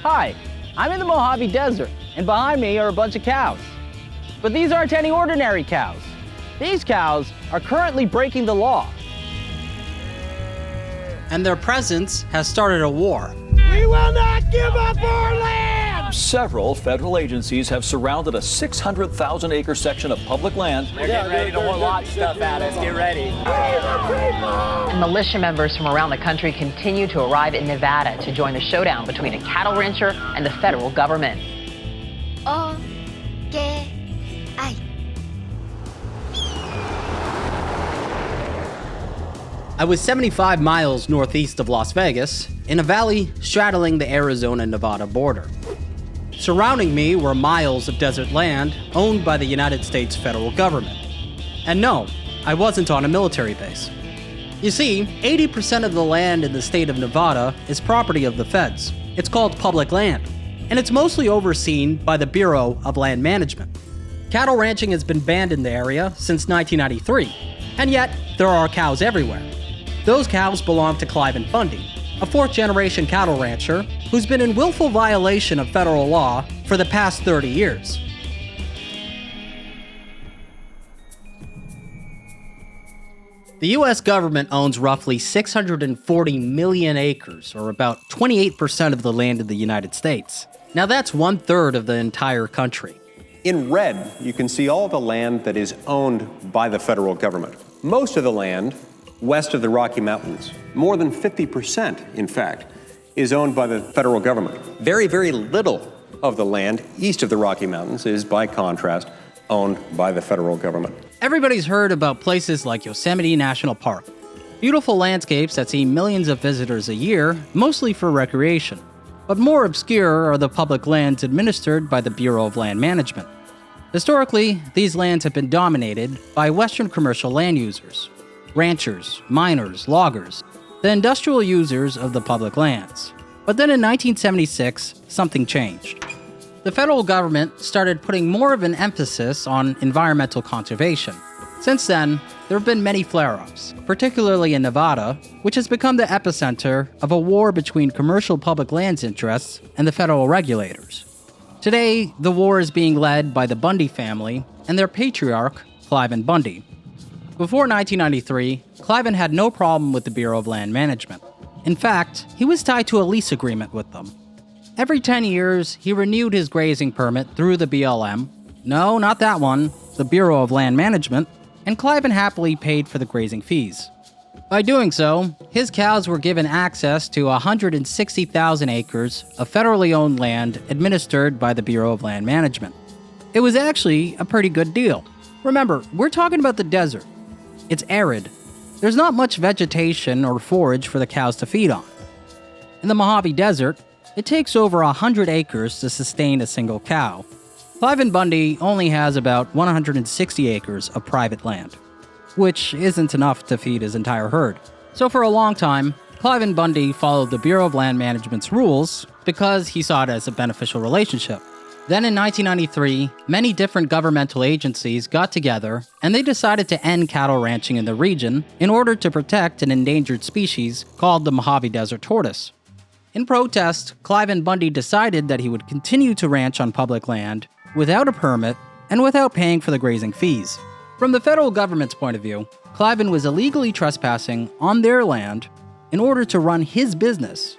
Hi, I'm in the Mojave Desert, and behind me are a bunch of cows. But these aren't any ordinary cows. These cows are currently breaking the law. And their presence has started a war. We will not give up our land! Several federal agencies have surrounded a 600,000-acre section of public land. They're getting ready to launch stuff at us. Get ready. And militia members from around the country continue to arrive in Nevada to join the showdown between a cattle rancher and the federal government. I was 75 miles northeast of Las Vegas, in a valley straddling the Arizona-Nevada border. Surrounding me were miles of desert land owned by the United States federal government. And no, I wasn't on a military base. You see, 80% of the land in the state of Nevada is property of the feds. It's called public land, and it's mostly overseen by the Bureau of Land Management. Cattle ranching has been banned in the area since 1993, and yet there are cows everywhere. Those cows belong to Cliven Bundy, a fourth-generation cattle rancher who's been in willful violation of federal law for the past 30 years. The US government owns roughly 640 million acres, or about 28% of the land in the United States. Now that's 1/3 of the entire country. In red, you can see all the land that is owned by the federal government. Most of the land west of the Rocky Mountains, more than 50%, in fact, is owned by the federal government. Very, very little of the land east of the Rocky Mountains is, by contrast, owned by the federal government. Everybody's heard about places like Yosemite National Park. Beautiful landscapes that see millions of visitors a year, mostly for recreation. But more obscure are the public lands administered by the Bureau of Land Management. Historically, these lands have been dominated by Western commercial land users. Ranchers, miners, loggers, the industrial users of the public lands. But then in 1976, something changed. The federal government started putting more of an emphasis on environmental conservation. Since then, there have been many flare-ups, particularly in Nevada, which has become the epicenter of a war between commercial public lands interests and the federal regulators. Today, the war is being led by the Bundy family and their patriarch, Cliven Bundy. Before 1993, Cliven had no problem with the Bureau of Land Management. In fact, he was tied to a lease agreement with them. Every 10 years, he renewed his grazing permit through the BLM. No, not that one, the Bureau of Land Management, and Cliven happily paid for the grazing fees. By doing so, his cows were given access to 160,000 acres of federally owned land administered by the Bureau of Land Management. It was actually a pretty good deal. Remember, we're talking about the desert. It's arid. There's not much vegetation or forage for the cows to feed on. In the Mojave Desert, it takes over 100 acres to sustain a single cow. Cliven Bundy only has about 160 acres of private land, which isn't enough to feed his entire herd. So for a long time, Cliven Bundy followed the Bureau of Land Management's rules because he saw it as a beneficial relationship. Then in 1993, many different governmental agencies got together and they decided to end cattle ranching in the region in order to protect an endangered species called the Mojave Desert tortoise. In protest, Cliven Bundy decided that he would continue to ranch on public land without a permit and without paying for the grazing fees. From the federal government's point of view, Cliven was illegally trespassing on their land in order to run his business,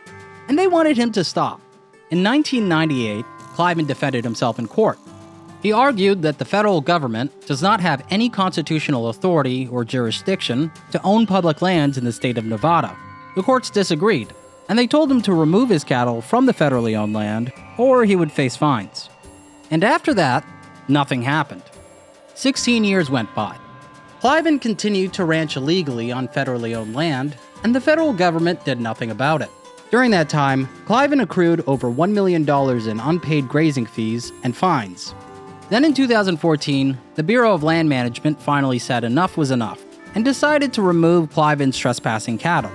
and they wanted him to stop. In 1998, Cliven defended himself in court. He argued that the federal government does not have any constitutional authority or jurisdiction to own public lands in the state of Nevada. The courts disagreed, and they told him to remove his cattle from the federally owned land, or he would face fines. And after that, nothing happened. 16 years went by. Cliven continued to ranch illegally on federally owned land, and the federal government did nothing about it. During that time, Cliven accrued over $1 million in unpaid grazing fees and fines. Then in 2014, the Bureau of Land Management finally said enough was enough and decided to remove Cliven's trespassing cattle.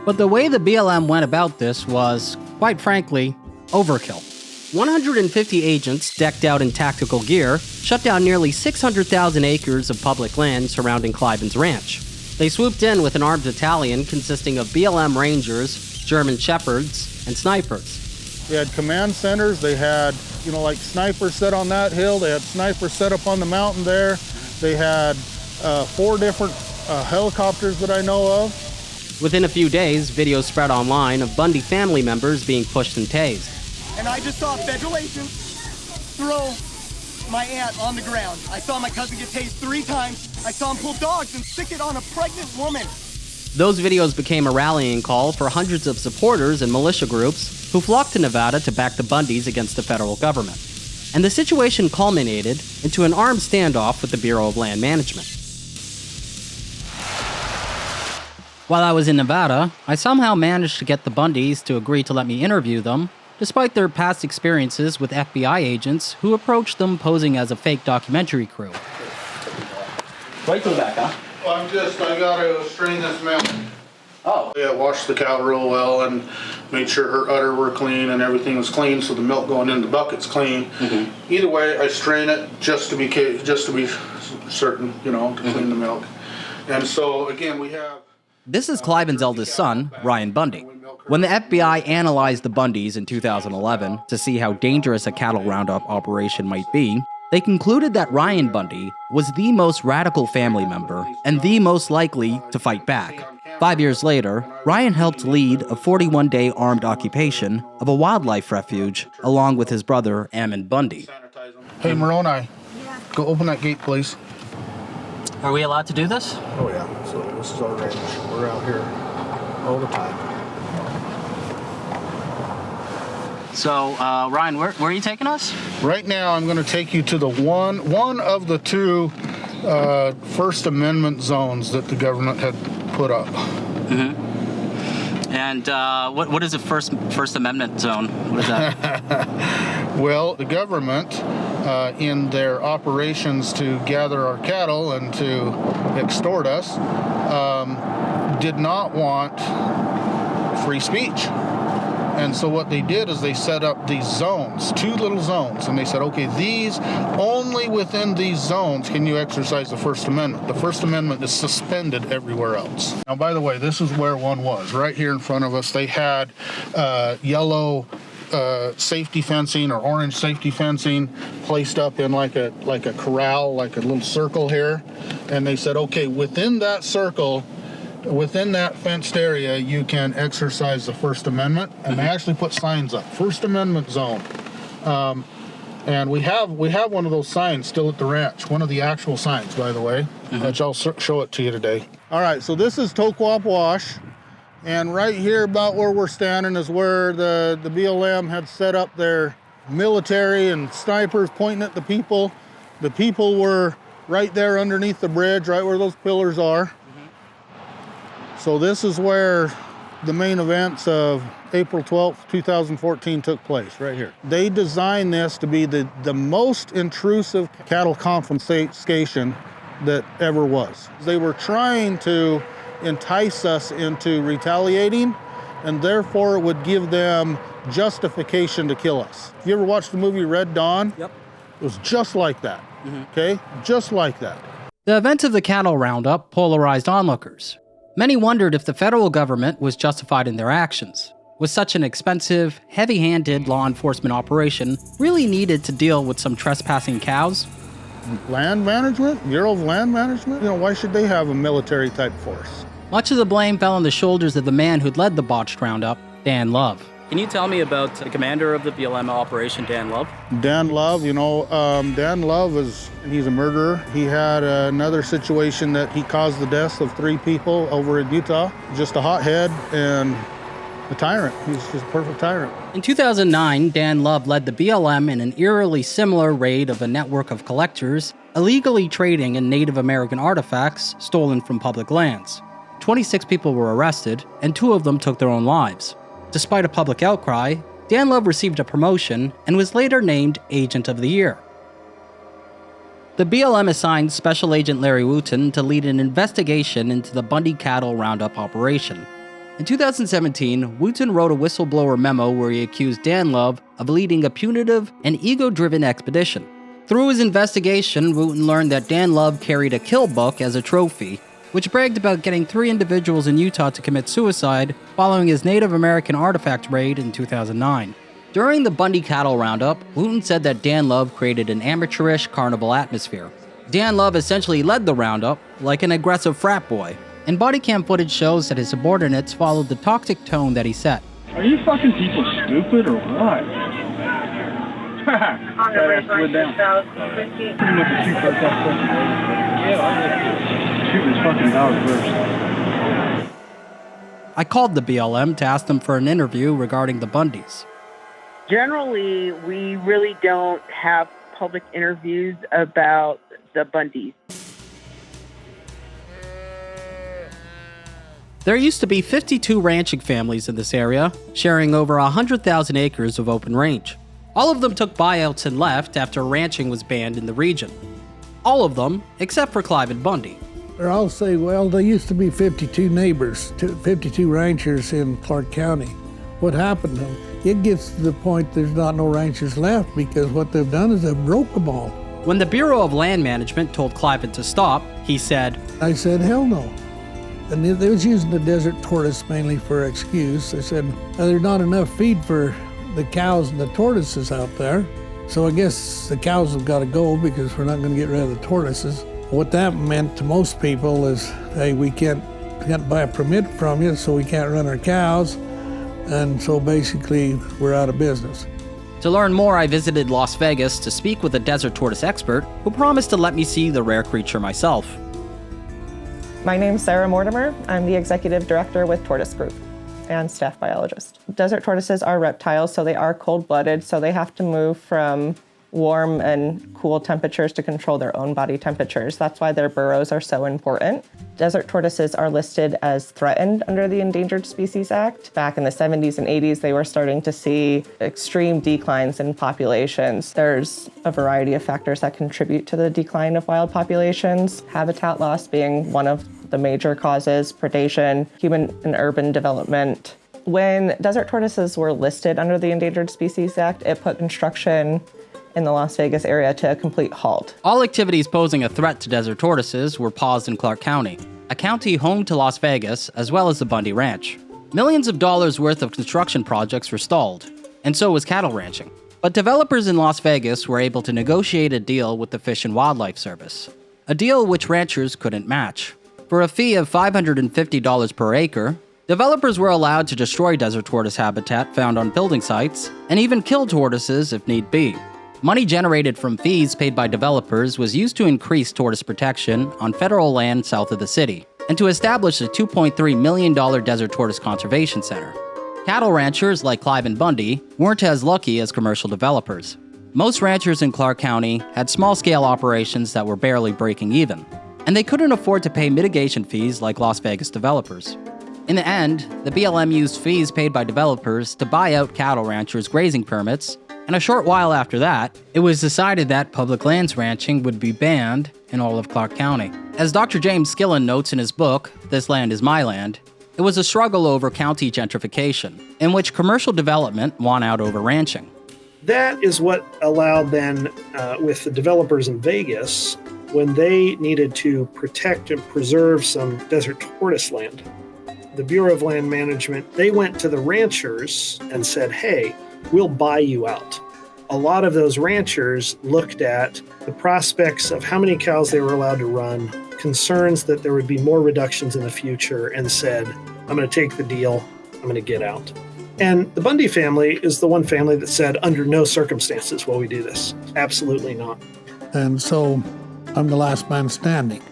But the way the BLM went about this was, quite frankly, overkill. 150 agents decked out in tactical gear shut down nearly 600,000 acres of public land surrounding Cliven's ranch. They swooped in with an armed battalion consisting of BLM Rangers, German Shepherds, and snipers. They had command centers. They had, like snipers set on that hill. They had snipers set up on the mountain there. They had 4 different helicopters that I know of. Within a few days, videos spread online of Bundy family members being pushed and tased. And I just saw federal agents throw my aunt on the ground. I saw my cousin get tased 3 times. I saw him pull dogs and stick it on a pregnant woman. Those videos became a rallying call for hundreds of supporters and militia groups who flocked to Nevada to back the Bundys against the federal government. And the situation culminated into an armed standoff with the Bureau of Land Management. While I was in Nevada, I somehow managed to get the Bundys to agree to let me interview them, despite their past experiences with FBI agents who approached them posing as a fake documentary crew. Right to the back, huh? I gotta strain this milk. Oh. Yeah, wash the cow real well and made sure her udder were clean and everything was clean, so the milk going in the bucket's clean. Mm-hmm. Either way, I strain it just to be certain, to clean the milk. And so again, we have. This is Cliven's eldest son, Ryan Bundy. When the FBI analyzed the Bundys in 2011 to see how dangerous a cattle roundup operation might be, they concluded that Ryan Bundy was the most radical family member and the most likely to fight back. 5 years later, Ryan helped lead a 41-day armed occupation of a wildlife refuge along with his brother, Ammon Bundy. Hey, Moroni, go open that gate, please. Are we allowed to do this? Oh, yeah. So this is our range. We're out here all the time. So, Ryan, where are you taking us? Right now, I'm going to take you to the one of the 2 First Amendment zones that the government had put up. Mm-hmm. And what is a First Amendment zone? What is that? Well, the government, in their operations to gather our cattle and to extort us, did not want free speech. And so what they did is they set up these zones, 2 little zones, and they said, okay, only within these zones can you exercise the First Amendment. The First Amendment is suspended everywhere else. Now, by the way, this is where one was. Right here in front of us, they had yellow safety fencing or orange safety fencing placed up in like a corral, like a little circle here. And they said, okay, within that circle, within that fenced area, you can exercise the First Amendment, and they actually put signs up, First Amendment zone. And we have one of those signs still at the ranch, one of the actual signs, by the way, which I'll show it to you today. All right, so this is Toquap Wash, and right here about where we're standing is where the BLM had set up their military and snipers pointing at the people. The people were right there underneath the bridge, right where those pillars are. So this is where the main events of April 12th, 2014 took place, right here. They designed this to be the most intrusive cattle confiscation that ever was. They were trying to entice us into retaliating, and therefore it would give them justification to kill us. Have you ever watched the movie Red Dawn? Yep. It was just like that, okay? Just like that. The events of the cattle roundup polarized onlookers. Many wondered if the federal government was justified in their actions. Was such an expensive, heavy-handed law enforcement operation really needed to deal with some trespassing cows? Land management? Bureau of Land Management? Why should they have a military-type force? Much of the blame fell on the shoulders of the man who'd led the botched roundup, Dan Love. Can you tell me about the commander of the BLM operation, Dan Love? Dan Love, Dan Love he's a murderer. He had another situation that he caused the deaths of 3 people over in Utah. Just a hothead and a tyrant. He's just a perfect tyrant. In 2009, Dan Love led the BLM in an eerily similar raid of a network of collectors illegally trading in Native American artifacts stolen from public lands. 26 people were arrested, and 2 of them took their own lives. Despite a public outcry, Dan Love received a promotion and was later named Agent of the Year. The BLM assigned Special Agent Larry Wooten to lead an investigation into the Bundy cattle roundup operation. In 2017, Wooten wrote a whistleblower memo where he accused Dan Love of leading a punitive and ego-driven expedition. Through his investigation, Wooten learned that Dan Love carried a kill book as a trophy, which bragged about getting 3 individuals in Utah to commit suicide following his Native American artifact raid in 2009. During the Bundy cattle roundup, Wooten said that Dan Love created an amateurish carnival atmosphere. Dan Love essentially led the roundup like an aggressive frat boy, and body cam footage shows that his subordinates followed the toxic tone that he set. Are you fucking people stupid or what? That ass slid down. Shoot his fucking dog first. I called the BLM to ask them for an interview regarding the Bundys. Generally, we really don't have public interviews about the Bundys. There used to be 52 ranching families in this area, sharing over 100,000 acres of open range. All of them took buyouts and left after ranching was banned in the region. All of them, except for Cliven Bundy. Or I'll say, well, there used to be 52 neighbors, 52 ranchers in Clark County. What happened? It gets to the point there's not no ranchers left because what they've done is they've broke them all. When the Bureau of Land Management told Cliven to stop, he said, I said, hell no. And they was using the desert tortoise mainly for excuse. They said, there's not enough feed for the cows and the tortoises out there. So I guess the cows have got to go because we're not going to get rid of the tortoises. What that meant to most people is, hey, we can't buy a permit from you, so we can't run our cows. And so basically, we're out of business. To learn more, I visited Las Vegas to speak with a desert tortoise expert who promised to let me see the rare creature myself. My name's Sarah Mortimer. I'm the executive director with Tortoise Group and staff biologist. Desert tortoises are reptiles, so they are cold-blooded, so they have to move from warm and cool temperatures to control their own body temperatures. That's why their burrows are so important. Desert tortoises are listed as threatened under the Endangered Species Act. Back in the 70s and 80s, they were starting to see extreme declines in populations. There's a variety of factors that contribute to the decline of wild populations, habitat loss being one of the major causes, predation, human and urban development. When desert tortoises were listed under the Endangered Species Act, it put construction in the Las Vegas area to a complete halt. All activities posing a threat to desert tortoises were paused in Clark County, a county home to Las Vegas as well as the Bundy Ranch. Millions of dollars worth of construction projects were stalled, and so was cattle ranching. But developers in Las Vegas were able to negotiate a deal with the Fish and Wildlife Service, a deal which ranchers couldn't match. For a fee of $550 per acre, developers were allowed to destroy desert tortoise habitat found on building sites, and even kill tortoises if need be. Money generated from fees paid by developers was used to increase tortoise protection on federal land south of the city, and to establish a $2.3 million desert tortoise conservation center. Cattle ranchers like Cliven Bundy weren't as lucky as commercial developers. Most ranchers in Clark County had small-scale operations that were barely breaking even, and they couldn't afford to pay mitigation fees like Las Vegas developers. In the end, the BLM used fees paid by developers to buy out cattle ranchers' grazing permits, and a short while after that, it was decided that public lands ranching would be banned in all of Clark County. As Dr. James Skillen notes in his book, This Land is My Land, it was a struggle over county gentrification, in which commercial development won out over ranching. That is what allowed then, with the developers in Vegas, when they needed to protect and preserve some desert tortoise land, the Bureau of Land Management, they went to the ranchers and said, hey, we'll buy you out. A lot of those ranchers looked at the prospects of how many cows they were allowed to run, concerns that there would be more reductions in the future, and said, I'm going to take the deal, I'm going to get out. And the Bundy family is the one family that said, under no circumstances will we do this. Absolutely not. And so I'm the last man standing.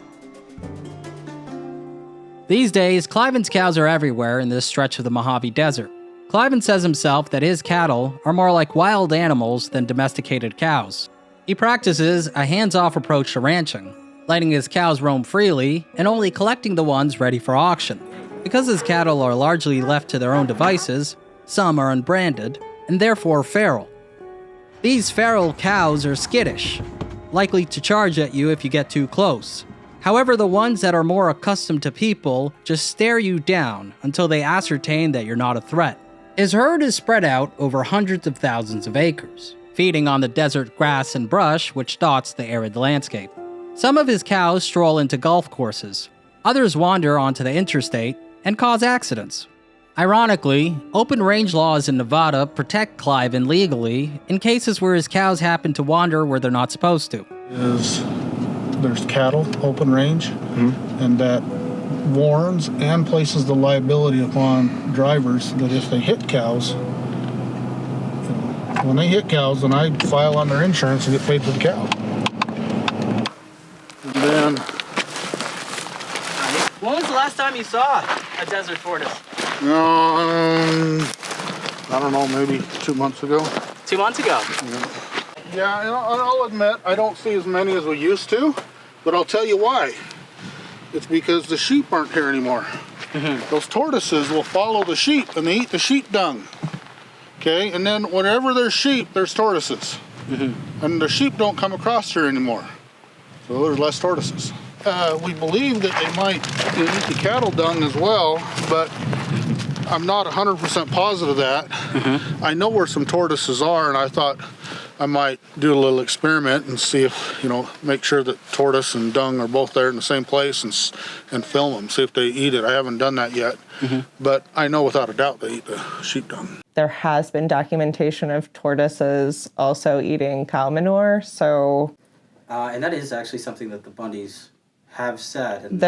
These days, Cliven's cows are everywhere in this stretch of the Mojave Desert. Cliven says himself that his cattle are more like wild animals than domesticated cows. He practices a hands-off approach to ranching, letting his cows roam freely and only collecting the ones ready for auction. Because his cattle are largely left to their own devices, some are unbranded, and therefore feral. These feral cows are skittish, likely to charge at you if you get too close. However, the ones that are more accustomed to people just stare you down until they ascertain that you're not a threat. His herd is spread out over hundreds of thousands of acres, feeding on the desert grass and brush which dots the arid landscape. Some of his cows stroll into golf courses. Others wander onto the interstate and cause accidents. Ironically, open range laws in Nevada protect Cliven legally in cases where his cows happen to wander where they're not supposed to. There's cattle, open range, and that warns and places the liability upon drivers that if they hit cows, when they hit cows, then I file on their insurance and get paid for the cow. And then... When was the last time you saw a desert tortoise? I don't know, maybe 2 months ago. 2 months ago? Yeah, and I'll admit, I don't see as many as we used to, but I'll tell you why. It's because the sheep aren't here anymore. Those tortoises will follow the sheep, and they eat the sheep dung. Okay, and then wherever there's sheep, there's tortoises. And the sheep don't come across here anymore. So there's less tortoises. We believe that they might eat the cattle dung as well, but I'm not 100% positive of that. I know where some tortoises are, and I thought I might do a little experiment and see if, make sure that tortoise and dung are both there in the same place and film them, see if they eat it. I haven't done that yet, but I know without a doubt they eat the sheep dung. There has been documentation of tortoises also eating cow manure, so... and that is actually something that the Bundys have said.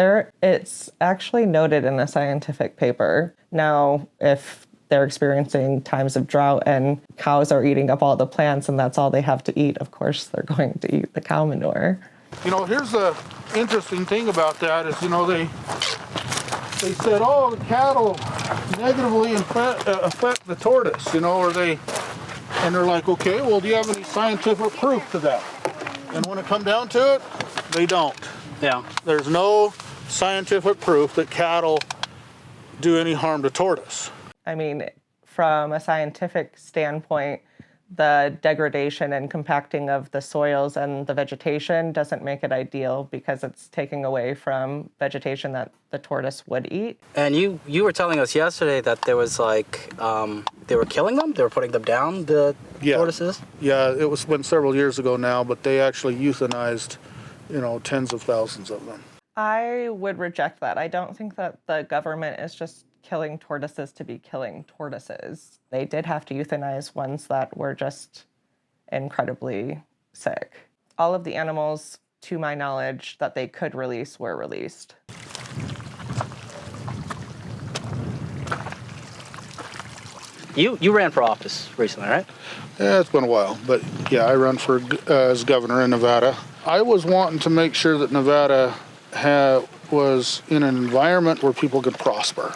It's actually noted in a scientific paper. Now, if they're experiencing times of drought and cows are eating up all the plants and that's all they have to eat, of course they're going to eat the cow manure. Here's the interesting thing about that is, they said, oh, the cattle negatively affect the tortoise, and they're like, okay, well, do you have any scientific proof to that? And when it come down to it, they don't. Yeah. There's no scientific proof that cattle do any harm to tortoise. I mean, from a scientific standpoint, the degradation and compacting of the soils and the vegetation doesn't make it ideal because it's taking away from vegetation that the tortoise would eat. And you were telling us yesterday that there was they were killing them? They were putting them down, the tortoises? Yeah, it was been several years ago now, but they actually euthanized, tens of thousands of them. I would reject that. I don't think that the government is just killing tortoises to be killing tortoises. They did have to euthanize ones that were just incredibly sick. All of the animals, to my knowledge, that they could release were released. You ran for office recently, right? Yeah, it's been a while, but yeah, I run for as governor in Nevada. I was wanting to make sure that Nevada was in an environment where people could prosper.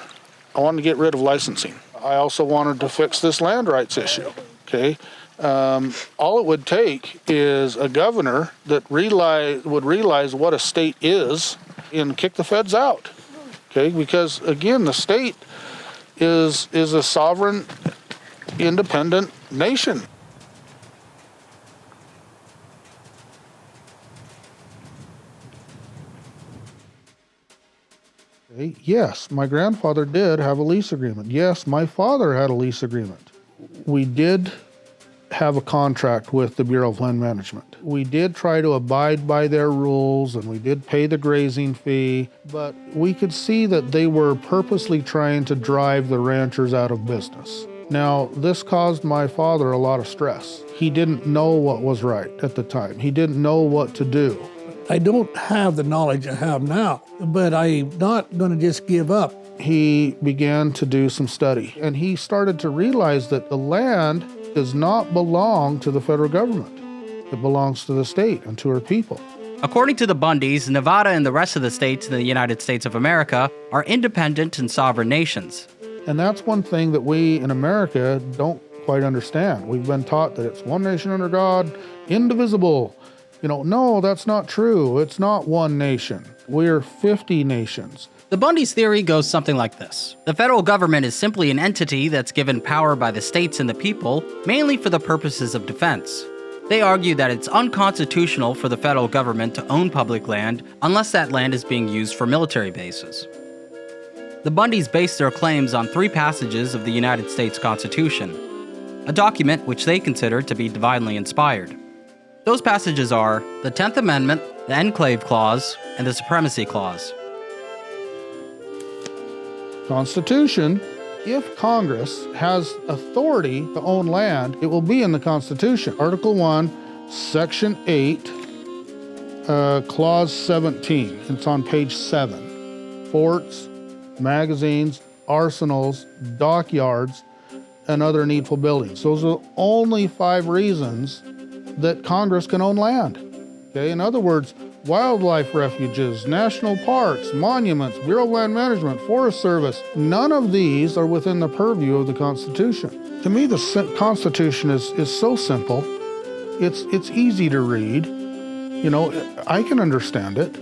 I wanted to get rid of licensing. I also wanted to fix this land rights issue, okay? All it would take is a governor that would realize what a state is and kick the feds out, okay? Because, again, the state is a sovereign, independent nation. Yes, my grandfather did have a lease agreement. Yes, my father had a lease agreement. We did have a contract with the Bureau of Land Management. We did try to abide by their rules and we did pay the grazing fee, but we could see that they were purposely trying to drive the ranchers out of business. Now, this caused my father a lot of stress. He didn't know what was right at the time. He didn't know what to do. I don't have the knowledge I have now, but I'm not going to just give up. He began to do some study, and he started to realize that the land does not belong to the federal government. It belongs to the state and to her people. According to the Bundys, Nevada and the rest of the states in the United States of America are independent and sovereign nations. And that's one thing that we in America don't quite understand. We've been taught that it's one nation under God, indivisible. No, that's not true. It's not one nation. We're 50 nations. The Bundys' theory goes something like this. The federal government is simply an entity that's given power by the states and the people, mainly for the purposes of defense. They argue that it's unconstitutional for the federal government to own public land unless that land is being used for military bases. The Bundys base their claims on 3 passages of the United States Constitution, a document which they consider to be divinely inspired. Those passages are the 10th Amendment, the Enclave Clause, and the Supremacy Clause. Constitution if Congress has authority to own land, it will be in the Constitution. Article 1, Section 8, Clause 17. It's on page 7. Forts, magazines, arsenals, dockyards, and other needful buildings. Those are only 5 reasons that Congress can own land. Okay, in other words, wildlife refuges, national parks, monuments, Bureau of Land Management, Forest Service, none of these are within the purview of the Constitution. To me, the Constitution is so simple. It's easy to read. You know, I can understand it.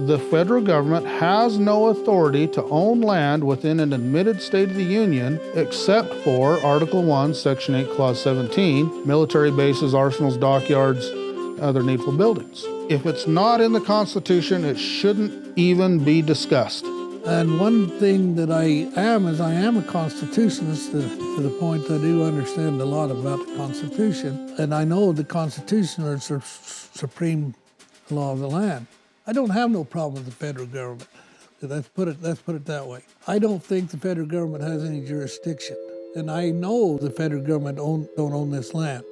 The federal government has no authority to own land within an admitted state of the Union except for Article 1, Section 8, Clause 17, military bases, arsenals, dockyards, other needful buildings. If it's not in the Constitution, it shouldn't even be discussed. And one thing that I am a constitutionalist to the point I do understand a lot about the Constitution. And I know the Constitution is the supreme law of the land. I don't have no problem with the federal government. Let's put it that way. I don't think the federal government has any jurisdiction. And I know the federal government don't own this land.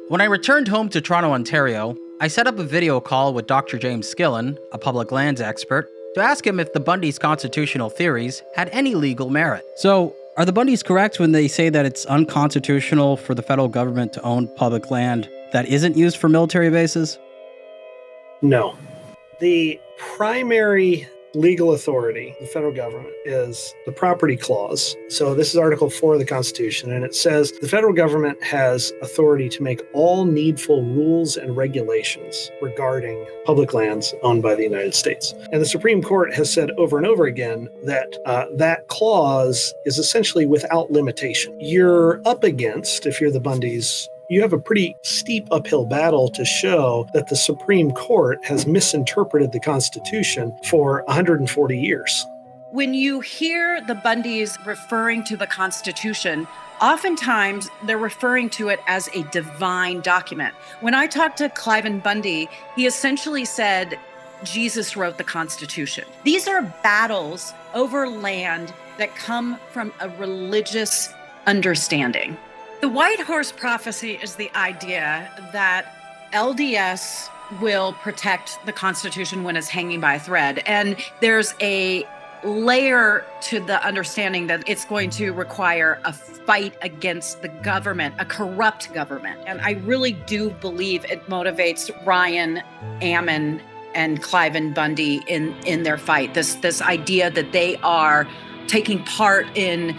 When I returned home to Toronto, Ontario, I set up a video call with Dr. James Skillen, a public lands expert, to ask him if the Bundys' constitutional theories had any legal merit. So, are the Bundys correct when they say that it's unconstitutional for the federal government to own public land that isn't used for military bases? No. The primary legal authority, the federal government, is the property clause. So this is Article 4 of the Constitution, and it says the federal government has authority to make all needful rules and regulations regarding public lands owned by the United States. And the Supreme Court has said over and over again that that clause is essentially without limitation. You're up against, if you're the Bundys, you have a pretty steep uphill battle to show that the Supreme Court has misinterpreted the Constitution for 140 years. When you hear the Bundys referring to the Constitution, oftentimes they're referring to it as a divine document. When I talked to Cliven Bundy, he essentially said, Jesus wrote the Constitution. These are battles over land that come from a religious understanding. The White Horse Prophecy is the idea that LDS will protect the Constitution when it's hanging by a thread. And there's a layer to the understanding that it's going to require a fight against the government, a corrupt government. And I really do believe it motivates Ryan, Ammon, and Cliven Bundy in their fight. This idea that they are taking part in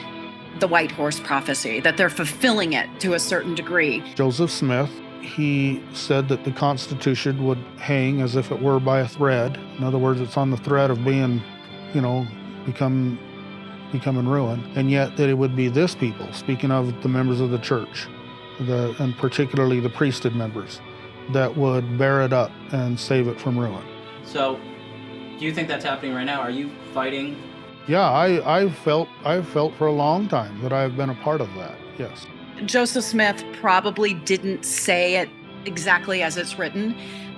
the White Horse Prophecy, that they're fulfilling it to a certain degree. Joseph Smith, he said that the Constitution would hang as if it were by a thread. In other words, it's on the thread of being, becoming ruined. And yet that it would be this people, speaking of the members of the church, and particularly the priesthood members, that would bear it up and save it from ruin. So, do you think that's happening right now? Are you fighting? Yeah, I've felt for a long time that I've been a part of that, yes. Joseph Smith probably didn't say it exactly as it's written.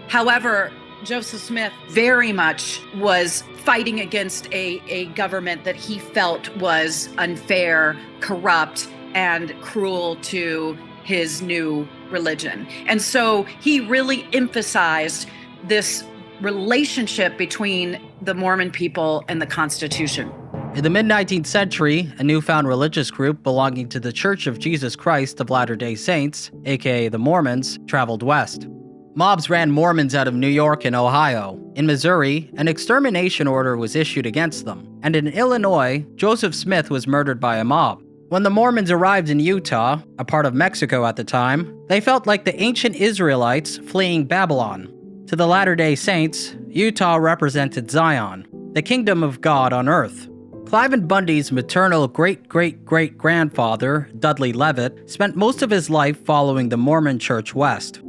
However, Joseph Smith very much was fighting against a government that he felt was unfair, corrupt, and cruel to his new religion. And so he really emphasized this relationship between the Mormon people and the Constitution. In the mid-19th century, a newfound religious group belonging to the Church of Jesus Christ of Latter-day Saints, aka the Mormons, traveled west. Mobs ran Mormons out of New York and Ohio. In Missouri, an extermination order was issued against them. And in Illinois, Joseph Smith was murdered by a mob. When the Mormons arrived in Utah, a part of Mexico at the time, they felt like the ancient Israelites fleeing Babylon. To the Latter-day Saints, Utah represented Zion, the kingdom of God on earth. Cliven Bundy's maternal great-great-great-grandfather, Dudley Levitt, spent most of his life following the Mormon Church west.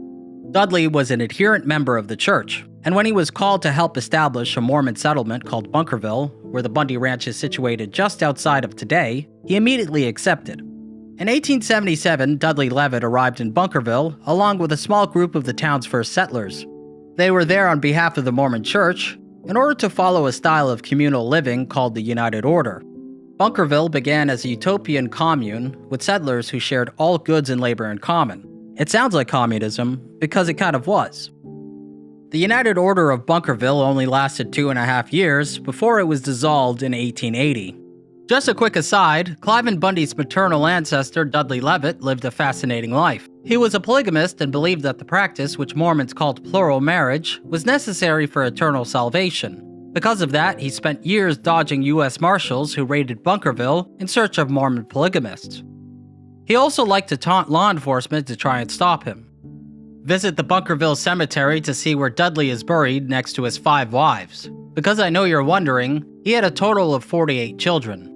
Dudley was an adherent member of the church, and when he was called to help establish a Mormon settlement called Bunkerville, where the Bundy Ranch is situated just outside of today, he immediately accepted. In 1877, Dudley Levitt arrived in Bunkerville along with a small group of the town's first settlers. They were there on behalf of the Mormon Church in order to follow a style of communal living called the United Order. Bunkerville began as a utopian commune with settlers who shared all goods and labor in common. It sounds like communism because it kind of was. The United Order of Bunkerville only lasted 2.5 years before it was dissolved in 1880. Just a quick aside, Cliven Bundy's maternal ancestor Dudley Levitt lived a fascinating life. He was a polygamist and believed that the practice, which Mormons called plural marriage, was necessary for eternal salvation. Because of that, he spent years dodging U.S. Marshals who raided Bunkerville in search of Mormon polygamists. He also liked to taunt law enforcement to try and stop him. Visit the Bunkerville Cemetery to see where Dudley is buried next to his 5 wives. Because I know you're wondering, he had a total of 48 children.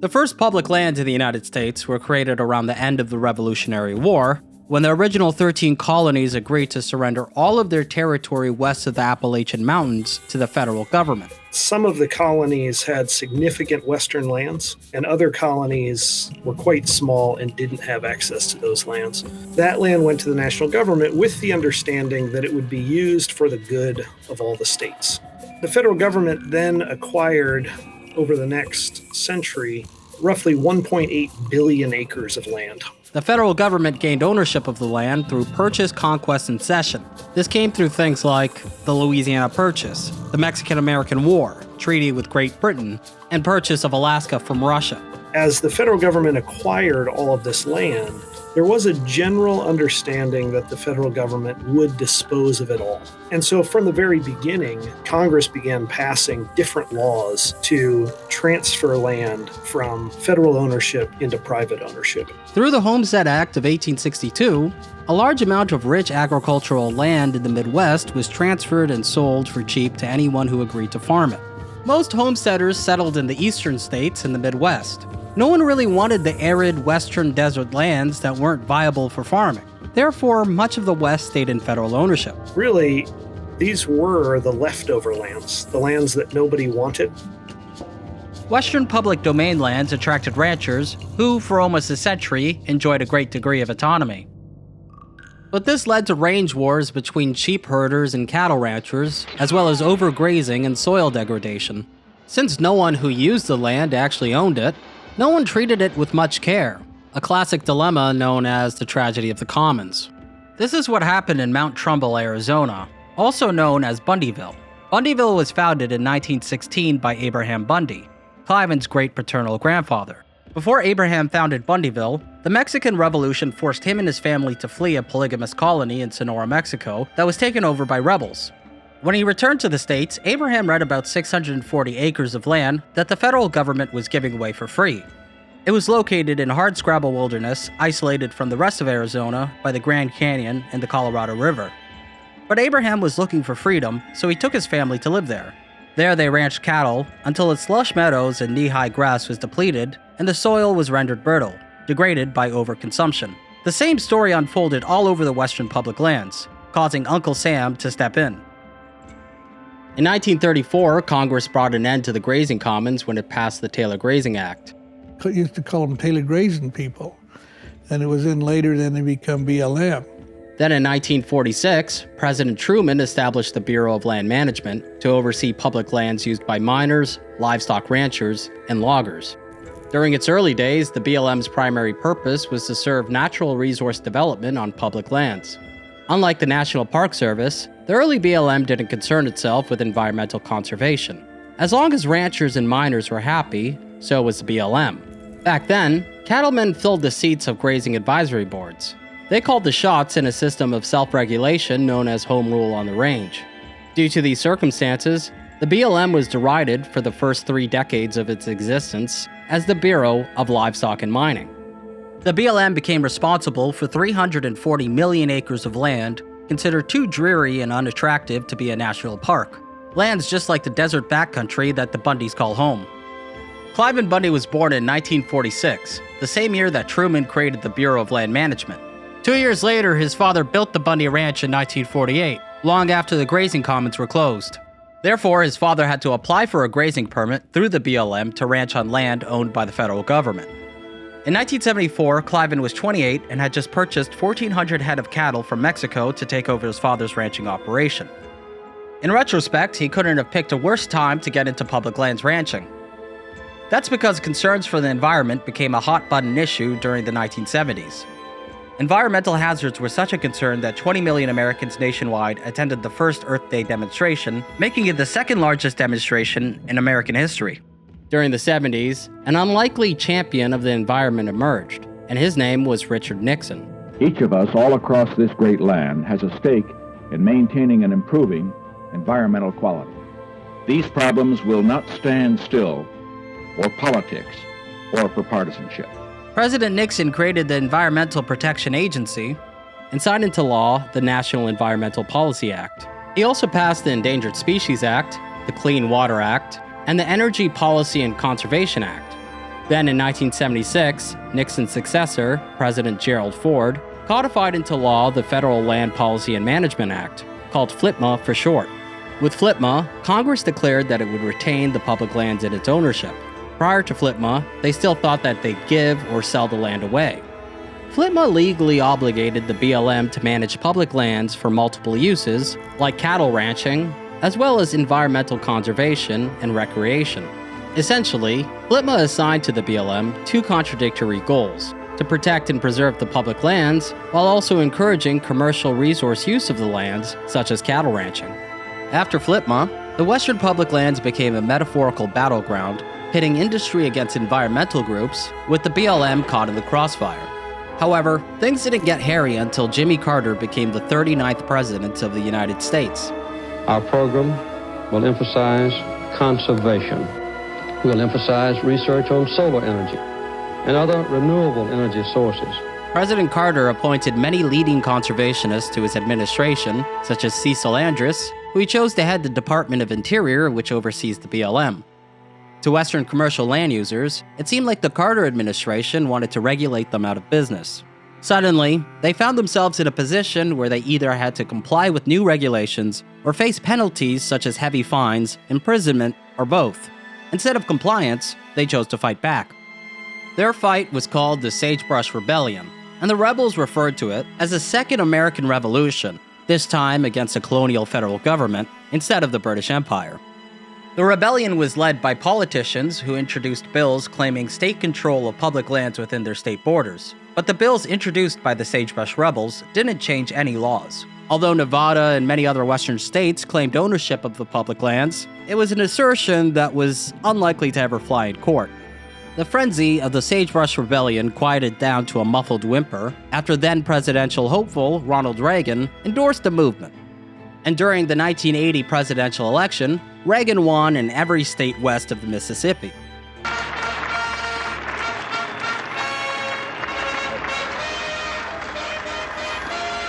The first public lands in the United States were created around the end of the Revolutionary War, when the original 13 colonies agreed to surrender all of their territory west of the Appalachian Mountains to the federal government. Some of the colonies had significant western lands, and other colonies were quite small and didn't have access to those lands. That land went to the national government with the understanding that it would be used for the good of all the states. The federal government then acquired, over the next century, roughly 1.8 billion acres of land. The federal government gained ownership of the land through purchase, conquest, and cession. This came through things like the Louisiana Purchase, the Mexican-American War, treaty with Great Britain, and purchase of Alaska from Russia. As the federal government acquired all of this land, there was a general understanding that the federal government would dispose of it all. And so from the very beginning, Congress began passing different laws to transfer land from federal ownership into private ownership. Through the Homestead Act of 1862, a large amount of rich agricultural land in the Midwest was transferred and sold for cheap to anyone who agreed to farm it. Most homesteaders settled in the eastern states and the Midwest. No one really wanted the arid western desert lands that weren't viable for farming. Therefore, much of the West stayed in federal ownership. Really, these were the leftover lands, the lands that nobody wanted. Western public domain lands attracted ranchers who, for almost a century, enjoyed a great degree of autonomy. But this led to range wars between sheep herders and cattle ranchers, as well as overgrazing and soil degradation. Since no one who used the land actually owned it, no one treated it with much care, a classic dilemma known as the tragedy of the commons. This is what happened in Mount Trumbull, Arizona, also known as Bundyville. Bundyville was founded in 1916 by Abraham Bundy, Cliven's great-paternal grandfather. Before Abraham founded Bundyville, the Mexican Revolution forced him and his family to flee a polygamous colony in Sonora, Mexico that was taken over by rebels. When he returned to the States, Abraham read about 640 acres of land that the federal government was giving away for free. It was located in hardscrabble wilderness, isolated from the rest of Arizona by the Grand Canyon and the Colorado River. But Abraham was looking for freedom, so he took his family to live there. There they ranched cattle until its lush meadows and knee-high grass was depleted and the soil was rendered brittle, degraded by overconsumption. The same story unfolded all over the western public lands, causing Uncle Sam to step in. In 1934, Congress brought an end to the grazing commons when it passed the Taylor Grazing Act. I used to call them Taylor grazing people, and it was in later then they become BLM. Then in 1946, President Truman established the Bureau of Land Management to oversee public lands used by miners, livestock ranchers, and loggers. During its early days, the BLM's primary purpose was to serve natural resource development on public lands. Unlike the National Park Service, the early BLM didn't concern itself with environmental conservation. As long as ranchers and miners were happy, so was the BLM. Back then, cattlemen filled the seats of grazing advisory boards. They called the shots in a system of self-regulation known as home rule on the range. Due to these circumstances, the BLM was derided for the first 3 decades of its existence as the Bureau of Livestock and Mining. The BLM became responsible for 340 million acres of land considered too dreary and unattractive to be a national park. Lands just like the desert backcountry that the Bundys call home. Cliven Bundy was born in 1946, the same year that Truman created the Bureau of Land Management. 2 years later, his father built the Bundy Ranch in 1948, long after the grazing commons were closed. Therefore, his father had to apply for a grazing permit through the BLM to ranch on land owned by the federal government. In 1974, Cliven was 28 and had just purchased 1,400 head of cattle from Mexico to take over his father's ranching operation. In retrospect, he couldn't have picked a worse time to get into public lands ranching. That's because concerns for the environment became a hot-button issue during the 1970s. Environmental hazards were such a concern that 20 million Americans nationwide attended the first Earth Day demonstration, making it the second largest demonstration in American history. During the 70s, an unlikely champion of the environment emerged, and his name was Richard Nixon. Each of us all across this great land has a stake in maintaining and improving environmental quality. These problems will not stand still for politics or for partisanship. President Nixon created the Environmental Protection Agency and signed into law the National Environmental Policy Act. He also passed the Endangered Species Act, the Clean Water Act, and the Energy Policy and Conservation Act. Then in 1976, Nixon's successor, President Gerald Ford, codified into law the Federal Land Policy and Management Act, called FLPMA for short. With FLPMA, Congress declared that it would retain the public lands in its ownership. Prior to FLPMA, they still thought that they'd give or sell the land away. FLPMA legally obligated the BLM to manage public lands for multiple uses, like cattle ranching, as well as environmental conservation and recreation. Essentially, FLPMA assigned to the BLM two contradictory goals: to protect and preserve the public lands, while also encouraging commercial resource use of the lands, such as cattle ranching. After FLPMA, the Western public lands became a metaphorical battleground, pitting industry against environmental groups, with the BLM caught in the crossfire. However, things didn't get hairy until Jimmy Carter became the 39th President of the United States. Our program will emphasize conservation. We'll emphasize research on solar energy and other renewable energy sources. President Carter appointed many leading conservationists to his administration, such as Cecil Andrus, who he chose to head the Department of Interior, which oversees the BLM. To Western commercial land users, it seemed like the Carter administration wanted to regulate them out of business. Suddenly, they found themselves in a position where they either had to comply with new regulations or face penalties such as heavy fines, imprisonment, or both. Instead of compliance, they chose to fight back. Their fight was called the Sagebrush Rebellion, and the rebels referred to it as a Second American Revolution, this time against a colonial federal government instead of the British Empire. The rebellion was led by politicians who introduced bills claiming state control of public lands within their state borders. But the bills introduced by the Sagebrush rebels didn't change any laws. Although Nevada and many other western states claimed ownership of the public lands, it was an assertion that was unlikely to ever fly in court. The frenzy of the Sagebrush Rebellion quieted down to a muffled whimper after then presidential hopeful Ronald Reagan endorsed the movement. And during the 1980 presidential election, Reagan won in every state west of the Mississippi.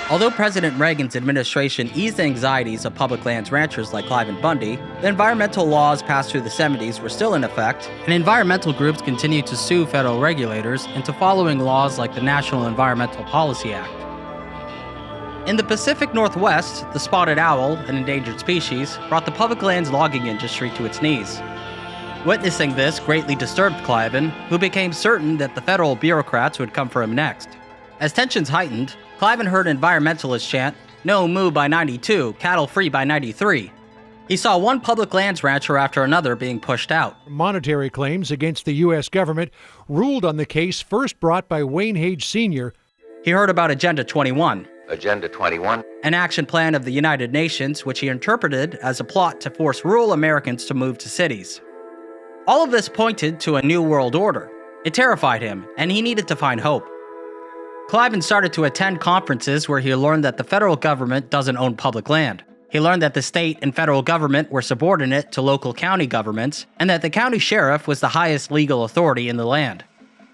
Although President Reagan's administration eased the anxieties of public lands ranchers like Cliven Bundy, the environmental laws passed through the 70s were still in effect, and environmental groups continued to sue federal regulators into following laws like the National Environmental Policy Act. In the Pacific Northwest, the spotted owl, an endangered species, brought the public lands logging industry to its knees. Witnessing this greatly disturbed Cliven, who became certain that the federal bureaucrats would come for him next. As tensions heightened, Cliven heard environmentalists chant, "No moo by 92, cattle free by 93. He saw one public lands rancher after another being pushed out. Monetary claims against the U.S. government ruled on the case first brought by Wayne Hage Sr. He heard about Agenda 21. Agenda 21. An action plan of the United Nations, which he interpreted as a plot to force rural Americans to move to cities. All of this pointed to a new world order. It terrified him, and he needed to find hope. Cliven started to attend conferences where he learned that the federal government doesn't own public land. He learned that the state and federal government were subordinate to local county governments, and that the county sheriff was the highest legal authority in the land.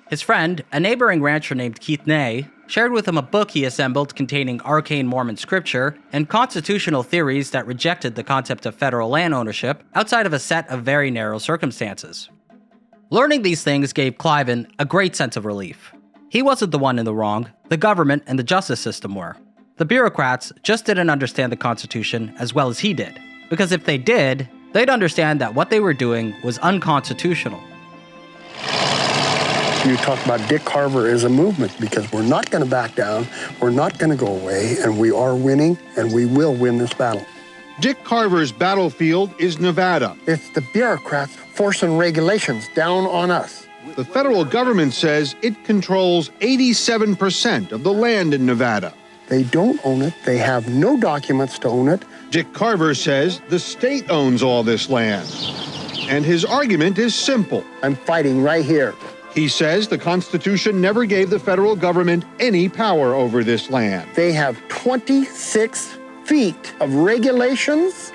His friend, a neighboring rancher named Keith Ney, shared with him a book he assembled containing arcane Mormon scripture and constitutional theories that rejected the concept of federal land ownership outside of a set of very narrow circumstances. Learning these things gave Cliven a great sense of relief. He wasn't the one in the wrong, the government and the justice system were. The bureaucrats just didn't understand the Constitution as well as he did, because if they did, they'd understand that what they were doing was unconstitutional. You talk about Dick Hawver as a movement because we're not going to back down, we're not going to go away, and we are winning, and we will win this battle. Dick Carver's battlefield is Nevada. It's the bureaucrats forcing regulations down on us. The federal government says it controls 87% of the land in Nevada. They don't own it. They have no documents to own it. Dick Carver says the state owns all this land. And his argument is simple. I'm fighting right here. He says the Constitution never gave the federal government any power over this land. They have 26 feet of regulations,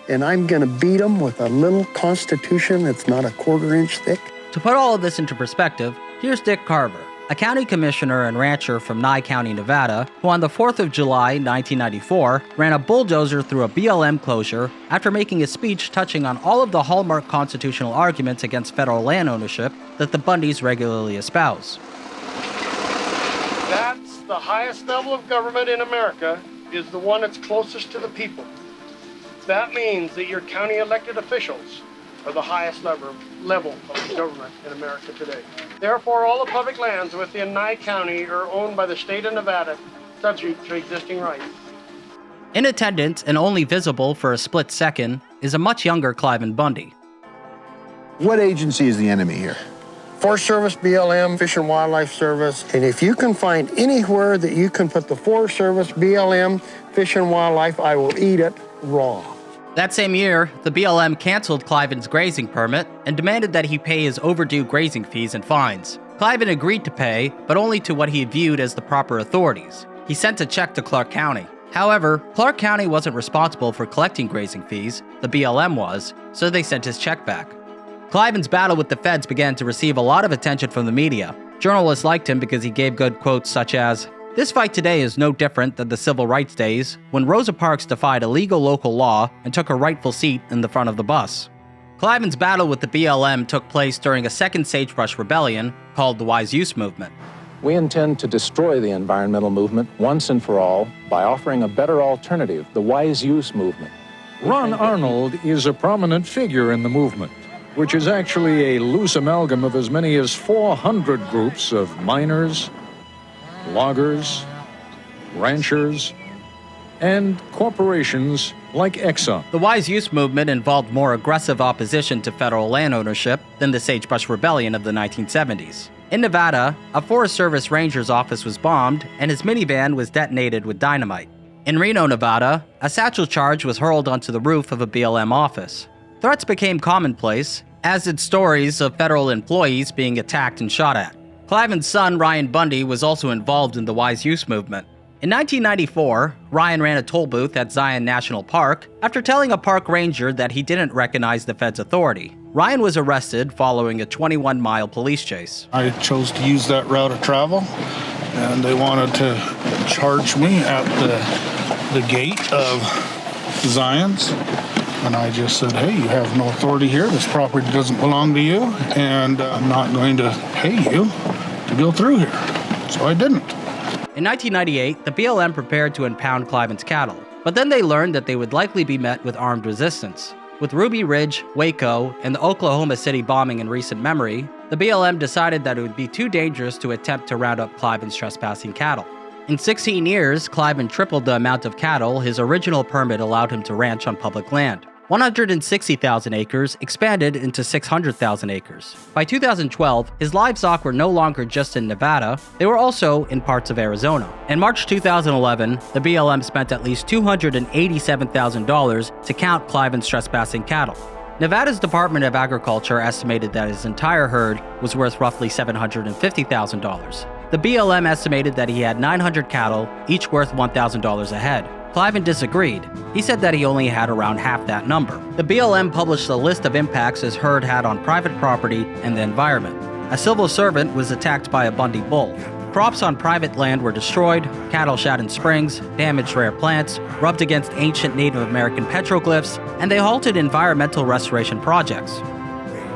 and I'm going to beat them with a little Constitution that's not a quarter-inch thick. To put all of this into perspective, here's Dick Carver, a county commissioner and rancher from Nye County, Nevada, who on the 4th of July, 1994, ran a bulldozer through a BLM closure after making a speech touching on all of the hallmark constitutional arguments against federal land ownership that the Bundys regularly espouse. That's the highest level of government in America, is the one that's closest to the people. That means that your county elected officials are the highest level of government in America today. Therefore, all the public lands within Nye County are owned by the state of Nevada, subject to existing rights. In attendance and only visible for a split second is a much younger Cliven Bundy. What agency is the enemy here? Forest Service, BLM, Fish and Wildlife Service. And if you can find anywhere that you can put the Forest Service, BLM, Fish and Wildlife, I will eat it raw. That same year, the BLM canceled Cliven's grazing permit and demanded that he pay his overdue grazing fees and fines. Cliven agreed to pay, but only to what he viewed as the proper authorities. He sent a check to Clark County. However, Clark County wasn't responsible for collecting grazing fees, the BLM was, so they sent his check back. Cliven's battle with the feds began to receive a lot of attention from the media. Journalists liked him because he gave good quotes such as, "This fight today is no different than the civil rights days, when Rosa Parks defied illegal local law and took her rightful seat in the front of the bus." Cliven's battle with the BLM took place during a second sagebrush rebellion called the Wise Use Movement. We intend to destroy the environmental movement once and for all by offering a better alternative, the Wise Use Movement. Ron Arnold is a prominent figure in the movement, which is actually a loose amalgam of as many as 400 groups of miners, loggers, ranchers, and corporations like Exxon. The Wise Use Movement involved more aggressive opposition to federal land ownership than the Sagebrush Rebellion of the 1970s. In Nevada, a Forest Service ranger's office was bombed and his minivan was detonated with dynamite. In Reno, Nevada, a satchel charge was hurled onto the roof of a BLM office. Threats became commonplace, as did stories of federal employees being attacked and shot at. Cliven's son, Ryan Bundy, was also involved in the Wise Use Movement. In 1994, Ryan ran a toll booth at Zion National Park after telling a park ranger that he didn't recognize the feds' authority. Ryan was arrested following a 21-mile police chase. I chose to use that route of travel, and they wanted to charge me at the gate of Zion's. And I just said, hey, you have no authority here. This property doesn't belong to you, and I'm not going to pay you to go through here. So I didn't. In 1998, the BLM prepared to impound Cliven's cattle, but then they learned that they would likely be met with armed resistance. With Ruby Ridge, Waco, and the Oklahoma City bombing in recent memory, the BLM decided that it would be too dangerous to attempt to round up Cliven's trespassing cattle. In 16 years, Cliven tripled the amount of cattle his original permit allowed him to ranch on public land. 160,000 acres expanded into 600,000 acres. By 2012, his livestock were no longer just in Nevada, they were also in parts of Arizona. In March 2011, the BLM spent at least $287,000 to count Cliven's trespassing cattle. Nevada's Department of Agriculture estimated that his entire herd was worth roughly $750,000. The BLM estimated that he had 900 cattle, each worth $1,000 a head. Cliven disagreed. He said that he only had around half that number. The BLM published a list of impacts his herd had on private property and the environment. A civil servant was attacked by a Bundy bull. Crops on private land were destroyed, cattle shot in springs, damaged rare plants, rubbed against ancient Native American petroglyphs, and they halted environmental restoration projects.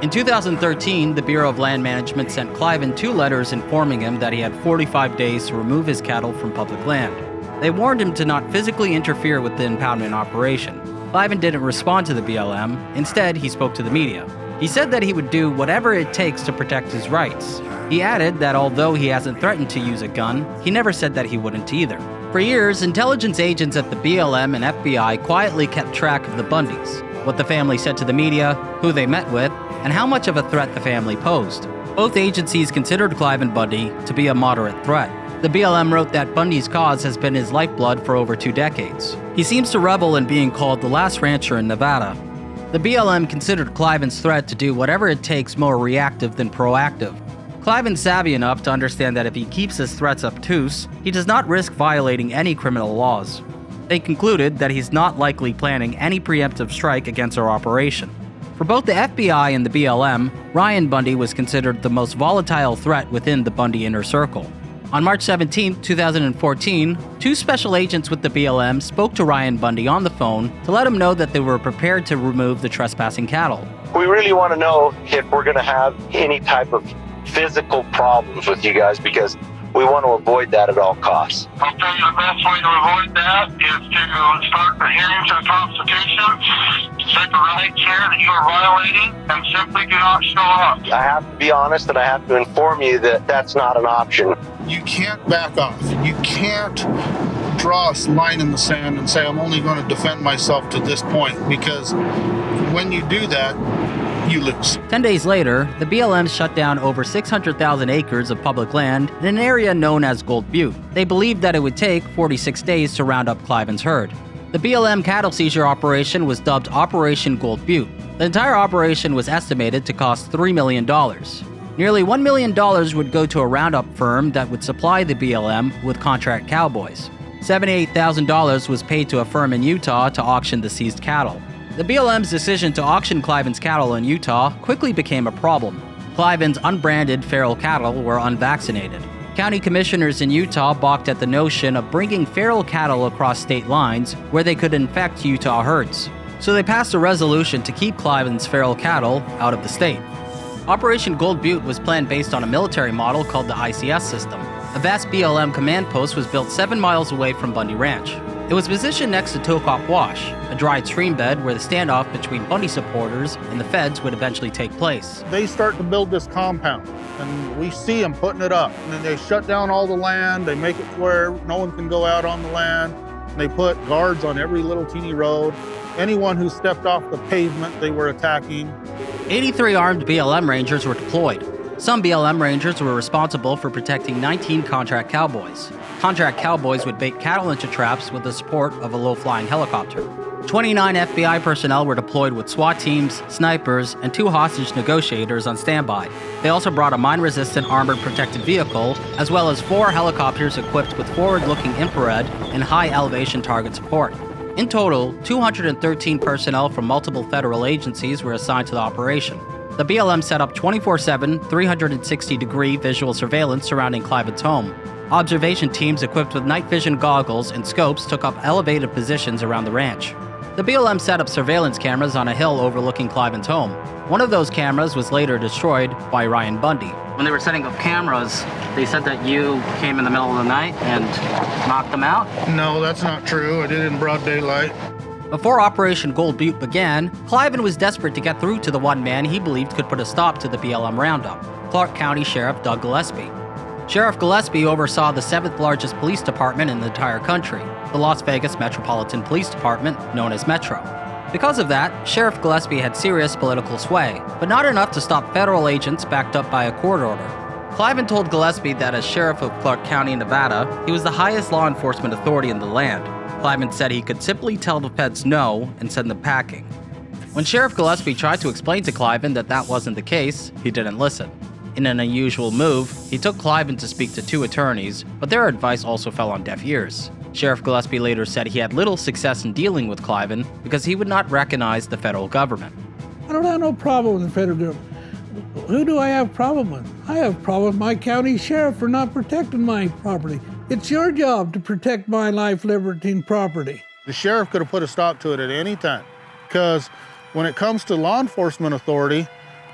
In 2013, the Bureau of Land Management sent Cliven 2 letters informing him that he had 45 days to remove his cattle from public land. They warned him to not physically interfere with the impoundment operation. Cliven didn't respond to the BLM. Instead, he spoke to the media. He said that he would do whatever it takes to protect his rights. He added that although he hasn't threatened to use a gun, he never said that he wouldn't either. For years, intelligence agents at the BLM and FBI quietly kept track of the Bundys, what the family said to the media, who they met with, and how much of a threat the family posed. Both agencies considered Cliven Bundy to be a moderate threat. The BLM wrote that Bundy's cause has been his lifeblood for over 2 decades. He seems to revel in being called the last rancher in Nevada. The BLM considered Cliven's threat to do whatever it takes more reactive than proactive. Cliven's savvy enough to understand that if he keeps his threats obtuse, he does not risk violating any criminal laws. They concluded that he's not likely planning any preemptive strike against our operation. For both the FBI and the BLM, Ryan Bundy was considered the most volatile threat within the Bundy inner circle. On March 17, 2014, 2 special agents with the BLM spoke to Ryan Bundy on the phone to let him know that they were prepared to remove the trespassing cattle. We really want to know if we're going to have any type of physical problems with you guys, because we want to avoid that at all costs. I'll tell you the best way to avoid that is to start the hearing to the Constitution, set the rights here that you are violating, and simply do not show up. I have to be honest, and I have to inform you that that's not an option. You can't back off. You can't draw a line in the sand and say, I'm only going to defend myself to this point, because when you do that, you lose. 10 days later, the BLM shut down over 600,000 acres of public land in an area known as Gold Butte. They believed that it would take 46 days to round up Cliven's herd. The BLM cattle seizure operation was dubbed Operation Gold Butte. The entire operation was estimated to cost $3 million. Nearly $1 million would go to a roundup firm that would supply the BLM with contract cowboys. $78,000 was paid to a firm in Utah to auction the seized cattle. The BLM's decision to auction Cliven's cattle in Utah quickly became a problem. Cliven's unbranded feral cattle were unvaccinated. County commissioners in Utah balked at the notion of bringing feral cattle across state lines where they could infect Utah herds. So they passed a resolution to keep Cliven's feral cattle out of the state. Operation Gold Butte was planned based on a military model called the ICS system. A vast BLM command post was built 7 miles away from Bundy Ranch. It was positioned next to Tocop Wash, a dried stream bed where the standoff between Bundy supporters and the feds would eventually take place. They start to build this compound, and we see them putting it up. And then they shut down all the land. They make it where no one can go out on the land. They put guards on every little teeny road. Anyone who stepped off the pavement, they were attacking. 83 armed BLM Rangers were deployed. Some BLM Rangers were responsible for protecting 19 contract cowboys. Contract cowboys would bait cattle into traps with the support of a low-flying helicopter. 29 FBI personnel were deployed with SWAT teams, snipers, and 2 hostage negotiators on standby. They also brought a mine-resistant armored protected vehicle, as well as 4 helicopters equipped with forward-looking infrared and high-elevation target support. In total, 213 personnel from multiple federal agencies were assigned to the operation. The BLM set up 24/7, 360-degree visual surveillance surrounding Cliven's home. Observation teams equipped with night vision goggles and scopes took up elevated positions around the ranch. The BLM set up surveillance cameras on a hill overlooking Cliven's home. One of those cameras was later destroyed by Ryan Bundy. When they were setting up cameras, they said that you came in the middle of the night and knocked them out? No, that's not true. I did it in broad daylight. Before Operation Gold Butte began, Cliven was desperate to get through to the one man he believed could put a stop to the BLM roundup, Clark County Sheriff Doug Gillespie. Sheriff Gillespie oversaw the 7th largest police department in the entire country, the Las Vegas Metropolitan Police Department, known as Metro. Because of that, Sheriff Gillespie had serious political sway, but not enough to stop federal agents backed up by a court order. Cliven told Gillespie that as sheriff of Clark County, Nevada, he was the highest law enforcement authority in the land. Cliven said he could simply tell the feds no and send them packing. When Sheriff Gillespie tried to explain to Cliven that that wasn't the case, he didn't listen. In an unusual move, he took Cliven to speak to 2 attorneys, but their advice also fell on deaf ears. Sheriff Gillespie later said he had little success in dealing with Cliven because he would not recognize the federal government. I don't have no problem with the federal government. Who do I have problem with? I have problem with my county sheriff for not protecting my property. It's your job to protect my life, liberty, and property. The sheriff could have put a stop to it at any time, because when it comes to law enforcement authority,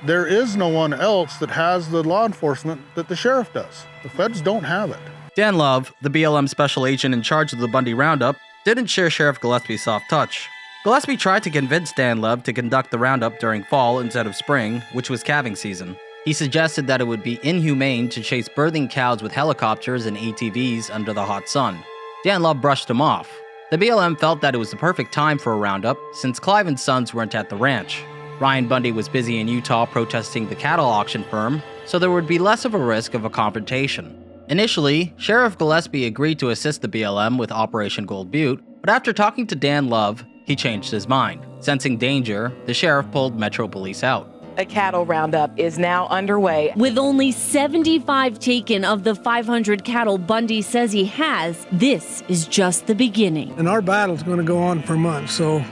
there is no one else that has the law enforcement that the sheriff does. The feds don't have it. Dan Love, the BLM special agent in charge of the Bundy roundup, didn't share Sheriff Gillespie's soft touch. Gillespie tried to convince Dan Love to conduct the roundup during fall instead of spring, which was calving season. He suggested that it would be inhumane to chase birthing cows with helicopters and ATVs under the hot sun. Dan Love brushed him off. The BLM felt that it was the perfect time for a roundup since Clive and Sons weren't at the ranch. Ryan Bundy was busy in Utah protesting the cattle auction firm, so there would be less of a risk of a confrontation. Initially, Sheriff Gillespie agreed to assist the BLM with Operation Gold Butte, but after talking to Dan Love, he changed his mind. Sensing danger, the sheriff pulled Metro Police out. A cattle roundup is now underway. With only 75 taken of the 500 cattle Bundy says he has, this is just the beginning. And our battle's going to go on for months, so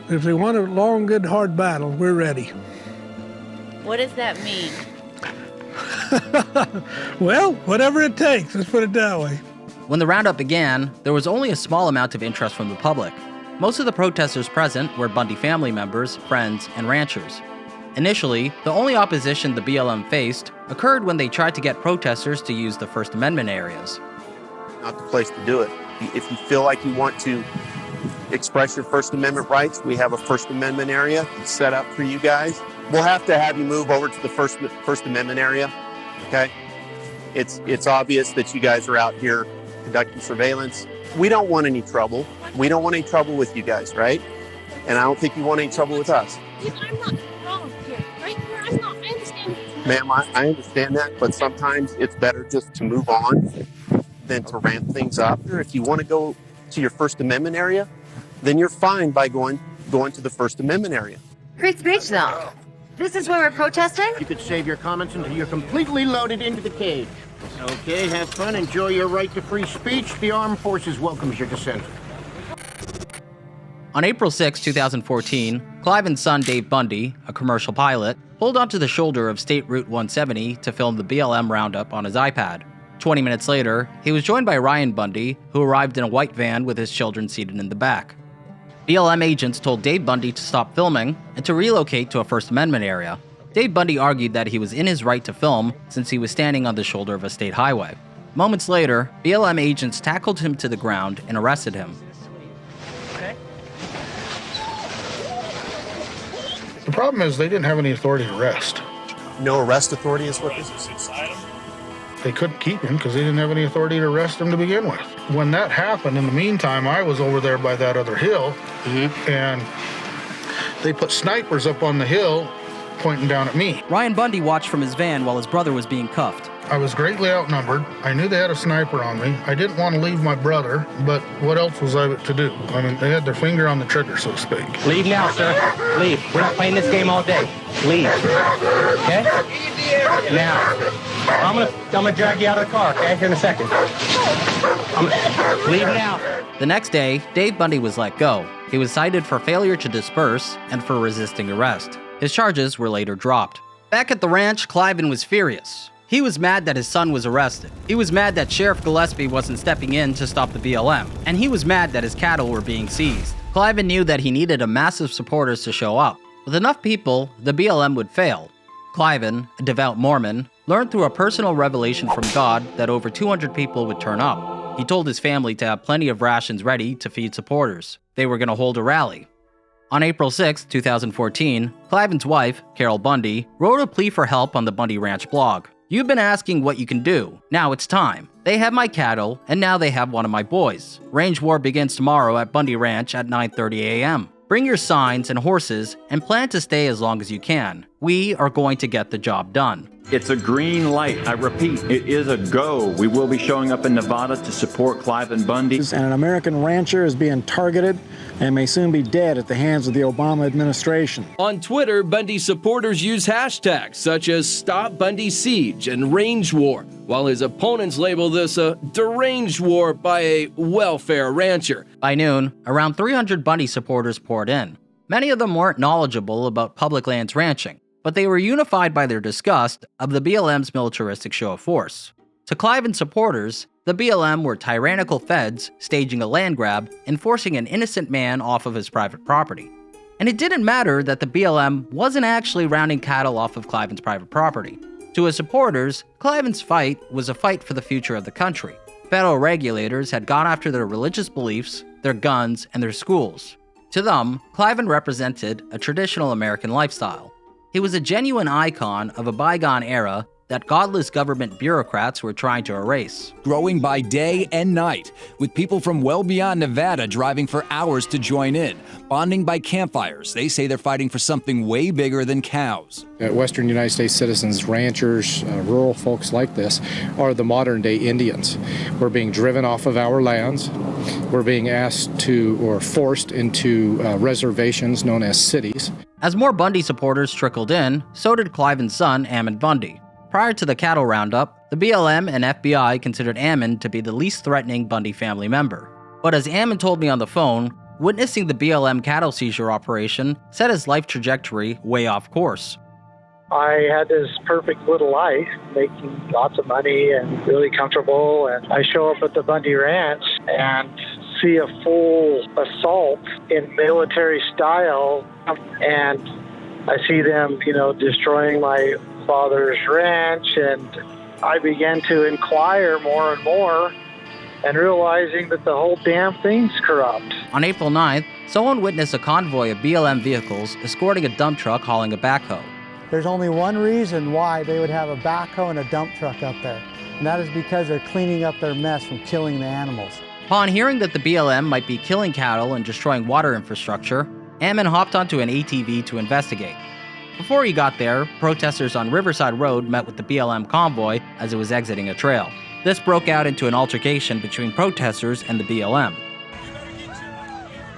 if they want a long, good, hard battle, we're ready. What does that mean? Well, whatever it takes, let's put it that way. When the roundup began, there was only a small amount of interest from the public. Most of the protesters present were Bundy family members, friends, and ranchers. Initially, the only opposition the BLM faced occurred when they tried to get protesters to use the First Amendment areas. Not the place to do it. If you feel like you want to express your First Amendment rights, we have a First Amendment area set up for you guys. We'll have to have you move over to the First Amendment area, okay? It's obvious that you guys are out here conducting surveillance. We don't want any trouble. We don't want any trouble with you guys, right? And I don't think you want any trouble with us. I'm not wrong here, right here. I understand. Ma'am, I understand that, but sometimes it's better just to move on than to ramp things up. If you want to go to your First Amendment area, then you're fine by going to the First Amendment area. Great speech, though. This is where we're protesting? You could save your comments until you're completely loaded into the cage. Okay, have fun, enjoy your right to free speech. The Armed Forces welcomes your dissent. On April 6, 2014, Clive and son Dave Bundy, a commercial pilot, pulled onto the shoulder of State Route 170 to film the BLM roundup on his iPad. 20 minutes later, he was joined by Ryan Bundy, who arrived in a white van with his children seated in the back. BLM agents told Dave Bundy to stop filming and to relocate to a First Amendment area. Dave Bundy argued that he was in his right to film since he was standing on the shoulder of a state highway. Moments later, BLM agents tackled him to the ground and arrested him. The problem is they didn't have any authority to arrest. No arrest authority is what this is? They couldn't keep him because they didn't have any authority to arrest him to begin with. When that happened, in the meantime, I was over there by that other hill, and they put snipers up on the hill pointing down at me. Ryan Bundy watched from his van while his brother was being cuffed. I was greatly outnumbered. I knew they had a sniper on me. I didn't want to leave my brother, but what else was I to do? I mean, they had their finger on the trigger, so to speak. Leave now, sir. Leave. We're not playing this game all day. Leave. Okay? Now. I'm gonna drag you out of the car, okay? Here in a second. Leave now. The next day, Dave Bundy was let go. He was cited for failure to disperse and for resisting arrest. His charges were later dropped. Back at the ranch, Cliven was furious. He was mad that his son was arrested. He was mad that Sheriff Gillespie wasn't stepping in to stop the BLM. And he was mad that his cattle were being seized. Cliven knew that he needed a massive supporters to show up. With enough people, the BLM would fail. Cliven, a devout Mormon, learned through a personal revelation from God that over 200 people would turn up. He told his family to have plenty of rations ready to feed supporters. They were going to hold a rally. On April 6, 2014, Cliven's wife, Carol Bundy, wrote a plea for help on the Bundy Ranch blog. You've been asking what you can do. Now it's time. They have my cattle, and now they have one of my boys. Range war begins tomorrow at Bundy Ranch at 9:30 a.m. Bring your signs and horses and plan to stay as long as you can. We are going to get the job done. It's a green light. I repeat, it is a go. We will be showing up in Nevada to support Cliven Bundy. And an American rancher is being targeted and may soon be dead at the hands of the Obama administration. On Twitter, Bundy supporters use hashtags such as Stop Bundy Siege and Range War, while his opponents label this a deranged war by a welfare rancher. By noon, around 300 Bundy supporters poured in. Many of them weren't knowledgeable about public lands ranching, but they were unified by their disgust of the BLM's militaristic show of force. To Cliven supporters, the BLM were tyrannical feds staging a land grab and forcing an innocent man off of his private property. And it didn't matter that the BLM wasn't actually rounding cattle off of Cliven's private property. To his supporters, Cliven's fight was a fight for the future of the country. Federal regulators had gone after their religious beliefs, their guns, and their schools. To them, Cliven represented a traditional American lifestyle. He was a genuine icon of a bygone era that godless government bureaucrats were trying to erase. Growing by day and night, with people from well beyond Nevada driving for hours to join in, bonding by campfires. They say they're fighting for something way bigger than cows. Western United States citizens, ranchers, rural folks like this are the modern-day Indians. We're being driven off of our lands. We're being asked to, or forced into reservations known as cities. As more Bundy supporters trickled in, so did Cliven's son, Ammon Bundy. Prior to the cattle roundup, the BLM and FBI considered Ammon to be the least threatening Bundy family member. But as Ammon told me on the phone, witnessing the BLM cattle seizure operation set his life trajectory way off course. I had this perfect little life, making lots of money and really comfortable, and I show up at the Bundy Ranch and see a full assault in military style, and I see them, destroying my father's ranch, and I began to inquire more and more and realizing that the whole damn thing's corrupt. On April 9th, someone witnessed a convoy of BLM vehicles escorting a dump truck hauling a backhoe. There's only one reason why they would have a backhoe and a dump truck up there, and that is because they're cleaning up their mess from killing the animals. Upon hearing that the BLM might be killing cattle and destroying water infrastructure, Ammon hopped onto an ATV to investigate. Before he got there, protesters on Riverside Road met with the BLM convoy as it was exiting a trail. This broke out into an altercation between protesters and the BLM.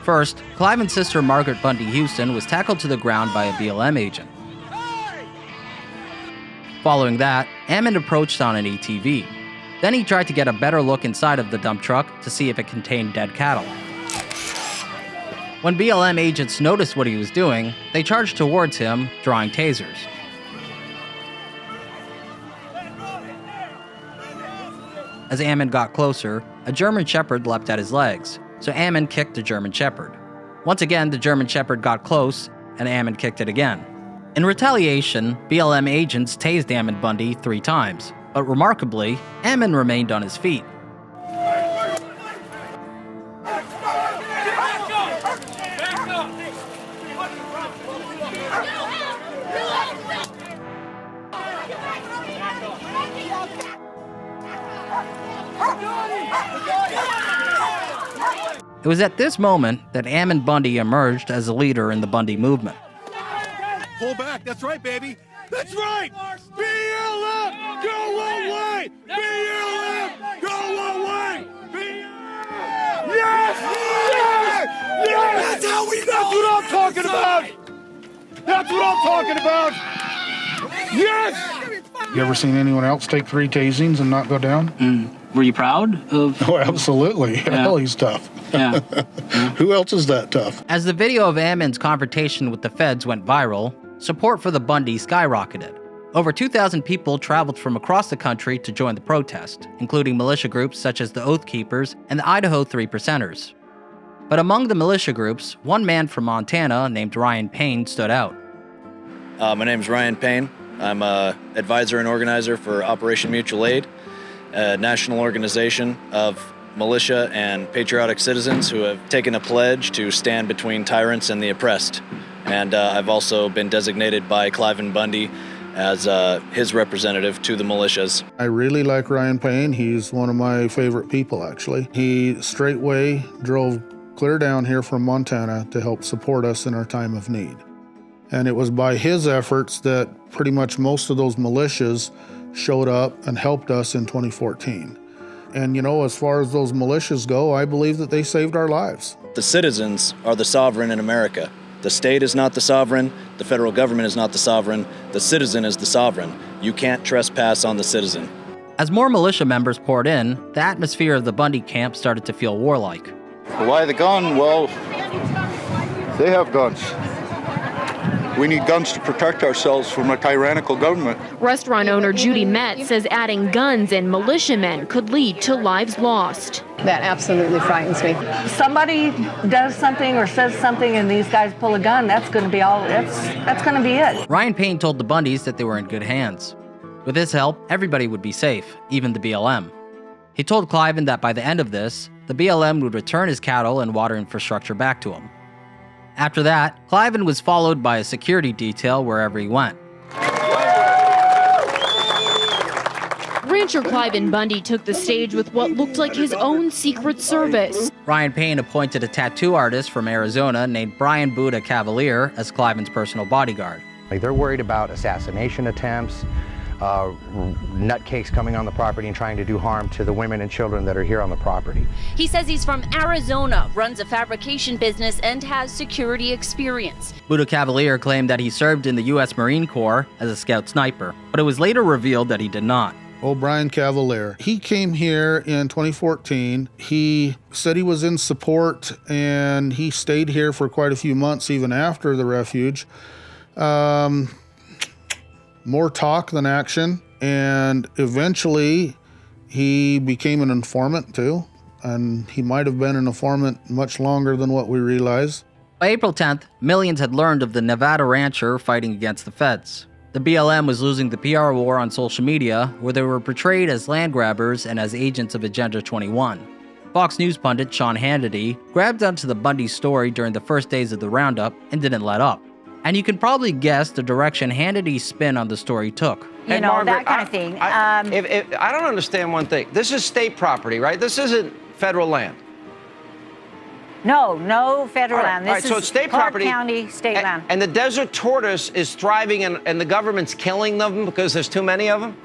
First, Cliven's sister Margaret Bundy Houston was tackled to the ground by a BLM agent. Following that, Ammon approached on an ATV. Then he tried to get a better look inside of the dump truck to see if it contained dead cattle. When BLM agents noticed what he was doing, they charged towards him, drawing tasers. As Ammon got closer, a German Shepherd leapt at his legs, so Ammon kicked the German Shepherd. Once again, the German Shepherd got close, and Ammon kicked it again. In retaliation, BLM agents tased Ammon Bundy 3 times, but remarkably, Ammon remained on his feet. It was at this moment that Ammon Bundy emerged as a leader in the Bundy movement. Pull back, that's right, baby. That's right! BLM, go away! BLM, go away! Yes! Yes! Yes! That's how we know! That's what I'm talking about! That's what I'm talking about! Yes! You ever seen anyone else take 3 tasings and not go down? Were you proud of? Oh, absolutely. Yeah. Hell, he's tough. Yeah. Who else is that tough? As the video of Ammon's confrontation with the feds went viral, support for the Bundys skyrocketed. Over 2,000 people traveled from across the country to join the protest, including militia groups such as the Oath Keepers and the Idaho 3 Percenters. But among the militia groups, one man from Montana named Ryan Payne stood out. My name's Ryan Payne. I'm an advisor and organizer for Operation Mutual Aid, a national organization of militia and patriotic citizens who have taken a pledge to stand between tyrants and the oppressed. And I've also been designated by Cliven Bundy as his representative to the militias. I really like Ryan Payne. He's one of my favorite people, actually. He straightway drove clear down here from Montana to help support us in our time of need. And it was by his efforts that pretty much most of those militias showed up and helped us in 2014. And as far as those militias go, I believe that they saved our lives. The citizens are the sovereign in America. The state is not the sovereign, the federal government is not the sovereign, the citizen is the sovereign. You can't trespass on the citizen. As more militia members poured in, the atmosphere of the Bundy camp started to feel warlike. Why the gun? Well, they have guns. We need guns to protect ourselves from a tyrannical government. Restaurant owner Judy Metz says adding guns and militiamen could lead to lives lost. That absolutely frightens me. Somebody does something or says something and these guys pull a gun, that's going to be all, that's going to be it. Ryan Payne told the Bundys that they were in good hands. With his help, everybody would be safe, even the BLM. He told Cliven that by the end of this, the BLM would return his cattle and water infrastructure back to him. After that, Cliven was followed by a security detail wherever he went. Rancher Cliven Bundy took the stage with what looked like his own secret service. Ryan Payne appointed a tattoo artist from Arizona named Brian Buddha Cavalier as Cliven's personal bodyguard. They're worried about assassination attempts, nutcakes coming on the property and trying to do harm to the women and children that are here on the property. He says he's from Arizona, runs a fabrication business, and has security experience. Buddha Cavalier claimed that he served in the U.S. Marine Corps as a scout sniper, but it was later revealed that he did not. Brian Cavalier. He came here in 2014. He said he was in support, and he stayed here for quite a few months even after the refuge. More talk than action, and eventually he became an informant too, and he might have been an informant much longer than what we realize. By April 10th, millions had learned of the Nevada rancher fighting against the feds. The BLM was losing the PR war on social media, where they were portrayed as land grabbers and as agents of Agenda 21. Fox News pundit Sean Hannity grabbed onto the Bundy story during the first days of the roundup and didn't let up. And you can probably guess the direction Hannity's spin on the story took. You know, Margaret, that kind of thing. I don't understand one thing. This is state property, right? This isn't federal land. No federal land. This so is it's state Clark property. County state land. And the desert tortoise is thriving, and the government's killing them because there's too many of them?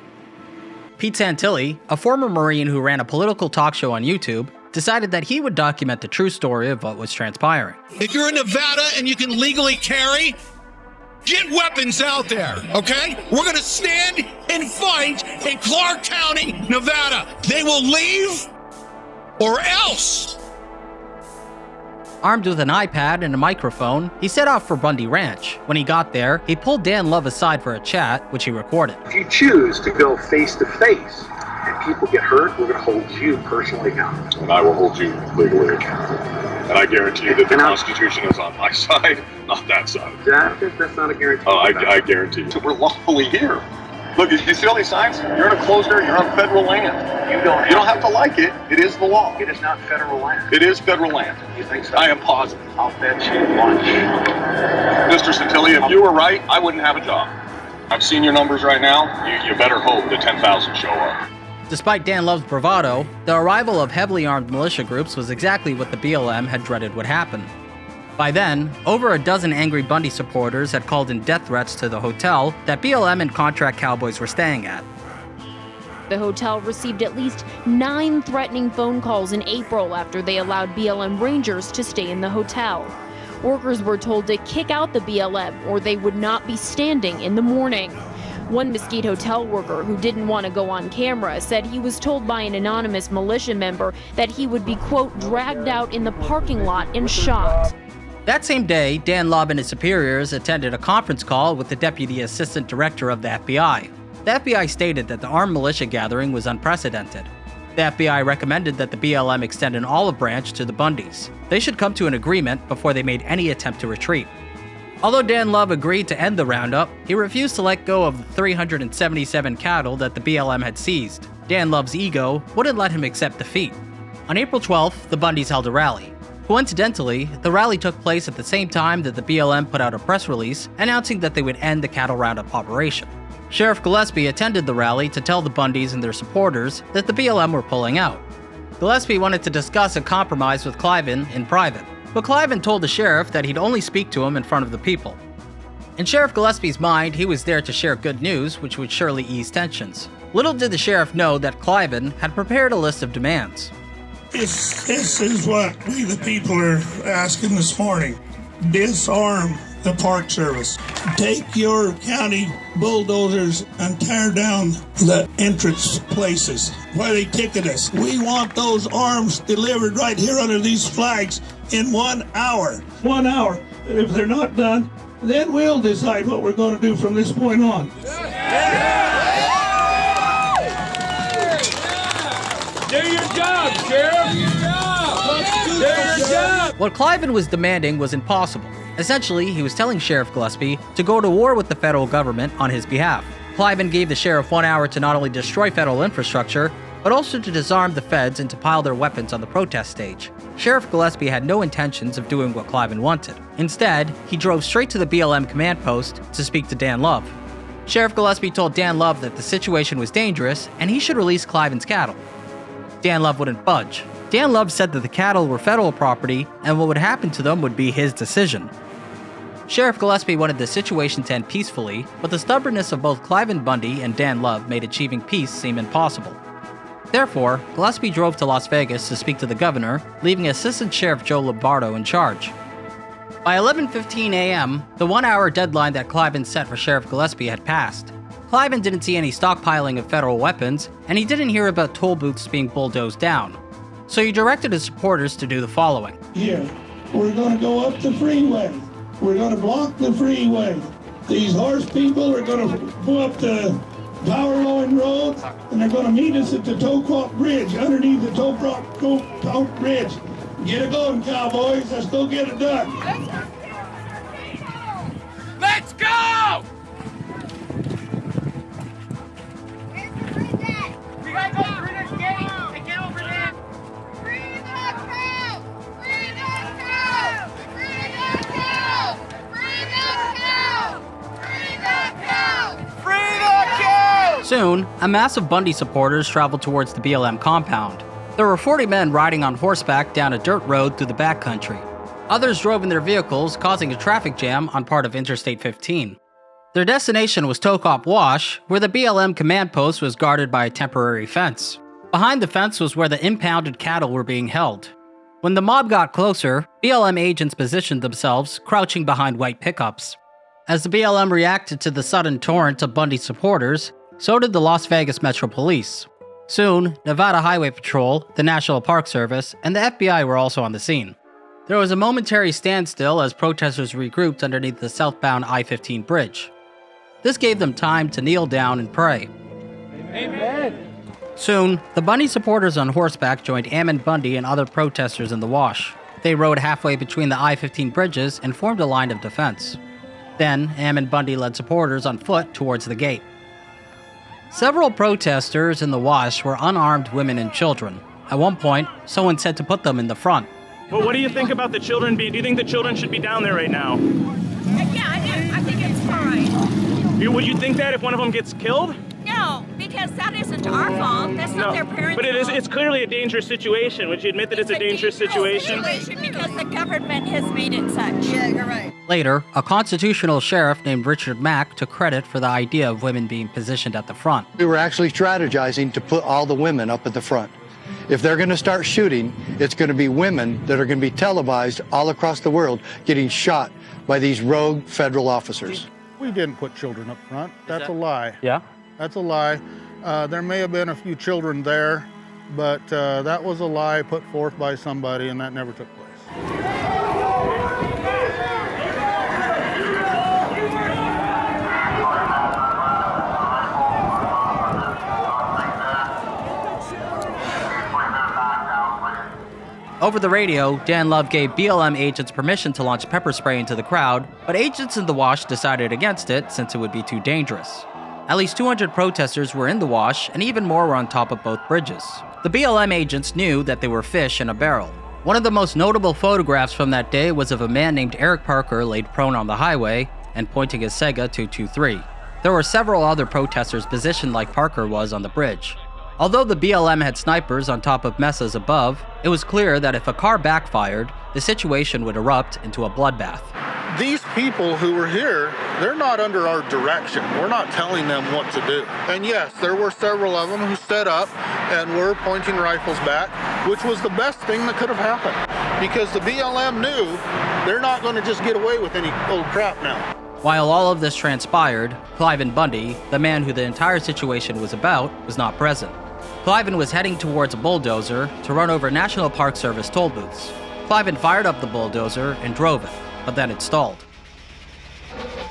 Pete Santilli, a former Marine who ran a political talk show on YouTube, decided that he would document the true story of what was transpiring. If you're in Nevada and you can legally carry, get weapons out there, okay? We're gonna stand and fight in Clark County, Nevada. They will leave or else. Armed with an iPad and a microphone, he set off for Bundy Ranch. When he got there, he pulled Dan Love aside for a chat, which he recorded. If you choose to go face to face and people get hurt, we're going to hold you personally accountable. And I will hold you legally accountable. And I guarantee you that the Constitution is on my side, not that side. That's not a guarantee. Oh, I guarantee you. So we're lawfully here. Look, you see all these signs? You're in a closed area. You're on federal land. You don't have to like it. It is the law. It is not federal land. It is federal land. You think so? I am positive. I'll bet you lunch. Mr. Santilli, if you were right, I wouldn't have a job. I've seen your numbers right now. You better hope that 10,000 show up. Despite Dan Love's bravado, the arrival of heavily armed militia groups was exactly what the BLM had dreaded would happen. By then, over a dozen angry Bundy supporters had called in death threats to the hotel that BLM and contract cowboys were staying at. The hotel received at least 9 threatening phone calls in April after they allowed BLM Rangers to stay in the hotel. Workers were told to kick out the BLM or they would not be standing in the morning. One Mesquite hotel worker who didn't want to go on camera said he was told by an anonymous militia member that he would be, quote, dragged out in the parking lot and shot. That same day, Dan Love and his superiors attended a conference call with the Deputy Assistant Director of the FBI. The FBI stated that the armed militia gathering was unprecedented. The FBI recommended that the BLM extend an olive branch to the Bundys. They should come to an agreement before they made any attempt to retreat. Although Dan Love agreed to end the roundup, he refused to let go of the 377 cattle that the BLM had seized. Dan Love's ego wouldn't let him accept defeat. On April 12th, the Bundys held a rally. Coincidentally, the rally took place at the same time that the BLM put out a press release announcing that they would end the cattle roundup operation. Sheriff Gillespie attended the rally to tell the Bundys and their supporters that the BLM were pulling out. Gillespie wanted to discuss a compromise with Cliven in private, but Cliven told the sheriff that he'd only speak to him in front of the people. In Sheriff Gillespie's mind, he was there to share good news, which would surely ease tensions. Little did the sheriff know that Cliven had prepared a list of demands. This is what we the people are asking this morning. Disarm the Park Service. Take your county bulldozers and tear down the entrance places where they ticket us. We want those arms delivered right here under these flags in 1 hour. 1 hour. And if they're not done, then we'll decide what we're going to do from this point on. Do your job, Sheriff! Do your job! What Cliven was demanding was impossible. Essentially, he was telling Sheriff Gillespie to go to war with the federal government on his behalf. Cliven gave the sheriff 1 hour to not only destroy federal infrastructure, but also to disarm the feds and to pile their weapons on the protest stage. Sheriff Gillespie had no intentions of doing what Cliven wanted. Instead, he drove straight to the BLM command post to speak to Dan Love. Sheriff Gillespie told Dan Love that the situation was dangerous and he should release Cliven's cattle. Dan Love wouldn't budge. Dan Love said that the cattle were federal property and what would happen to them would be his decision. Sheriff Gillespie wanted the situation to end peacefully, but the stubbornness of both Cliven Bundy and Dan Love made achieving peace seem impossible. Therefore, Gillespie drove to Las Vegas to speak to the governor, leaving Assistant Sheriff Joe Lombardo in charge. By 11:15 a.m., the 1-hour deadline that Cliven set for Sheriff Gillespie had passed. Cliven didn't see any stockpiling of federal weapons, and he didn't hear about toll booths being bulldozed down. So he directed his supporters to do the following. Here, we're going to go up the freeway. We're going to block the freeway. These horse people are going to go up the Power Line Road, and they're going to meet us at the Toquock Bridge, underneath the Toquock Bridge. Get it going, cowboys. Let's go get it done. Let's go! We gotta go through this gate and get over there. Free the cow! Free the cow! Free the cow! Free the cow! Free the cow! Free the cow! Soon, a mass of Bundy supporters traveled towards the BLM compound. There were 40 men riding on horseback down a dirt road through the backcountry. Others drove in their vehicles, causing a traffic jam on part of Interstate 15. Their destination was Tocop Wash, where the BLM command post was guarded by a temporary fence. Behind the fence was where the impounded cattle were being held. When the mob got closer, BLM agents positioned themselves, crouching behind white pickups. As the BLM reacted to the sudden torrent of Bundy supporters, so did the Las Vegas Metro Police. Soon, Nevada Highway Patrol, the National Park Service, and the FBI were also on the scene. There was a momentary standstill as protesters regrouped underneath the southbound I-15 bridge. This gave them time to kneel down and pray. Amen. Soon, the Bundy supporters on horseback joined Ammon Bundy and other protesters in the wash. They rode halfway between the I-15 bridges and formed a line of defense. Then, Ammon Bundy led supporters on foot towards the gate. Several protesters in the wash were unarmed women and children. At one point, someone said to put them in the front. Well, what do you think about the children do you think the children should be down there right now? Yeah, I think it's fine. Would you think that if one of them gets killed? No, because that isn't our fault. That's not their parents' But fault. it's clearly a dangerous situation. Would you admit that it's a dangerous situation? Because the government has made it such. Yeah, you're right. Later, a constitutional sheriff named Richard Mack took credit for the idea of women being positioned at the front. We were actually strategizing to put all the women up at the front. If they're going to start shooting, it's going to be women that are going to be televised all across the world getting shot by these rogue federal officers. We didn't put children up front. That's a lie. Yeah? That's a lie. There may have been a few children there, but that was a lie put forth by somebody, and that never took place. Over the radio, Dan Love gave BLM agents permission to launch pepper spray into the crowd, but agents in the wash decided against it since it would be too dangerous. At least 200 protesters were in the wash, and even more were on top of both bridges. The BLM agents knew that they were fish in a barrel. One of the most notable photographs from that day was of a man named Eric Parker laid prone on the highway and pointing his Sega 223. There were several other protesters positioned like Parker was on the bridge. Although the BLM had snipers on top of mesas above, it was clear that if a car backfired, the situation would erupt into a bloodbath. These people who were here, they're not under our direction. We're not telling them what to do. And yes, there were several of them who stood up and were pointing rifles back, which was the best thing that could have happened. Because the BLM knew they're not going to just get away with any old crap now. While all of this transpired, Cliven Bundy, the man who the entire situation was about, was not present. Cliven was heading towards a bulldozer to run over National Park Service toll booths. Cliven fired up the bulldozer and drove it, but then it stalled.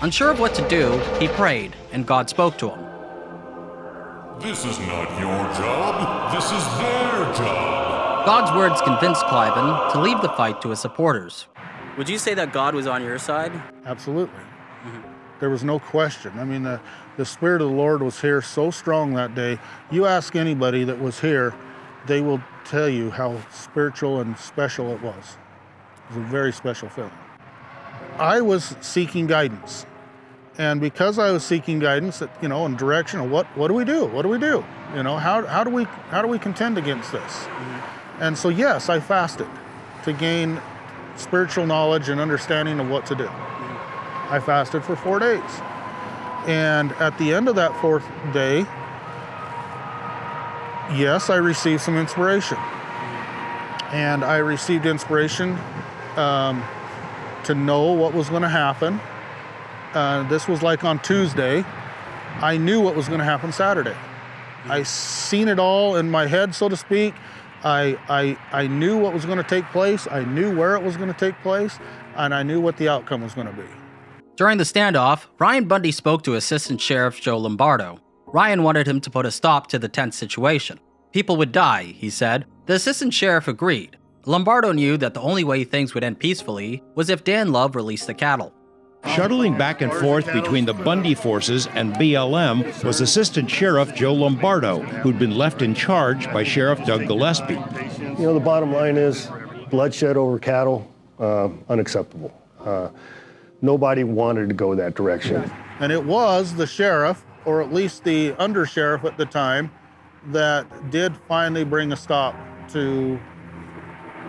Unsure of what to do, he prayed, and God spoke to him. This is not your job, this is their job. God's words convinced Cliven to leave the fight to his supporters. Would you say that God was on your side? Absolutely. There was no question. I mean, the Spirit of the Lord was here so strong that day. You ask anybody that was here, they will tell you how spiritual and special it was. It was a very special feeling. I was seeking guidance. And because I was seeking guidance, and direction of what do we do? What do we do? How do we contend against this? And so yes, I fasted to gain spiritual knowledge and understanding of what to do. I fasted for 4 days. And at the end of that 4th day, yes, I received some inspiration. And I received inspiration to know what was going to happen. This was like on Tuesday. I knew what was going to happen Saturday. I seen it all in my head, so to speak. I knew what was going to take place. I knew where it was going to take place, and I knew what the outcome was going to be. During the standoff, Ryan Bundy spoke to Assistant Sheriff Joe Lombardo. Ryan wanted him to put a stop to the tense situation. People would die, he said. The Assistant Sheriff agreed. Lombardo knew that the only way things would end peacefully was if Dan Love released the cattle. Shuttling back and forth between the Bundy forces and BLM was Assistant Sheriff Joe Lombardo, who'd been left in charge by Sheriff Doug Gillespie. The bottom line is bloodshed over cattle, unacceptable. Nobody wanted to go that direction. And it was the sheriff, or at least the undersheriff at the time, that did finally bring a stop to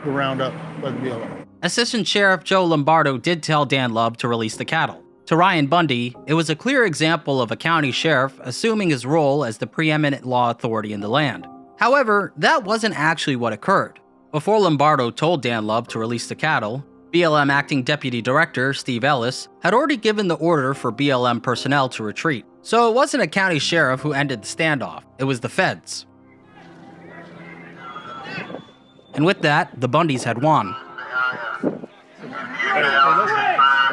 the roundup by the BLM. Assistant Sheriff Joe Lombardo did tell Dan Love to release the cattle. To Ryan Bundy, it was a clear example of a county sheriff assuming his role as the preeminent law authority in the land. However, that wasn't actually what occurred. Before Lombardo told Dan Love to release the cattle, BLM Acting Deputy Director Steve Ellis had already given the order for BLM personnel to retreat. So it wasn't a county sheriff who ended the standoff, it was the feds. And with that, the Bundys had won. Hey,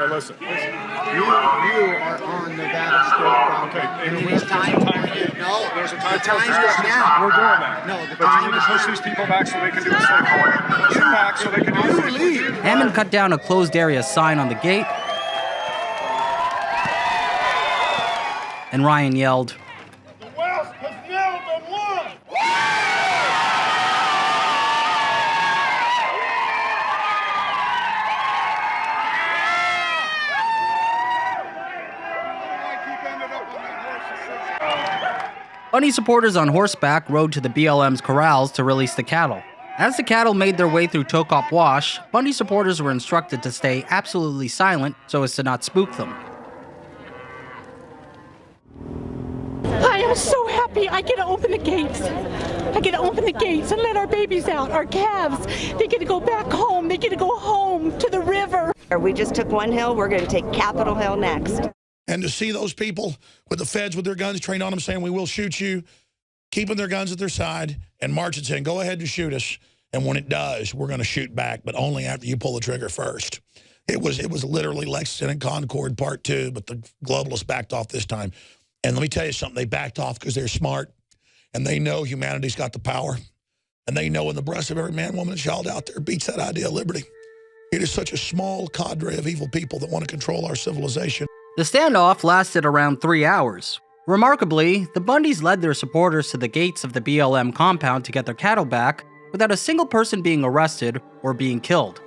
listen. You are on Nevada State Bounty. And it is time for you. No, there's a time. The time is now. We're doing that. No, the time is now. But you need to push these people back so they can do the safe work. Push them back so they can do the safe work. Hammond cut down a closed area sign on the gate. And Ryan yelled, The West has now been won! Bundy supporters on horseback rode to the BLM's corrals to release the cattle. As the cattle made their way through Tokop Wash, Bundy supporters were instructed to stay absolutely silent so as to not spook them. I am so happy I get to open the gates. I get to open the gates and let our babies out, our calves. They get to go back home. They get to go home to the river. We just took one hill. We're going to take Capitol Hill next. And to see those people with the feds with their guns trained on them saying, we will shoot you, keeping their guns at their side and marching saying, go ahead and shoot us. And when it does, we're going to shoot back, but only after you pull the trigger first. It was literally Lexington and Concord Part 2, but the globalists backed off this time. And let me tell you something, they backed off because they're smart and they know humanity's got the power. And they know in the breast of every man, woman, and child out there beats that idea of liberty. It is such a small cadre of evil people that want to control our civilization. The standoff lasted around 3 hours. Remarkably, the Bundys led their supporters to the gates of the BLM compound to get their cattle back without a single person being arrested or being killed.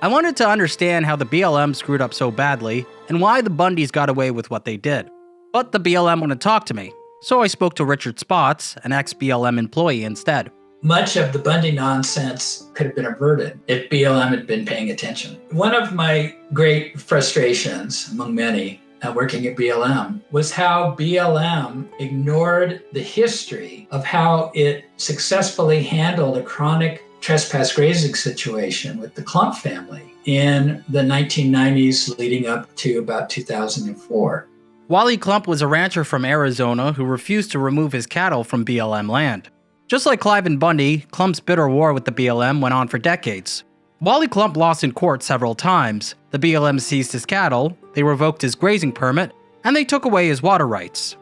I wanted to understand how the BLM screwed up so badly and why the Bundys got away with what they did. But the BLM wouldn't talk to me, so I spoke to Richard Spots, an ex-BLM employee, instead. Much of the Bundy nonsense could have been averted if BLM had been paying attention. One of my great frustrations, among many, working at BLM, was how BLM ignored the history of how it successfully handled a chronic trespass grazing situation with the Klump family in the 1990s leading up to about 2004. Wally Klump was a rancher from Arizona who refused to remove his cattle from BLM land. Just like Cliven Bundy, Klump's bitter war with the BLM went on for decades. Wally Klump lost in court several times. The BLM seized his cattle, they revoked his grazing permit, and they took away his water rights.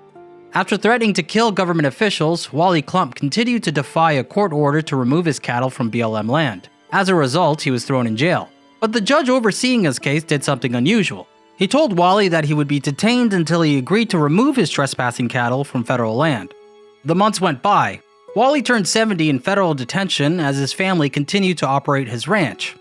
After threatening to kill government officials, Wally Klump continued to defy a court order to remove his cattle from BLM land. As a result, he was thrown in jail. But the judge overseeing his case did something unusual. He told Wally that he would be detained until he agreed to remove his trespassing cattle from federal land. The months went by. Wally turned 70 in federal detention as his family continued to operate his ranch.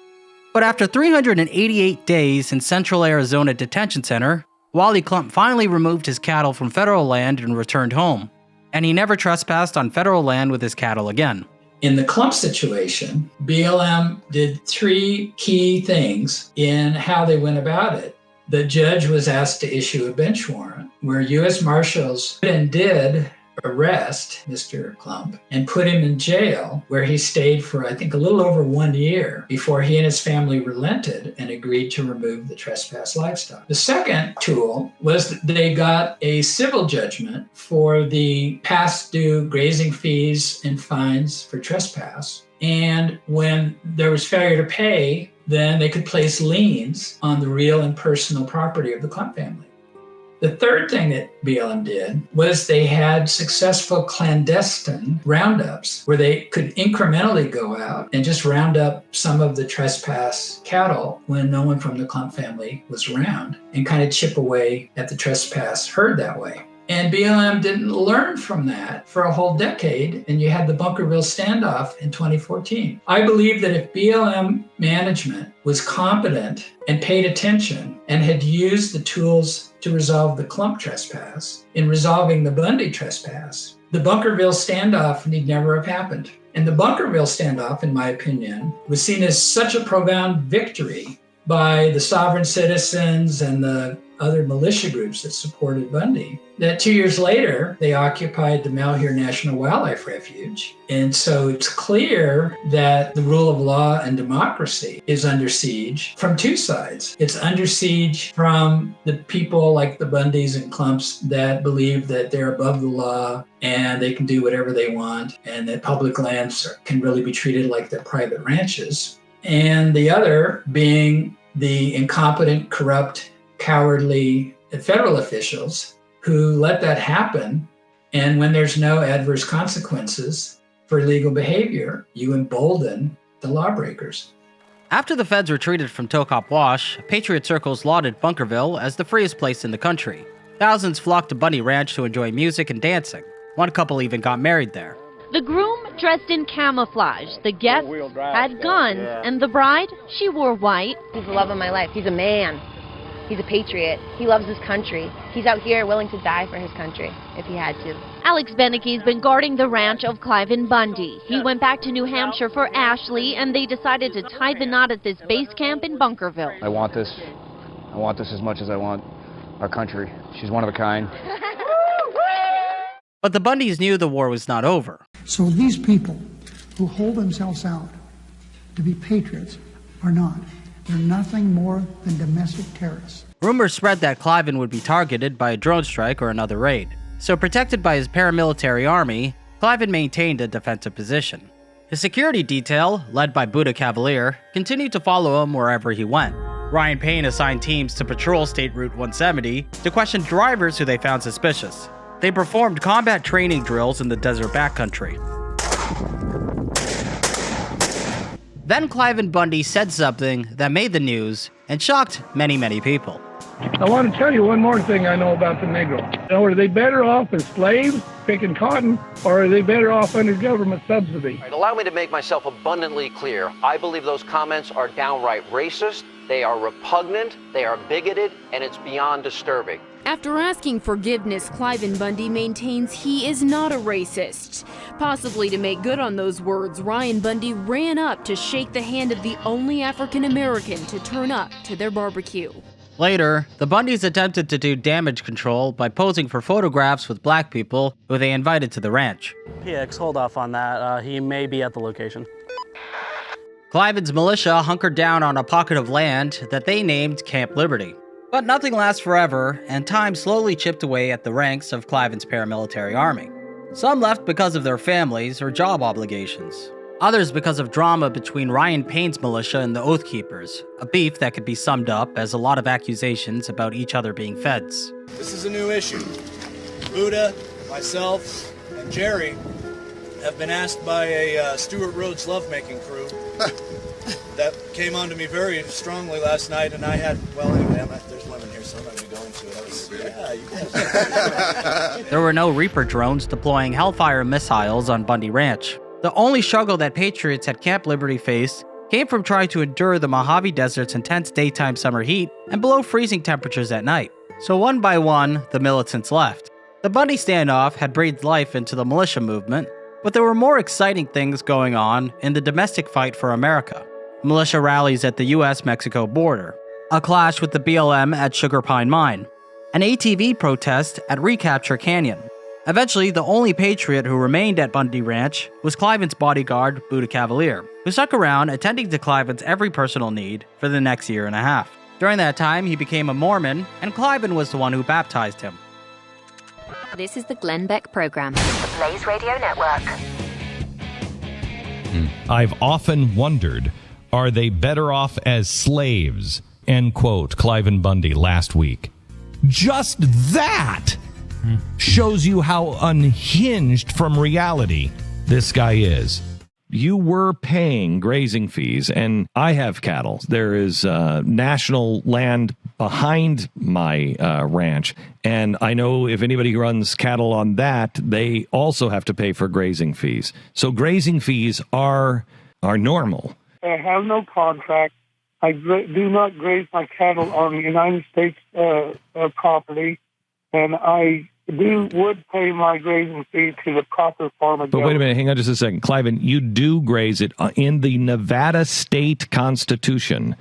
But after 388 days in Central Arizona Detention Center, Wally Clump finally removed his cattle from federal land and returned home, and he never trespassed on federal land with his cattle again. In the Clump situation, BLM did 3 key things in how they went about it. The judge was asked to issue a bench warrant where U.S. Marshals did arrest Mr. Clump and put him in jail, where he stayed for, I think, a little over 1 year before he and his family relented and agreed to remove the trespass livestock. The second tool was that they got a civil judgment for the past due grazing fees and fines for trespass. And when there was failure to pay, then they could place liens on the real and personal property of the Clump family. The third thing that BLM did was they had successful clandestine roundups where they could incrementally go out and just round up some of the trespass cattle when no one from the Clump family was around and kind of chip away at the trespass herd that way. And BLM didn't learn from that for a whole decade, and you had the Bunkerville standoff in 2014. I believe that if BLM management was competent and paid attention and had used the tools to resolve the Clump trespass in resolving the Bundy trespass, the Bunkerville standoff need never have happened. And the Bunkerville standoff, in my opinion, was seen as such a profound victory by the sovereign citizens and the other militia groups that supported Bundy, that 2 years later, they occupied the Malheur National Wildlife Refuge. And so it's clear that the rule of law and democracy is under siege from 2 sides. It's under siege from the people like the Bundys and Clumps that believe that they're above the law and they can do whatever they want, and that public lands can really be treated like they're private ranches. And the other being the incompetent, corrupt, cowardly federal officials who let that happen. And when there's no adverse consequences for illegal behavior, you embolden the lawbreakers. After the feds retreated from Tocop Wash, Patriot circles lauded Bunkerville as the freest place in the country. Thousands flocked to Bundy Ranch to enjoy music and dancing. One couple even got married there. The groom dressed in camouflage, the guests had guns, and the bride, she wore white. He's the love of my life. He's a man. He's a patriot. He loves his country. He's out here willing to die for his country if he had to. Alex Benecke's been guarding the ranch of Cliven Bundy. He went back to New Hampshire for Ashley, and they decided to tie the knot at this base camp in Bunkerville. I want this. I want this as much as I want our country. She's one of a kind. But the Bundys knew the war was not over. So these people who hold themselves out to be patriots are not. They're nothing more than domestic terrorists. Rumors spread that Cliven would be targeted by a drone strike or another raid. So protected by his paramilitary army, Cliven maintained a defensive position. His security detail, led by Buddha Cavalier, continued to follow him wherever he went. Ryan Payne assigned teams to patrol State Route 170 to question drivers who they found suspicious. They performed combat training drills in the desert backcountry. Then Cliven Bundy said something that made the news and shocked many, many people. I want to tell you one more thing I know about the Negro. Now, are they better off as slaves picking cotton, or are they better off under government subsidy? Allow me to make myself abundantly clear. I believe those comments are downright racist, they are repugnant, they are bigoted, and it's beyond disturbing. After asking forgiveness, Cliven Bundy maintains he is not a racist. Possibly to make good on those words, Ryan Bundy ran up to shake the hand of the only African American to turn up to their barbecue. Later, the Bundys attempted to do damage control by posing for photographs with black people who they invited to the ranch. PX, hold off on that. He may be at the location. Cliven's militia hunkered down on a pocket of land that they named Camp Liberty. But nothing lasts forever, and time slowly chipped away at the ranks of Cliven's paramilitary army. Some left because of their families or job obligations. Others because of drama between Ryan Payne's militia and the Oath Keepers, a beef that could be summed up as a lot of accusations about each other being feds. This is a new issue. Buddha, myself, and Jerry have been asked by a Stuart Rhodes lovemaking crew that came onto me very strongly last night, and I had, well, anyway, there's women here, so I'm not going to go into it. You guys. There were no Reaper drones deploying Hellfire missiles on Bundy Ranch. The only struggle that patriots at Camp Liberty faced came from trying to endure the Mojave Desert's intense daytime summer heat and below freezing temperatures at night. So one by one, the militants left. The Bundy standoff had breathed life into the militia movement, but there were more exciting things going on in the domestic fight for America. Militia rallies at the US-Mexico border, a clash with the BLM at Sugar Pine Mine, an ATV protest at Recapture Canyon. Eventually, the only patriot who remained at Bundy Ranch was Cliven's bodyguard, Buddha Cavalier, who stuck around attending to Cliven's every personal need for the next year and a half. During that time, he became a Mormon, and Cliven was the one who baptized him. This is the Glenn Beck Program, the Blaze Radio Network. I've often wondered, are they better off as slaves? End quote, Cliven Bundy last week. Just that shows you how unhinged from reality this guy is. You were paying grazing fees, and I have cattle. There is national land behind my ranch, and I know if anybody runs cattle on that, they also have to pay for grazing fees. So grazing fees are normal. I have no contract. I do not graze my cattle on United States property, and I would pay my grazing fee to the proper farm. But wait a minute, hang on just a second. Cliven, you do graze it in the Nevada state constitution.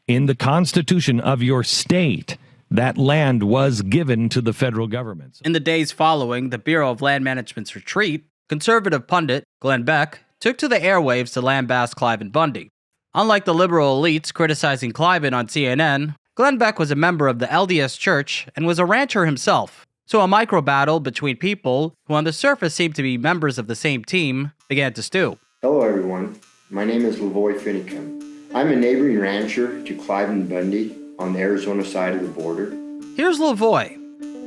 In the constitution of your state, that land was given to the federal government. In the days following the Bureau of Land Management's retreat, conservative pundit Glenn Beck took to the airwaves to lambast Cliven Bundy. Unlike the liberal elites criticizing Cliven on CNN, Glenn Beck was a member of the LDS Church and was a rancher himself. So a micro-battle between people who on the surface seemed to be members of the same team began to stew. Hello everyone, my name is Lavoy Finicum. I'm a neighboring rancher to Cliven Bundy on the Arizona side of the border. Here's Lavoy,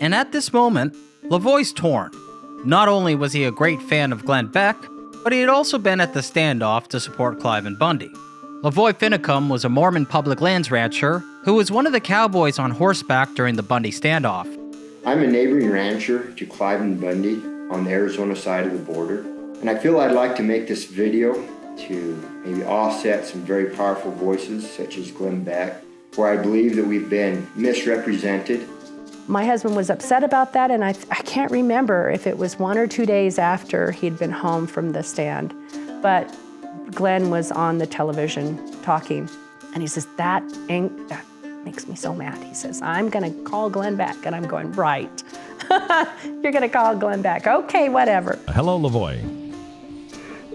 and at this moment, Lavoy's torn. Not only was he a great fan of Glenn Beck, but he had also been at the standoff to support Cliven Bundy. Lavoy Finicum was a Mormon public lands rancher who was one of the cowboys on horseback during the Bundy standoff. I'm a neighboring rancher to Cliven Bundy on the Arizona side of the border, and I feel I'd like to make this video to maybe offset some very powerful voices such as Glenn Beck, where I believe that we've been misrepresented. My husband was upset about that, and I can't remember if it was 1 or 2 days after he'd been home from the stand, but Glenn was on the television talking, and he says, that makes me so mad. He says, I'm going to call Glenn Beck. And I'm going, right. You're going to call Glenn Beck. Okay, whatever. Hello, Lavoy.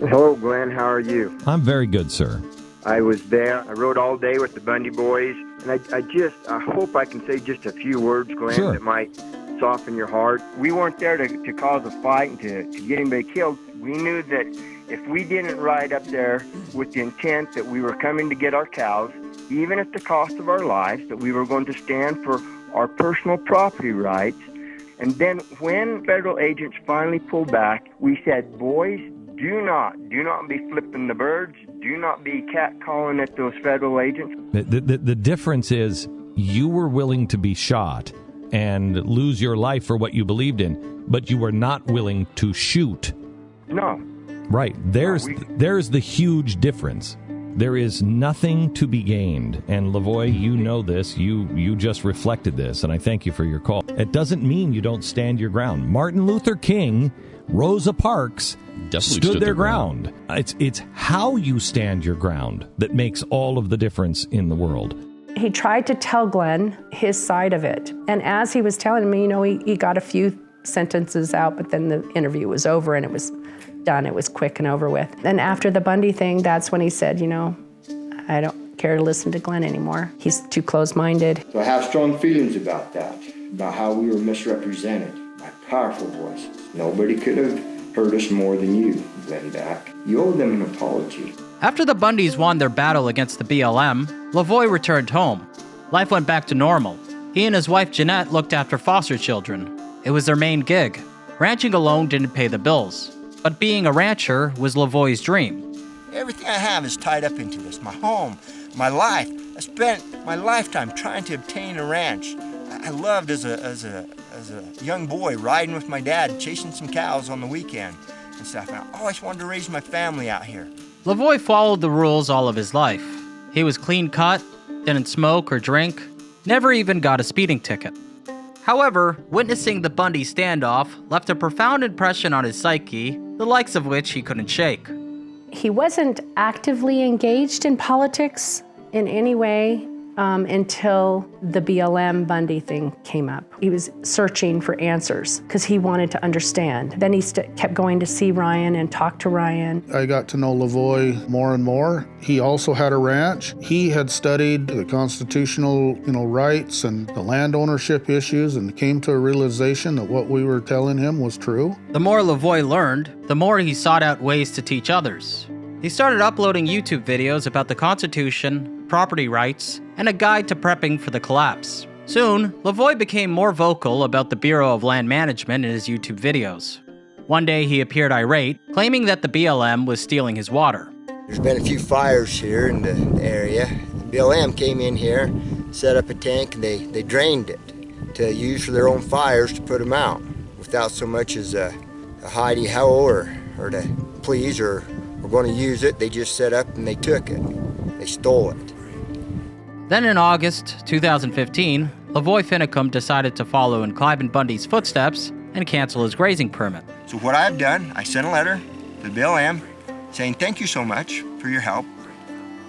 Hello, Glenn. How are you? I'm very good, sir. I was there. I rode all day with the Bundy boys. And I hope I can say just a few words, Glenn, sure, that might soften your heart. We weren't there to cause a fight and to get anybody killed. We knew that if we didn't ride up there with the intent that we were coming to get our cows, even at the cost of our lives, that we were going to stand for our personal property rights. And then when federal agents finally pulled back, we said, boys, do not be flipping the birds. Do not be catcalling at those federal agents. The difference is you were willing to be shot and lose your life for what you believed in, but you were not willing to shoot. No. Right. There's the huge difference. There is nothing to be gained. And Lavoy, you know this. You just reflected this, and I thank you for your call. It doesn't mean you don't stand your ground. Martin Luther King, Rosa Parks definitely stood their ground. It's how you stand your ground that makes all of the difference in the world. He tried to tell Glenn his side of it. And as he was telling me, he got a few sentences out, but then the interview was over and it was done. It was quick and over with. And after the Bundy thing, that's when he said, I don't care to listen to Glenn anymore. He's too close-minded. So I have strong feelings about that, about how we were misrepresented by powerful voices. Nobody could have hurt us more than you, Glenn Beck. You owe them an apology. After the Bundys won their battle against the BLM, Lavoy returned home. Life went back to normal. He and his wife Jeanette looked after foster children. It was their main gig. Ranching alone didn't pay the bills. But being a rancher was Lavoy's dream. Everything I have is tied up into this. My home, my life. I spent my lifetime trying to obtain a ranch. I loved as a young boy riding with my dad, chasing some cows on the weekend and stuff. And I always wanted to raise my family out here. Lavoy followed the rules all of his life. He was clean cut, didn't smoke or drink, never even got a speeding ticket. However, witnessing the Bundy standoff left a profound impression on his psyche, the likes of which he couldn't shake. He wasn't actively engaged in politics in any way until the BLM Bundy thing came up. He was searching for answers because he wanted to understand. Then he kept going to see Ryan and talk to Ryan. I got to know Lavoie more and more. He also had a ranch. He had studied the constitutional, rights and the land ownership issues and came to a realization that what we were telling him was true. The more Lavoie learned, the more he sought out ways to teach others. He started uploading YouTube videos about the Constitution, property rights, and a guide to prepping for the collapse. Soon, Lavoie became more vocal about the Bureau of Land Management in his YouTube videos. One day he appeared irate, claiming that the BLM was stealing his water. There's been a few fires here in the area. The BLM came in here, set up a tank, and they drained it to use for their own fires to put them out without so much as a hidey-ho or to please or we're going to use it. They just set up and they took it. They stole it. Then in August 2015, Lavoie Finicum decided to follow in Cliven Bundy's footsteps and cancel his grazing permit. So what I've done, I sent a letter to the BLM saying thank you so much for your help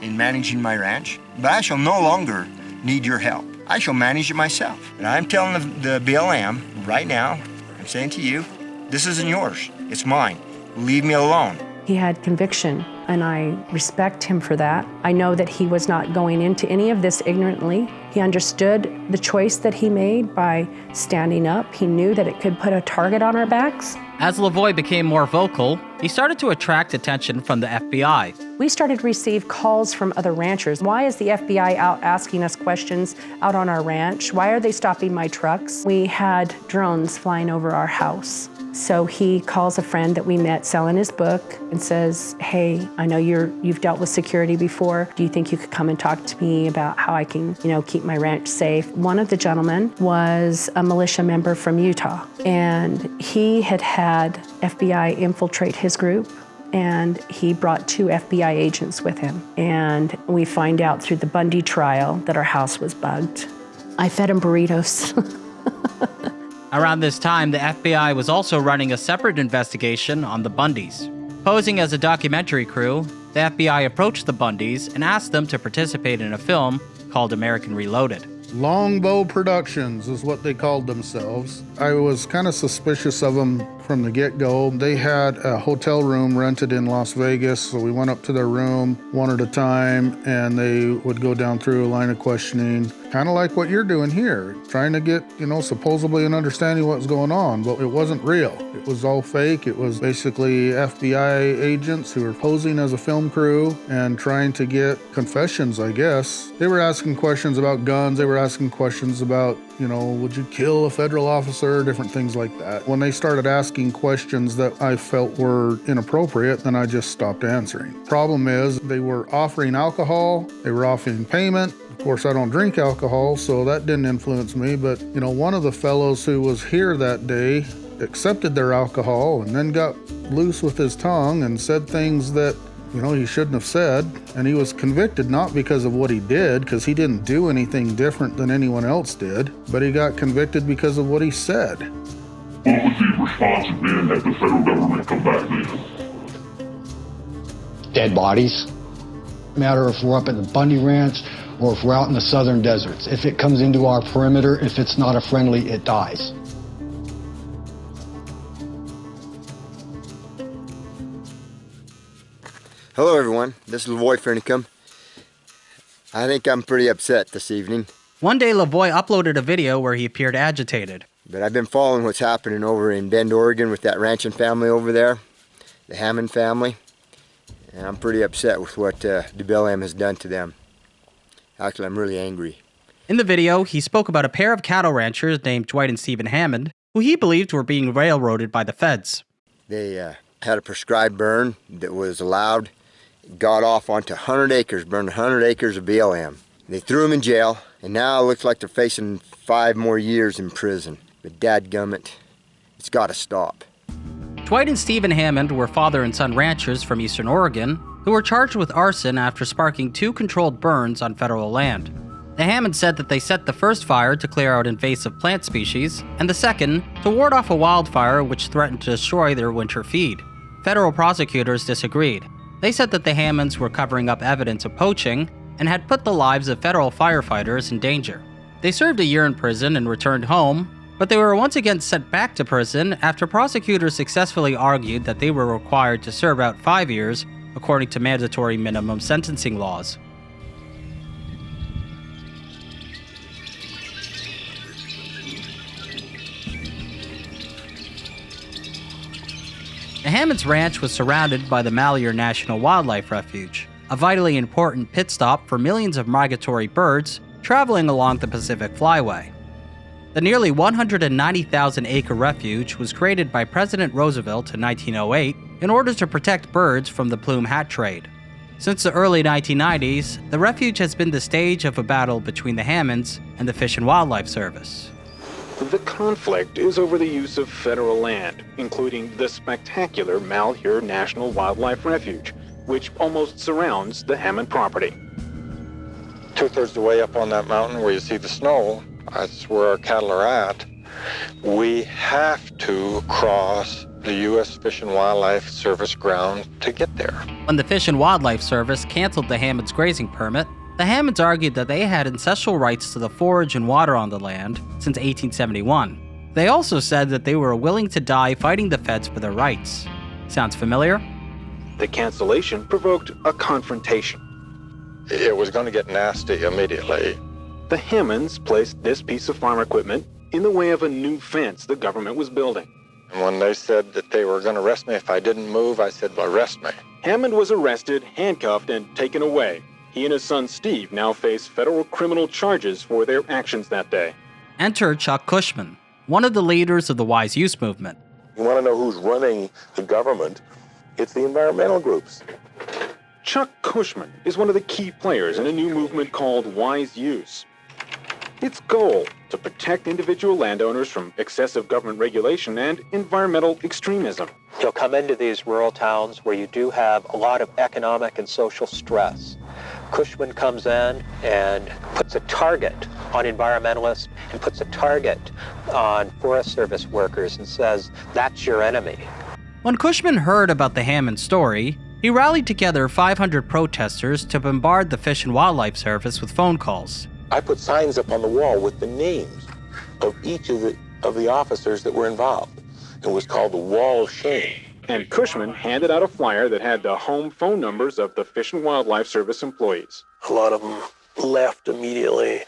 in managing my ranch, but I shall no longer need your help. I shall manage it myself. And I'm telling the BLM right now, I'm saying to you, this isn't yours, it's mine. Leave me alone. He had conviction, and I respect him for that. I know that he was not going into any of this ignorantly. He understood the choice that he made by standing up. He knew that it could put a target on our backs. As Lavoie became more vocal, he started to attract attention from the FBI. We started to receive calls from other ranchers. Why is the FBI out asking us questions out on our ranch? Why are they stopping my trucks? We had drones flying over our house. So he calls a friend that we met selling his book and says, hey, I know you've dealt with security before. Do you think you could come and talk to me about how I can, keep my ranch safe? One of the gentlemen was a militia member from Utah, and he had FBI infiltrate his group, and he brought 2 FBI agents with him. And we find out through the Bundy trial that our house was bugged. I fed him burritos. Around this time, the FBI was also running a separate investigation on the Bundys. Posing as a documentary crew, the FBI approached the Bundys and asked them to participate in a film called American Reloaded. Longbow Productions is what they called themselves. I was kind of suspicious of them from the get-go. They had a hotel room rented in Las Vegas, so we went up to their room one at a time, and they would go down through a line of questioning, kind of like what you're doing here, trying to get, supposedly an understanding of what's going on, but it wasn't real. It was all fake. It was basically FBI agents who were posing as a film crew and trying to get confessions, I guess. They were asking questions about guns. They were asking questions about, would you kill a federal officer, different things like that. When they started asking questions that I felt were inappropriate, then I just stopped answering. Problem is, they were offering alcohol, they were offering payment. Of course, I don't drink alcohol, so that didn't influence me, but, one of the fellows who was here that day accepted their alcohol and then got loose with his tongue and said things that he shouldn't have said, and he was convicted not because of what he did, because he didn't do anything different than anyone else did, but he got convicted because of what he said. What would the response have been had the federal government come back then? Dead bodies. Matter if we're up at the Bundy Ranch or if we're out in the southern deserts. If it comes into our perimeter, if it's not a friendly, it dies. Hello everyone, this is Lavoie Finicum. I think I'm pretty upset this evening. One day Lavoie uploaded a video where he appeared agitated. But I've been following what's happening over in Bend, Oregon with that ranching family over there, the Hammond family. And I'm pretty upset with what the BLM has done to them. Actually, I'm really angry. In the video, he spoke about a pair of cattle ranchers named Dwight and Stephen Hammond, who he believed were being railroaded by the feds. They had a prescribed burn that was allowed. Got off onto 100 acres, burned 100 acres of BLM. They threw them in jail, and now it looks like they're facing 5 more years in prison. But dadgummit, it's got to stop. Dwight and Stephen Hammond were father and son ranchers from eastern Oregon who were charged with arson after sparking 2 controlled burns on federal land. The Hammonds said that they set the first fire to clear out invasive plant species, and the second to ward off a wildfire which threatened to destroy their winter feed. Federal prosecutors disagreed. They said that the Hammonds were covering up evidence of poaching and had put the lives of federal firefighters in danger. They served a year in prison and returned home, but they were once again sent back to prison after prosecutors successfully argued that they were required to serve out 5 years according to mandatory minimum sentencing laws. The Hammonds Ranch was surrounded by the Malheur National Wildlife Refuge, a vitally important pit stop for millions of migratory birds traveling along the Pacific Flyway. The nearly 190,000-acre refuge was created by President Roosevelt in 1908 in order to protect birds from the plume hat trade. Since the early 1990s, the refuge has been the stage of a battle between the Hammonds and the Fish and Wildlife Service. The conflict is over the use of federal land, including the spectacular Malheur National Wildlife Refuge, which almost surrounds the Hammond property. 2/3 of the way up on that mountain where you see the snow, that's where our cattle are at. We have to cross the U.S. Fish and Wildlife Service ground to get there. When the Fish and Wildlife Service canceled the Hammonds' grazing permit, the Hammonds argued that they had ancestral rights to the forage and water on the land since 1871. They also said that they were willing to die fighting the feds for their rights. Sounds familiar? The cancellation provoked a confrontation. It was going to get nasty immediately. The Hammonds placed this piece of farm equipment in the way of a new fence the government was building. And when they said that they were going to arrest me if I didn't move, I said, well, arrest me. Hammond was arrested, handcuffed, and taken away. He and his son Steve now face federal criminal charges for their actions that day. Enter Chuck Cushman, one of the leaders of the Wise Use movement. You want to know who's running the government? It's the environmental groups. Chuck Cushman is one of the key players in a new movement called Wise Use. Its goal, to protect individual landowners from excessive government regulation and environmental extremism. You'll come into these rural towns where you do have a lot of economic and social stress. Cushman comes in and puts a target on environmentalists and puts a target on Forest Service workers and says, that's your enemy. When Cushman heard about the Hammond story, he rallied together 500 protesters to bombard the Fish and Wildlife Service with phone calls. I put signs up on the wall with the names of each of the officers that were involved. It was called the Wall of Shame. And Cushman handed out a flyer that had the home phone numbers of the Fish and Wildlife Service employees. A lot of them left immediately,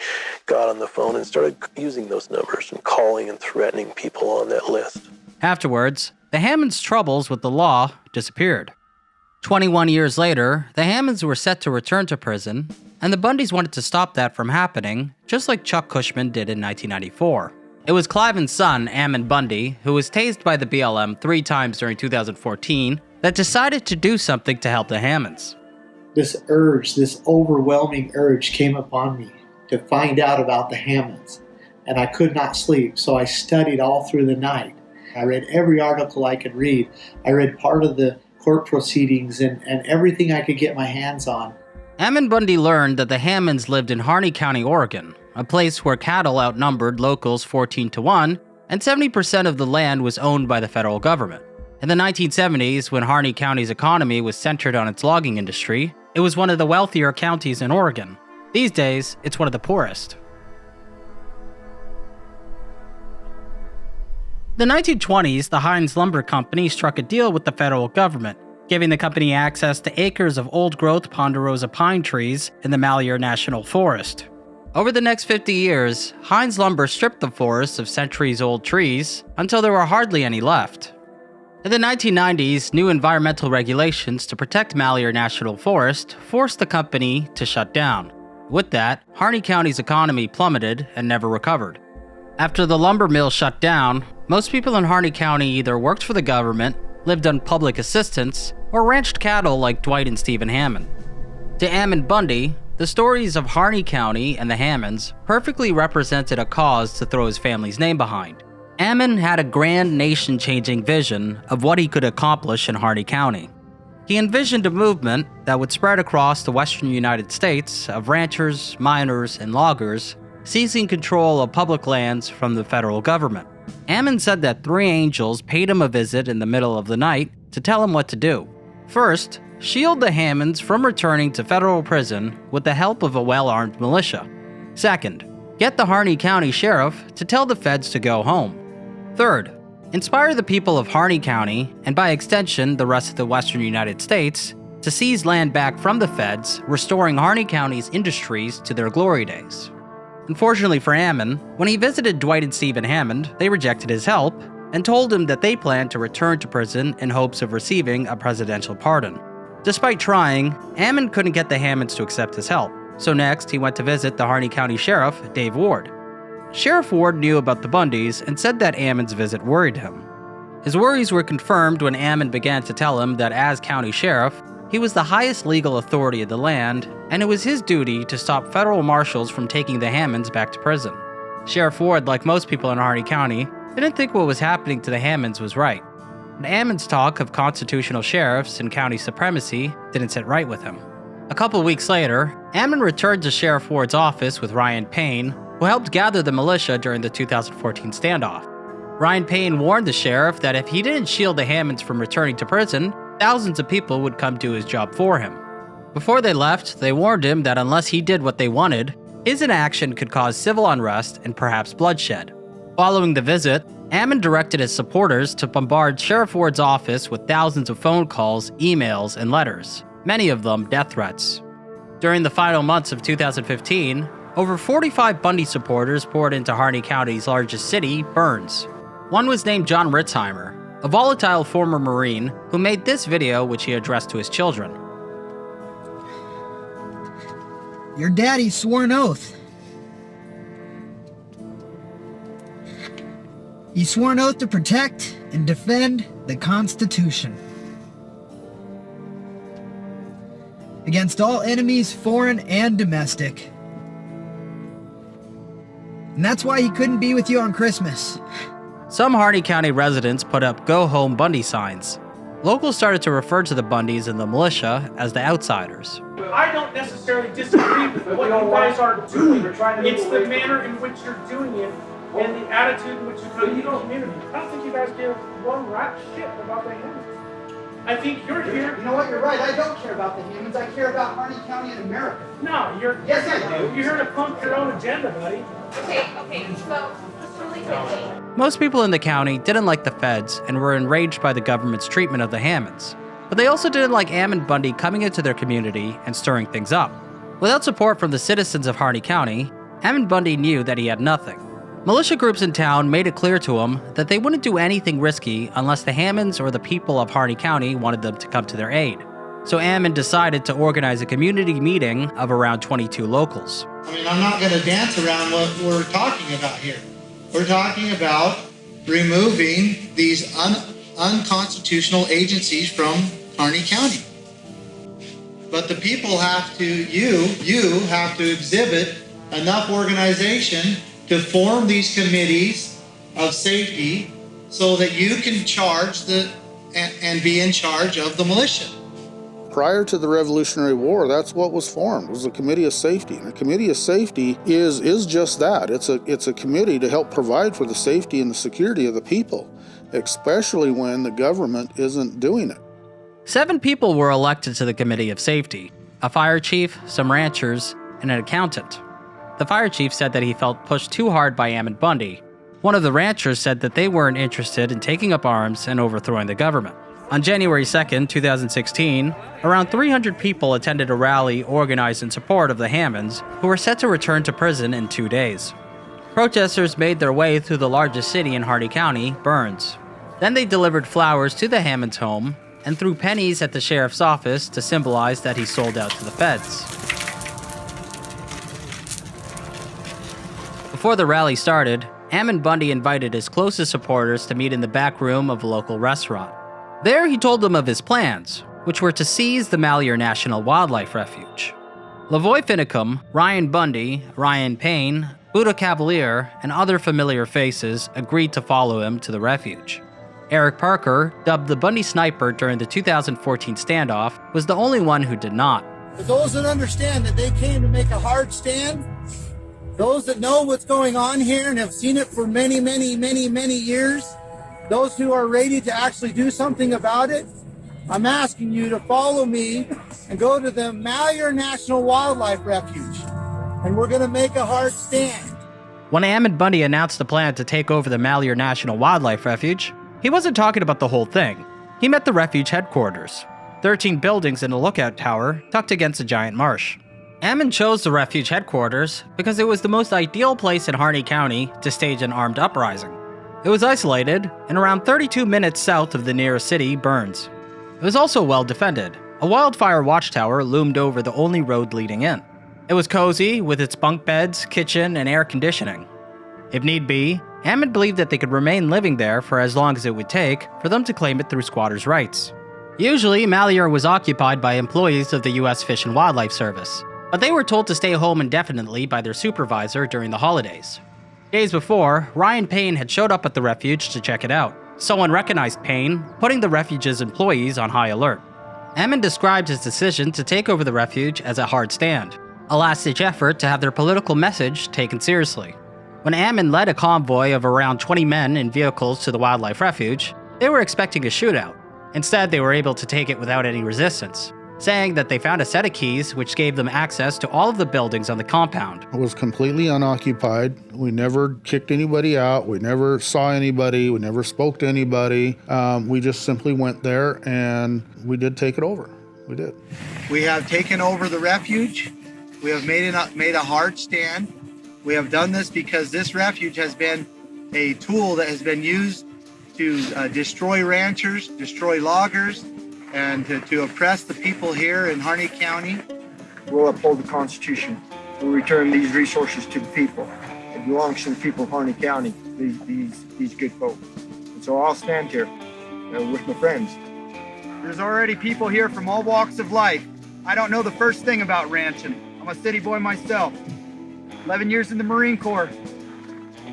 got on the phone and started using those numbers and calling and threatening people on that list. Afterwards, the Hammonds' troubles with the law disappeared. 21 years later, the Hammonds were set to return to prison, and the Bundys wanted to stop that from happening, just like Chuck Cushman did in 1994. It was Cliven's son, Ammon Bundy, who was tased by the BLM 3 times during 2014, that decided to do something to help the Hammonds. This urge, this overwhelming urge came upon me to find out about the Hammonds, and I could not sleep, so I studied all through the night. I read every article I could read. I read part of the court proceedings and everything I could get my hands on. Ammon Bundy learned that the Hammonds lived in Harney County, Oregon, a place where cattle outnumbered locals 14-1, and 70% of the land was owned by the federal government. In the 1970s, when Harney County's economy was centered on its logging industry, it was one of the wealthier counties in Oregon. These days, it's one of the poorest. In the 1920s, the Hines Lumber Company struck a deal with the federal government, giving the company access to acres of old-growth ponderosa pine trees in the Malheur National Forest. Over the next 50 years, Hines Lumber stripped the forests of centuries-old trees until there were hardly any left. In the 1990s, new environmental regulations to protect Malheur National Forest forced the company to shut down. With that, Harney County's economy plummeted and never recovered. After the lumber mill shut down, most people in Harney County either worked for the government, lived on public assistance, or ranched cattle like Dwight and Stephen Hammond. To Ammon Bundy, the stories of Harney County and the Hammonds perfectly represented a cause to throw his family's name behind. Ammon had a grand nation-changing vision of what he could accomplish in Harney County. He envisioned a movement that would spread across the western United States of ranchers, miners, and loggers seizing control of public lands from the federal government. Ammon said that 3 angels paid him a visit in the middle of the night to tell him what to do. First, shield the Hammonds from returning to federal prison with the help of a well-armed militia. Second, get the Harney County Sheriff to tell the feds to go home. Third, inspire the people of Harney County, and by extension the rest of the western United States, to seize land back from the feds, restoring Harney County's industries to their glory days. Unfortunately for Ammon, when he visited Dwight and Stephen Hammond, they rejected his help and told him that they planned to return to prison in hopes of receiving a presidential pardon. Despite trying, Ammon couldn't get the Hammonds to accept his help, so next he went to visit the Harney County Sheriff, Dave Ward. Sheriff Ward knew about the Bundys and said that Ammon's visit worried him. His worries were confirmed when Ammon began to tell him that as county sheriff, he was the highest legal authority of the land, and it was his duty to stop federal marshals from taking the Hammonds back to prison. Sheriff Ward, like most people in Harney County, didn't think what was happening to the Hammonds was right. But Ammon's talk of constitutional sheriffs and county supremacy didn't sit right with him. A couple weeks later, Ammon returned to Sheriff Ward's office with Ryan Payne, who helped gather the militia during the 2014 standoff. Ryan Payne warned the sheriff that if he didn't shield the Hammonds from returning to prison, thousands of people would come do his job for him. Before they left, they warned him that unless he did what they wanted, his inaction could cause civil unrest and perhaps bloodshed. Following the visit, Ammon directed his supporters to bombard Sheriff Ward's office with thousands of phone calls, emails, and letters, many of them death threats. During the final months of 2015, over 45 Bundy supporters poured into Harney County's largest city, Burns. One was named John Ritzheimer, a volatile former Marine who made this video which he addressed to his children. Your daddy swore an oath. He swore an oath to protect and defend the Constitution against all enemies, foreign and domestic. And that's why he couldn't be with you on Christmas. Some Harney County residents put up Go Home Bundy signs. Locals started to refer to the Bundys and the militia as the outsiders. I don't necessarily disagree with what you guys are doing. It's the manner in which you're doing it and the attitude in which you come to the community. I don't think you guys give one rat shit about the Hammonds. I think you're here. You know what? You're right. I don't care about the Hammonds. I care about Harney County and America. No, you're. Yes, I do. You're here to pump your own agenda, buddy. Okay, so just really quickly. Most people in the county didn't like the feds and were enraged by the government's treatment of the Hammonds. But they also didn't like Ammon Bundy coming into their community and stirring things up. Without support from the citizens of Harney County, Ammon Bundy knew that he had nothing. Militia groups in town made it clear to him that they wouldn't do anything risky unless the Hammonds or the people of Harney County wanted them to come to their aid. So Ammon decided to organize a community meeting of around 22 locals. I mean, I'm not going to dance around what we're talking about here. We're talking about removing these unconstitutional agencies from Harney County. But the people have to, you have to exhibit enough organization to form these committees of safety so that you can charge and be in charge of the militia. Prior to the Revolutionary War, that's what was formed, was a Committee of Safety. And a Committee of Safety is just that. It's a committee to help provide for the safety and the security of the people, especially when the government isn't doing it. 7 people were elected to the Committee of Safety: a fire chief, some ranchers, and an accountant. The fire chief said that he felt pushed too hard by Ammon Bundy. One of the ranchers said that they weren't interested in taking up arms and overthrowing the government. On January 2, 2016, around 300 people attended a rally organized in support of the Hammonds, who were set to return to prison in 2 days. Protesters made their way through the largest city in Harney County, Burns. Then they delivered flowers to the Hammonds' home and threw pennies at the sheriff's office to symbolize that he sold out to the feds. Before the rally started, Ammon Bundy invited his closest supporters to meet in the back room of a local restaurant. There, he told them of his plans, which were to seize the Malheur National Wildlife Refuge. Lavoy Finicum, Ryan Bundy, Ryan Payne, Buddha Cavalier, and other familiar faces agreed to follow him to the refuge. Eric Parker, dubbed the Bundy Sniper during the 2014 standoff, was the only one who did not. For those that understand that they came to make a hard stand, those that know what's going on here and have seen it for many, many, many, many years, those who are ready to actually do something about it, I'm asking you to follow me and go to the Malheur National Wildlife Refuge, and we're going to make a hard stand. When Ammon Bundy announced the plan to take over the Malheur National Wildlife Refuge, he wasn't talking about the whole thing. He meant the refuge headquarters, 13 buildings in a lookout tower tucked against a giant marsh. Ammon chose the refuge headquarters because it was the most ideal place in Harney County to stage an armed uprising. It was isolated and around 32 minutes south of the nearest city, Burns. It was also well defended. A wildfire watchtower loomed over the only road leading in. It was cozy with its bunk beds, kitchen, and air conditioning. If need be, Ammon believed that they could remain living there for as long as it would take for them to claim it through squatters' rights. Usually, Malheur was occupied by employees of the U.S. Fish and Wildlife Service, but they were told to stay home indefinitely by their supervisor during the holidays. Days before, Ryan Payne had showed up at the refuge to check it out. Someone recognized Payne, putting the refuge's employees on high alert. Ammon described his decision to take over the refuge as a hard stand, a last-ditch effort to have their political message taken seriously. When Ammon led a convoy of around 20 men in vehicles to the wildlife refuge, they were expecting a shootout. Instead, they were able to take it without any resistance, saying that they found a set of keys which gave them access to all of the buildings on the compound. It was completely unoccupied. We never kicked anybody out. We never saw anybody. We never spoke to anybody. We just simply went there and we did take it over. We did. We have taken over the refuge. We have made a hard stand. We have done this because this refuge has been a tool that has been used to destroy ranchers, destroy loggers, and to oppress the people here in Harney County. We'll uphold the Constitution. We'll return these resources to the people. It belongs to the people of Harney County, these good folk. And so I'll stand here with my friends. There's already people here from all walks of life. I don't know the first thing about ranching. I'm a city boy myself. 11 years in the Marine Corps.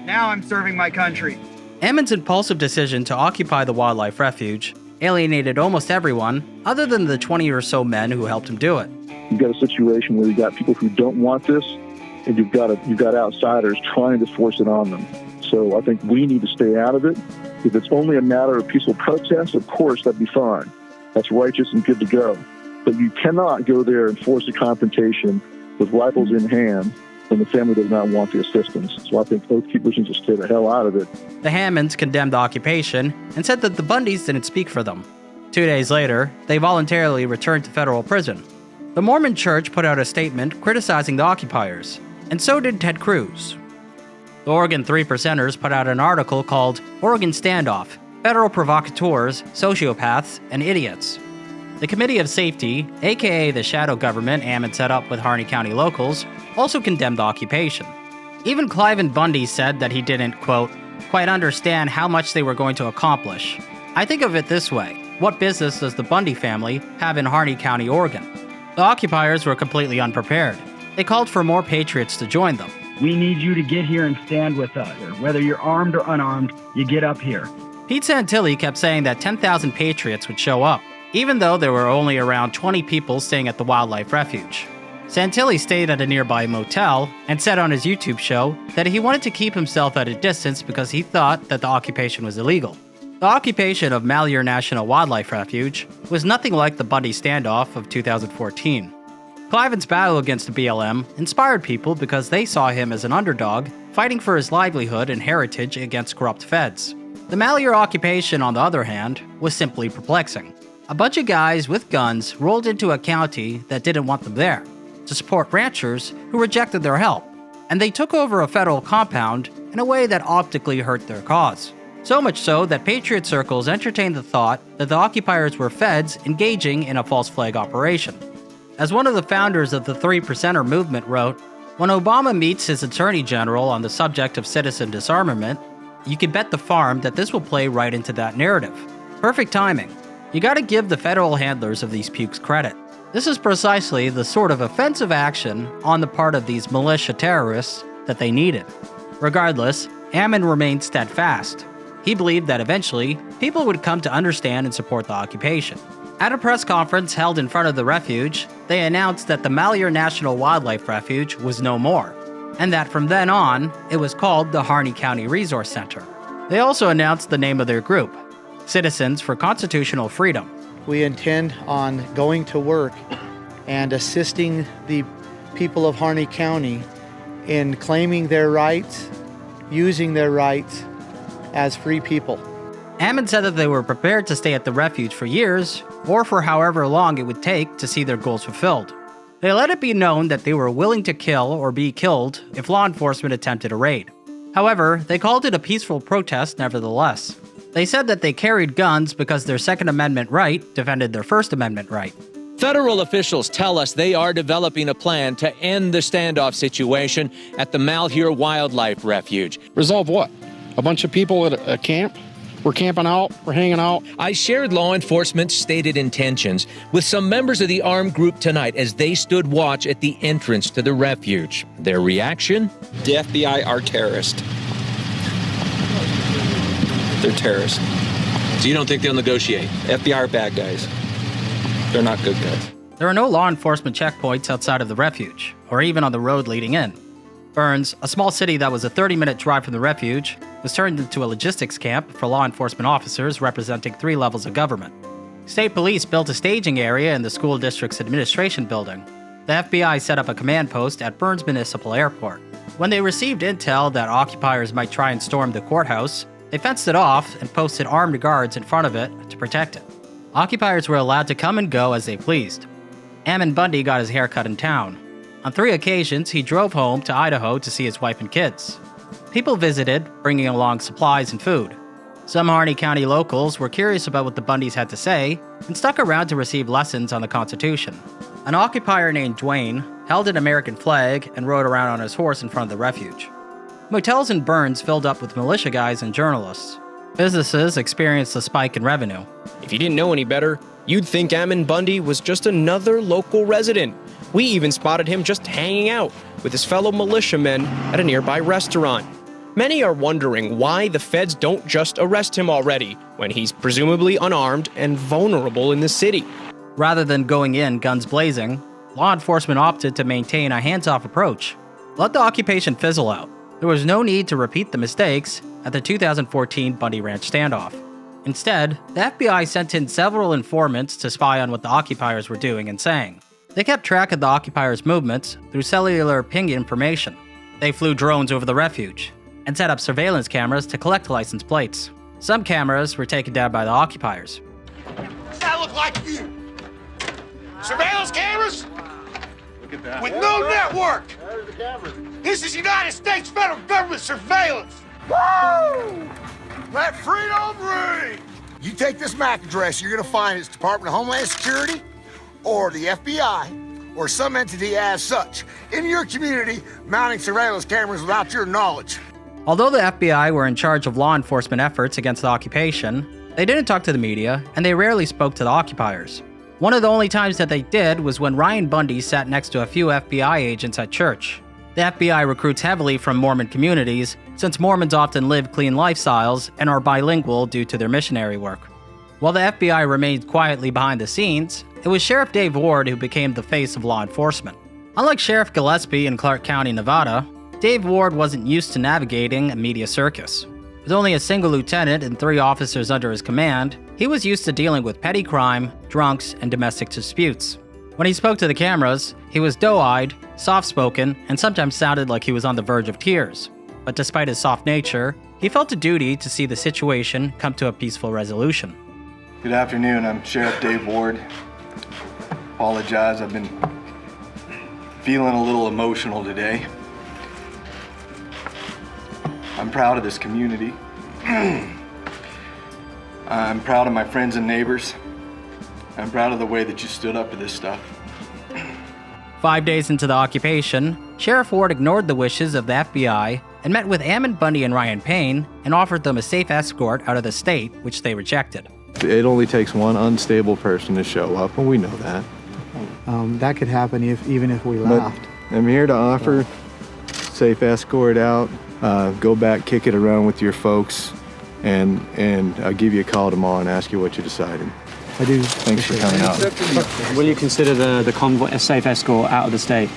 Now I'm serving my country. Ammon's impulsive decision to occupy the wildlife refuge alienated almost everyone other than the 20 or so men who helped him do it. You've got a situation where you've got people who don't want this, and you've got outsiders trying to force it on them. So I think we need to stay out of it. If it's only a matter of peaceful protest, of course, that'd be fine. That's righteous and good to go. But you cannot go there and force a confrontation with rifles in hand when the family does not want the assistance. So I think Oath Keepers need to stay the hell out of it. The Hammonds condemned the occupation and said that the Bundys didn't speak for them. 2 days later, they voluntarily returned to federal prison. The Mormon Church put out a statement criticizing the occupiers, and so did Ted Cruz. The Oregon 3 Percenters put out an article called Oregon Standoff, Federal Provocateurs, Sociopaths, and Idiots. The Committee of Safety, aka the shadow government Ammon set up with Harney County locals, also condemned the occupation. Even Cliven Bundy said that he didn't, quote, quite understand how much they were going to accomplish. I think of it this way: what business does the Bundy family have in Harney County, Oregon? The occupiers were completely unprepared. They called for more patriots to join them. We need you to get here and stand with us. Whether you're armed or unarmed, you get up here. Pete Santilli kept saying that 10,000 patriots would show up, even though there were only around 20 people staying at the wildlife refuge. Santilli stayed at a nearby motel and said on his YouTube show that he wanted to keep himself at a distance because he thought that the occupation was illegal. The occupation of Malheur National Wildlife Refuge was nothing like the Bundy standoff of 2014. Cliven's battle against the BLM inspired people because they saw him as an underdog fighting for his livelihood and heritage against corrupt feds. The Malheur occupation, on the other hand, was simply perplexing. A bunch of guys with guns rolled into a county that didn't want them there to support ranchers who rejected their help, and they took over a federal compound in a way that optically hurt their cause. So much so that patriot circles entertained the thought that the occupiers were feds engaging in a false flag operation. As one of the founders of the 3 Percenter movement wrote, when Obama meets his attorney general on the subject of citizen disarmament, you can bet the farm that this will play right into that narrative. Perfect timing. You gotta give the federal handlers of these pukes credit. This is precisely the sort of offensive action on the part of these militia terrorists that they needed. Regardless, Ammon remained steadfast. he believed that eventually people would come to understand and support the occupation. At a press conference held in front of the refuge, they announced that the Malheur National Wildlife Refuge was no more, and that from then on, it was called the Harney County Resource Center. They also announced the name of their group, Citizens for Constitutional Freedom. We intend on going to work and assisting the people of Harney County in claiming their rights, using their rights as free people. Ammon said that they were prepared to stay at the refuge for years, or for however long it would take to see their goals fulfilled. They let it be known that they were willing to kill or be killed if law enforcement attempted a raid. However, they called it a peaceful protest nevertheless. They said that they carried guns because their Second Amendment right defended their First Amendment right. Federal officials tell us they are developing a plan to end the standoff situation at the Malheur Wildlife Refuge. Resolve what? A bunch of people at a camp? We're camping out, we're hanging out. I shared law enforcement's stated intentions with some members of the armed group tonight as they stood watch at the entrance to the refuge. Their reaction? The FBI are terrorists. They're terrorists. So you don't think they'll negotiate? FBI are bad guys. They're not good guys. There are no law enforcement checkpoints outside of the refuge, or even on the road leading in. Burns, a small city that was a 30-minute drive from the refuge, was turned into a logistics camp for law enforcement officers representing 3 levels of government. State police built a staging area in the school district's administration building. The FBI set up a command post at Burns Municipal Airport. When they received intel that occupiers might try and storm the courthouse, they fenced it off and posted armed guards in front of it to protect it. Occupiers were allowed to come and go as they pleased. Ammon Bundy got his hair cut in town. On 3 occasions, he drove home to Idaho to see his wife and kids. People visited, bringing along supplies and food. Some Harney County locals were curious about what the Bundys had to say and stuck around to receive lessons on the Constitution. An occupier named Dwayne held an American flag and rode around on his horse in front of the refuge. Motels in Burns filled up with militia guys and journalists. Businesses experienced a spike in revenue. If you didn't know any better, you'd think Ammon Bundy was just another local resident. We even spotted him just hanging out with his fellow militiamen at a nearby restaurant. Many are wondering why the feds don't just arrest him already when he's presumably unarmed and vulnerable in the city. Rather than going in guns blazing, law enforcement opted to maintain a hands-off approach. Let the occupation fizzle out. There was no need to repeat the mistakes at the 2014 Bundy Ranch standoff. Instead, the FBI sent in several informants to spy on what the occupiers were doing and saying. They kept track of the occupiers' movements through cellular ping information. They flew drones over the refuge and set up surveillance cameras to collect license plates. Some cameras were taken down by the occupiers. Does that look like you? Surveillance cameras? Look at that. With no network. There's the cameras. This is United States federal government surveillance. Woo! Let freedom ring! You take this MAC address, you're gonna find it's Department of Homeland Security or the FBI or some entity as such in your community mounting surveillance cameras without your knowledge. Although the FBI were in charge of law enforcement efforts against the occupation, they didn't talk to the media and they rarely spoke to the occupiers. One of the only times that they did was when Ryan Bundy sat next to a few FBI agents at church. The FBI recruits heavily from Mormon communities, since Mormons often live clean lifestyles and are bilingual due to their missionary work. While the FBI remained quietly behind the scenes, it was Sheriff Dave Ward who became the face of law enforcement. Unlike Sheriff Gillespie in Clark County, Nevada, Dave Ward wasn't used to navigating a media circus. With only a single lieutenant and 3 officers under his command, he was used to dealing with petty crime, drunks, and domestic disputes. When he spoke to the cameras, he was doe-eyed, soft-spoken, and sometimes sounded like he was on the verge of tears. But despite his soft nature, he felt a duty to see the situation come to a peaceful resolution. Good afternoon, I'm Sheriff Dave Ward. Apologize, I've been feeling a little emotional today. I'm proud of this community. I'm proud of my friends and neighbors. I'm proud of the way that you stood up to this stuff. 5 days into the occupation, Sheriff Ward ignored the wishes of the FBI and met with Ammon Bundy and Ryan Payne and offered them a safe escort out of the state, which they rejected. It only takes one unstable person to show up, and we know that. That could happen even if we left. But I'm here to offer safe escort out. Go back, kick it around with your folks, and I'll give you a call tomorrow and ask you what you decided. I do. Thanks for coming out. Will you consider the convoy a safe escort out of the state?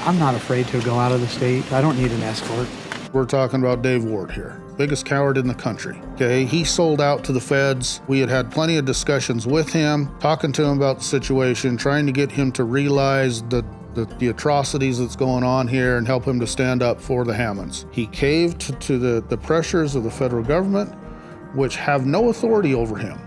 I'm not afraid to go out of the state. I don't need an escort. We're talking about Dave Ward here, biggest coward in the country. Okay, he sold out to the feds. We had plenty of discussions with him, talking to him about the situation, trying to get him to realize the atrocities that's going on here and help him to stand up for the Hammonds. He caved to the pressures of the federal government, which have no authority over him.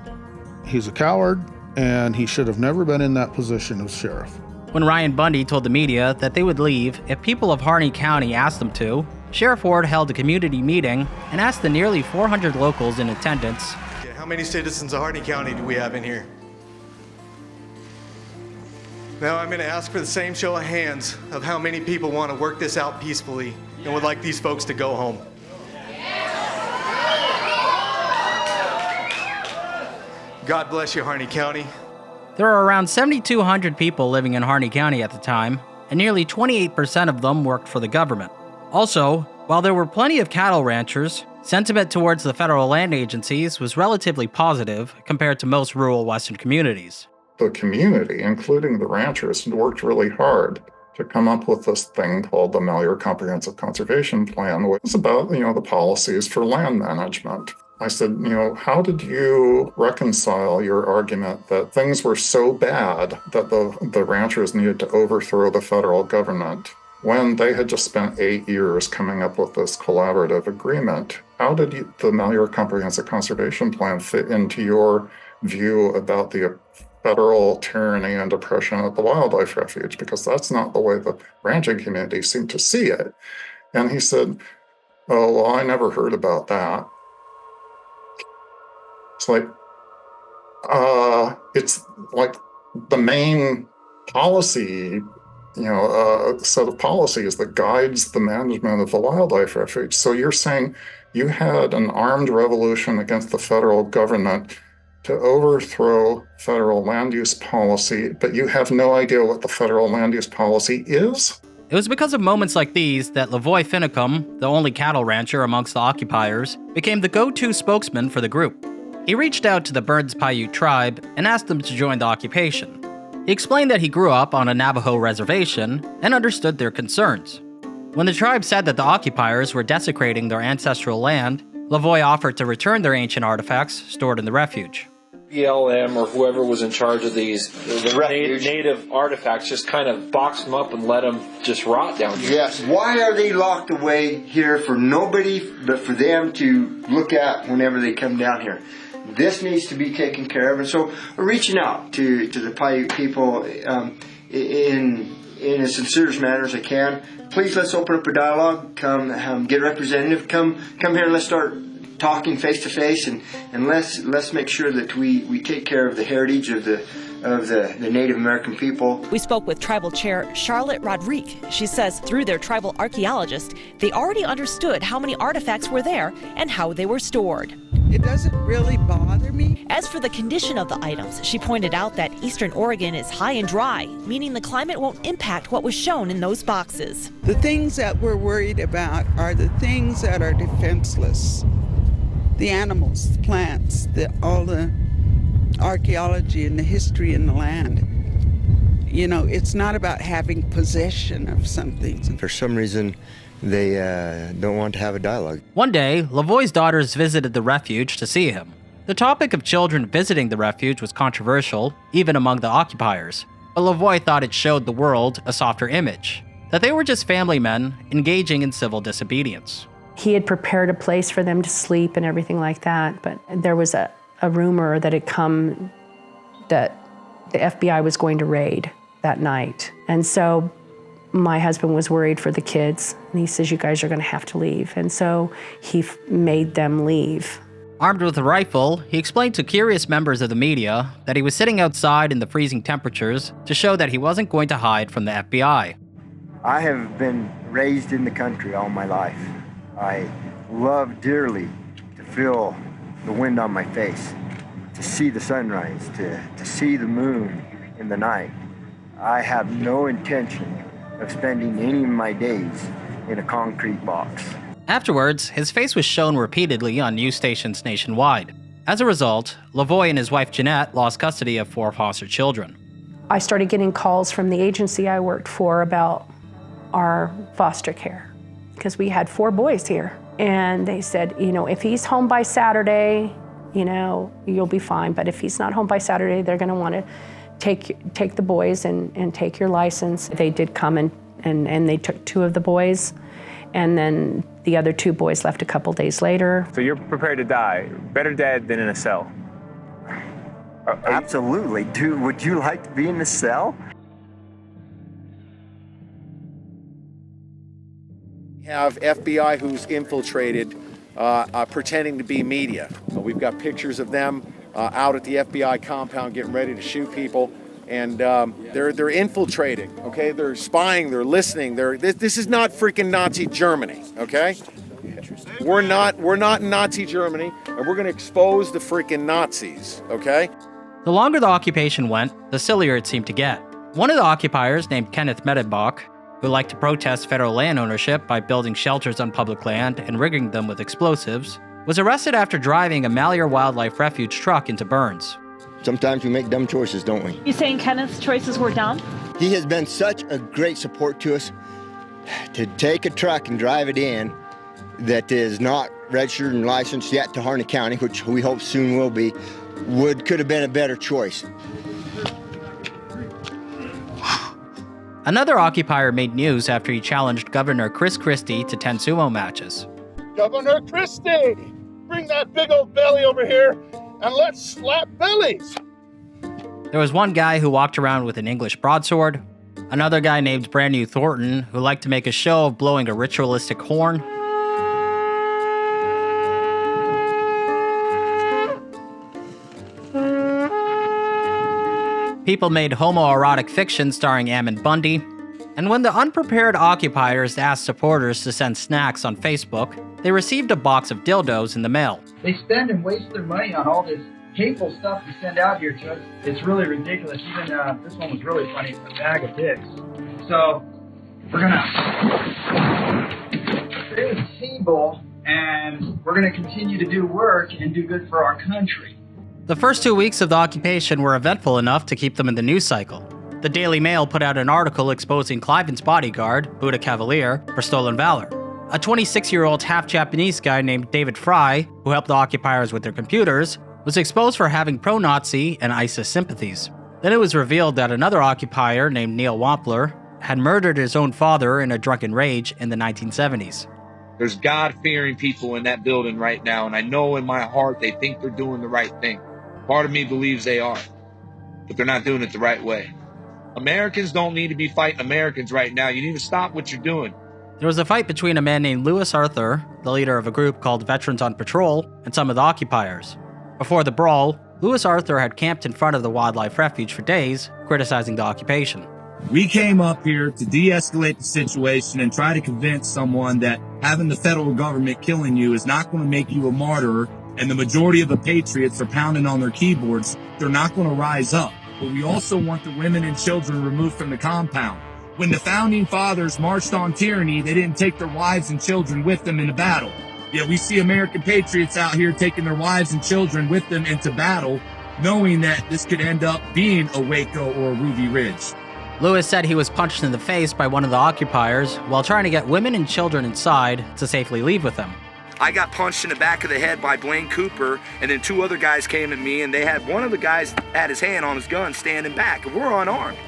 He's a coward, and he should have never been in that position as sheriff. When Ryan Bundy told the media that they would leave if people of Harney County asked them to, Sheriff Ward held a community meeting and asked the nearly 400 locals in attendance, How many citizens of Harney County do we have in here? Now I'm going to ask for the same show of hands of how many people want to work this out peacefully and would like these folks to go home. God bless you, Harney County. There are around 7,200 people living in Harney County at the time, and nearly 28% of them worked for the government. Also, while there were plenty of cattle ranchers, sentiment towards the federal land agencies was relatively positive compared to most rural Western communities. The community, including the ranchers, worked really hard to come up with this thing called the Malheur Comprehensive Conservation Plan, which is about, the policies for land management. I said, how did you reconcile your argument that things were so bad that the ranchers needed to overthrow the federal government when they had just spent 8 years coming up with this collaborative agreement? How did the Malheur Comprehensive Conservation Plan fit into your view about the federal tyranny and oppression at the wildlife refuge? Because that's not the way the ranching community seemed to see it. And he said, oh, well, I never heard about that. It's like the main policy, set of policies that guides the management of the wildlife refuge. So you're saying you had an armed revolution against the federal government to overthrow federal land use policy, but you have no idea what the federal land use policy is? It was because of moments like these that Lavoy Finicum, the only cattle rancher amongst the occupiers, became the go-to spokesman for the group. He reached out to the Burns Paiute tribe and asked them to join the occupation. He explained that he grew up on a Navajo reservation and understood their concerns. When the tribe said that the occupiers were desecrating their ancestral land, Lavoy offered to return their ancient artifacts stored in the refuge. BLM or whoever was in charge of these native artifacts just kind of boxed them up and let them just rot down here. Yes. Why are they locked away here for nobody but for them to look at whenever they come down here? This needs to be taken care of, and so we're reaching out to the Paiute people in as sincerest manner as I can. Please, let's open up a dialogue. Come get a representative. Come here and let's start talking face to face, and let's make sure that we take care of the heritage of the Native American people. We spoke with Tribal Chair Charlotte Rodriguez. She says through their tribal archaeologist, they already understood how many artifacts were there and how they were stored. It doesn't really bother me. As for the condition of the items, she pointed out that Eastern Oregon is high and dry, meaning the climate won't impact what was shown in those boxes. The things that we're worried about are the things that are defenseless. The animals, the plants, all the archaeology and the history in the land. It's not about having possession of something. For some reason, they don't want to have a dialogue. One day, Lavoy's daughters visited the refuge to see him. The topic of children visiting the refuge was controversial, even among the occupiers, but Lavoy thought it showed the world a softer image, that they were just family men engaging in civil disobedience. He had prepared a place for them to sleep and everything like that, but there was a rumor that had come that the FBI was going to raid that night. And so my husband was worried for the kids, and he says, you guys are going to have to leave. And so he made them leave. Armed with a rifle, he explained to curious members of the media that he was sitting outside in the freezing temperatures to show that he wasn't going to hide from the FBI. I have been raised in the country all my life. I love dearly to feel the wind on my face, to see the sunrise, to see the moon in the night. I have no intention of spending any of my days in a concrete box. Afterwards, his face was shown repeatedly on news stations nationwide. As a result, Lavoie and his wife Jeanette lost custody of 4 foster children. I started getting calls from the agency I worked for about our foster care, because we had 4 boys here. And they said, if he's home by Saturday, you'll be fine. But if he's not home by Saturday, they're going to want to take the boys and take your license. They did come and they took 2 of the boys, and then the other 2 boys left a couple days later. So you're prepared to die. Better dead than in a cell. Absolutely. Dude, would you like to be in the cell? Have FBI who's infiltrated, pretending to be media. We've got pictures of them out at the FBI compound getting ready to shoot people, and they're infiltrating. Okay, they're spying, they're listening. This is not freaking Nazi Germany. Okay, we're not in Nazi Germany, and we're going to expose the freaking Nazis. Okay. The longer the occupation went, the sillier it seemed to get. One of the occupiers, named Kenneth Mettenbach, who liked to protest federal land ownership by building shelters on public land and rigging them with explosives, was arrested after driving a Malheur Wildlife Refuge truck into Burns. Sometimes we make dumb choices, don't we? You saying Kenneth's choices were dumb? He has been such a great support to us. To take a truck and drive it in that is not registered and licensed yet to Harney County, which we hope soon will be, could have been a better choice. Another occupier made news after he challenged Governor Chris Christie to 10 sumo matches. Governor Christie, bring that big old belly over here and let's slap bellies. There was one guy who walked around with an English broadsword, another guy named Brand New Thornton who liked to make a show of blowing a ritualistic horn, people made homoerotic fiction starring Ammon Bundy, and when the unprepared occupiers asked supporters to send snacks on Facebook, they received a box of dildos in the mail. They spend and waste their money on all this hateful stuff to send out here to us. It's really ridiculous. Even this one was really funny, a bag of dicks. So we're gonna create a table, and we're gonna continue to do work and do good for our country. The first 2 weeks of the occupation were eventful enough to keep them in the news cycle. The Daily Mail put out an article exposing Cliven's bodyguard, Buddha Cavalier, for stolen valor. A 26-year-old half-Japanese guy named David Fry, who helped the occupiers with their computers, was exposed for having pro-Nazi and ISIS sympathies. Then it was revealed that another occupier named Neil Wampler had murdered his own father in a drunken rage in the 1970s. There's God-fearing people in that building right now, and I know in my heart they think they're doing the right thing. Part of me believes they are, but they're not doing it the right way. Americans don't need to be fighting Americans right now. You need to stop what you're doing. There was a fight between a man named Louis Arthur, the leader of a group called Veterans on Patrol, and some of the occupiers. Before the brawl, Louis Arthur had camped in front of the wildlife refuge for days, criticizing the occupation. We came up here to de-escalate the situation and try to convince someone that having the federal government killing you is not going to make you a martyr, and the majority of the patriots are pounding on their keyboards. They're not going to rise up. But we also want the women and children removed from the compound. When the founding fathers marched on tyranny, they didn't take their wives and children with them into battle. Yet we see American patriots out here taking their wives and children with them into battle, knowing that this could end up being a Waco or a Ruby Ridge. Louis said he was punched in the face by one of the occupiers while trying to get women and children inside to safely leave with them. I got punched in the back of the head by Blaine Cooper, and then 2 other guys came at me, and they had one of the guys had his hand on his gun standing back, and we're unarmed.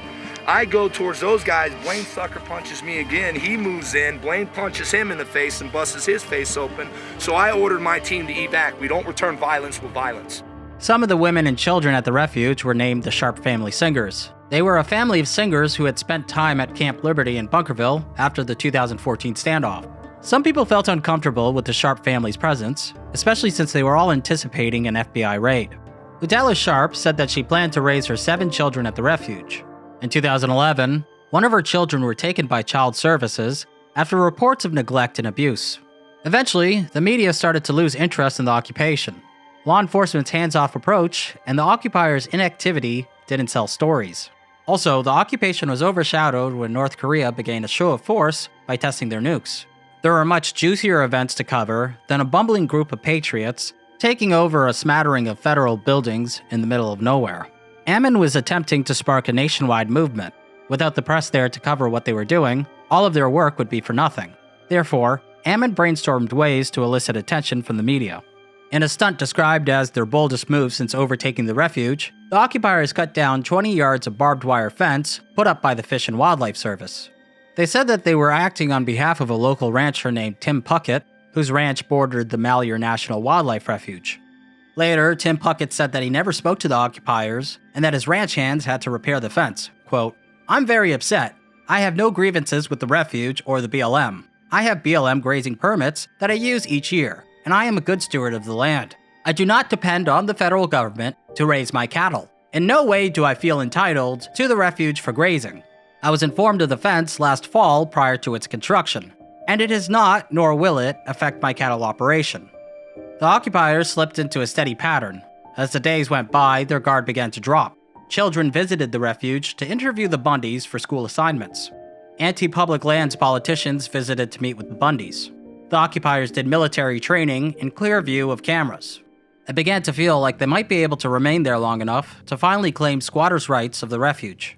I go towards those guys, Blaine sucker punches me again, he moves in, Blaine punches him in the face and busts his face open, so I ordered my team to evac. We don't return violence with violence. Some of the women and children at the refuge were named the Sharp Family Singers. They were a family of singers who had spent time at Camp Liberty in Bunkerville after the 2014 standoff. Some people felt uncomfortable with the Sharp family's presence, especially since they were all anticipating an FBI raid. Udella Sharp said that she planned to raise her 7 children at the refuge. In 2011, one of her children were taken by child services after reports of neglect and abuse. Eventually, the media started to lose interest in the occupation. Law enforcement's hands-off approach and the occupiers' inactivity didn't sell stories. Also, the occupation was overshadowed when North Korea began a show of force by testing their nukes. There were much juicier events to cover than a bumbling group of patriots taking over a smattering of federal buildings in the middle of nowhere. Ammon was attempting to spark a nationwide movement. Without the press there to cover what they were doing, all of their work would be for nothing. Therefore, Ammon brainstormed ways to elicit attention from the media. In a stunt described as their boldest move since overtaking the refuge, the occupiers cut down 20 yards of barbed wire fence put up by the Fish and Wildlife Service. They said that they were acting on behalf of a local rancher named Tim Puckett, whose ranch bordered the Malheur National Wildlife Refuge. Later, Tim Puckett said that he never spoke to the occupiers and that his ranch hands had to repair the fence. Quote, "I'm very upset. I have no grievances with the refuge or the BLM. I have BLM grazing permits that I use each year, and I am a good steward of the land. I do not depend on the federal government to raise my cattle. In no way do I feel entitled to the refuge for grazing. I was informed of the fence last fall prior to its construction, and it has not, nor will it, affect my cattle operation." The occupiers slipped into a steady pattern. As the days went by, their guard began to drop. Children visited the refuge to interview the Bundys for school assignments. Anti-public lands politicians visited to meet with the Bundys. The occupiers did military training in clear view of cameras. It began to feel like they might be able to remain there long enough to finally claim squatters' rights of the refuge.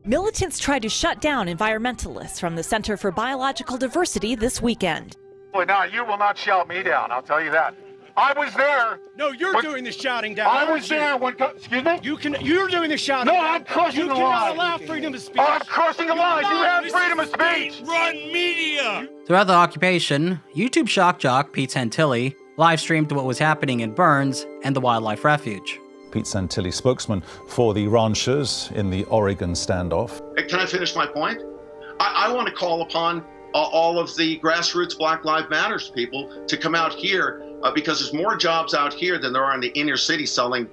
Militants tried to shut down environmentalists from the Center for Biological Diversity this weekend. Well, now, you will not shout me down, I'll tell you that. I was there. No, you're doing the shouting down. I was there when... Excuse me? You're doing the shouting No, down. I'm crushing the You lies. cannot allow freedom of speech. I'm crushing the lies. You have freedom of speech. Run media. Throughout the occupation, YouTube shock jock Pete Santilli live-streamed what was happening in Burns and the Wildlife Refuge. Pete Santilli, spokesman for the ranchers in the Oregon standoff. Can I finish my point? I want to call upon all of the grassroots Black Lives Matters people to come out here because there's more jobs out here than there are in the inner city selling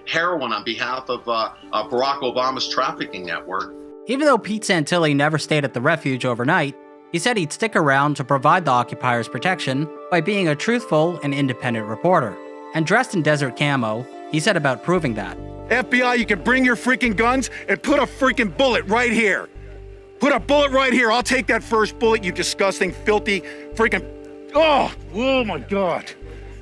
heroin on behalf of Barack Obama's trafficking network. Even though Pete Santilli never stayed at the refuge overnight, he said he'd stick around to provide the occupiers protection by being a truthful and independent reporter. And dressed in desert camo, he said about proving that. FBI, you can bring your freaking guns and put a freaking bullet right here. Put a bullet right here. I'll take that first bullet, you disgusting, filthy, freaking... Oh my God.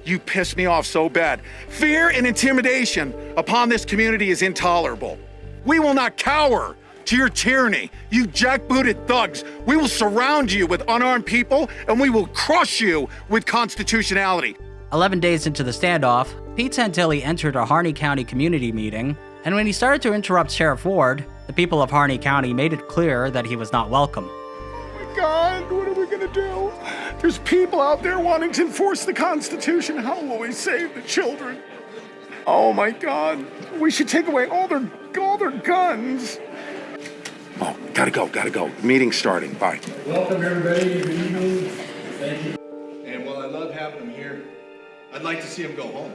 You pissed me off so bad. Fear and intimidation upon this community is intolerable. We will not cower to your tyranny, you jackbooted thugs. We will surround you with unarmed people, and we will crush you with constitutionality. 11 days into the standoff, Pete Santilli entered a Harney County community meeting, and when he started to interrupt Sheriff Ward, the people of Harney County made it clear that he was not welcome. Oh my God, what are we gonna do? There's people out there wanting to enforce the Constitution. How will we save the children? Oh my God, we should take away all their guns. Oh, gotta go. Meeting's starting, bye. Welcome everybody, good evening. Thank you. And while I love having them here, I'd like to see them go home.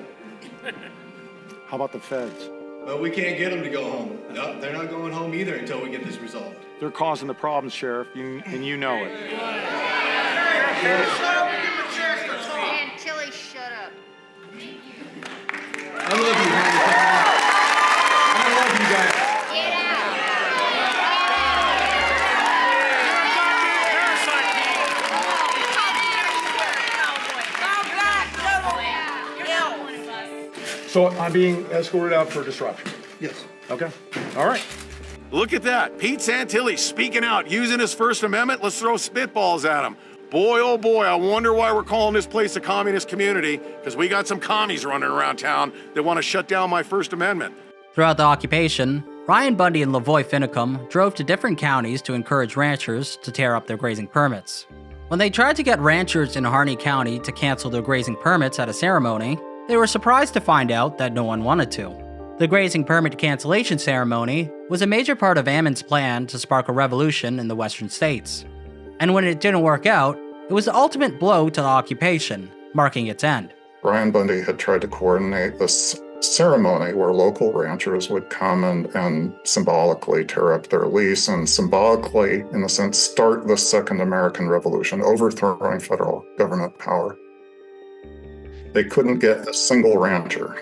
How about the feds? But we can't get them to go home. No, they're not going home either until we get this resolved. They're causing the problems, Sheriff, and you know it. Tilly, shut up. I love you, I love you guys. Get out. So I'm being escorted out for disruption? Yes. Okay. All right. Look at that. Pete Santilli speaking out, using his First Amendment. Let's throw spitballs at him. Boy, oh boy, I wonder why we're calling this place a communist community, because we got some commies running around town that want to shut down my First Amendment. Throughout the occupation, Ryan Bundy and Lavoy Finicum drove to different counties to encourage ranchers to tear up their grazing permits. When they tried to get ranchers in Harney County to cancel their grazing permits at a ceremony, they were surprised to find out that no one wanted to. The grazing permit cancellation ceremony was a major part of Ammon's plan to spark a revolution in the western states. And when it didn't work out, it was the ultimate blow to the occupation, marking its end. Ryan Bundy had tried to coordinate this ceremony where local ranchers would come and symbolically tear up their lease and symbolically, in a sense, start the Second American Revolution, overthrowing federal government power. They couldn't get a single rancher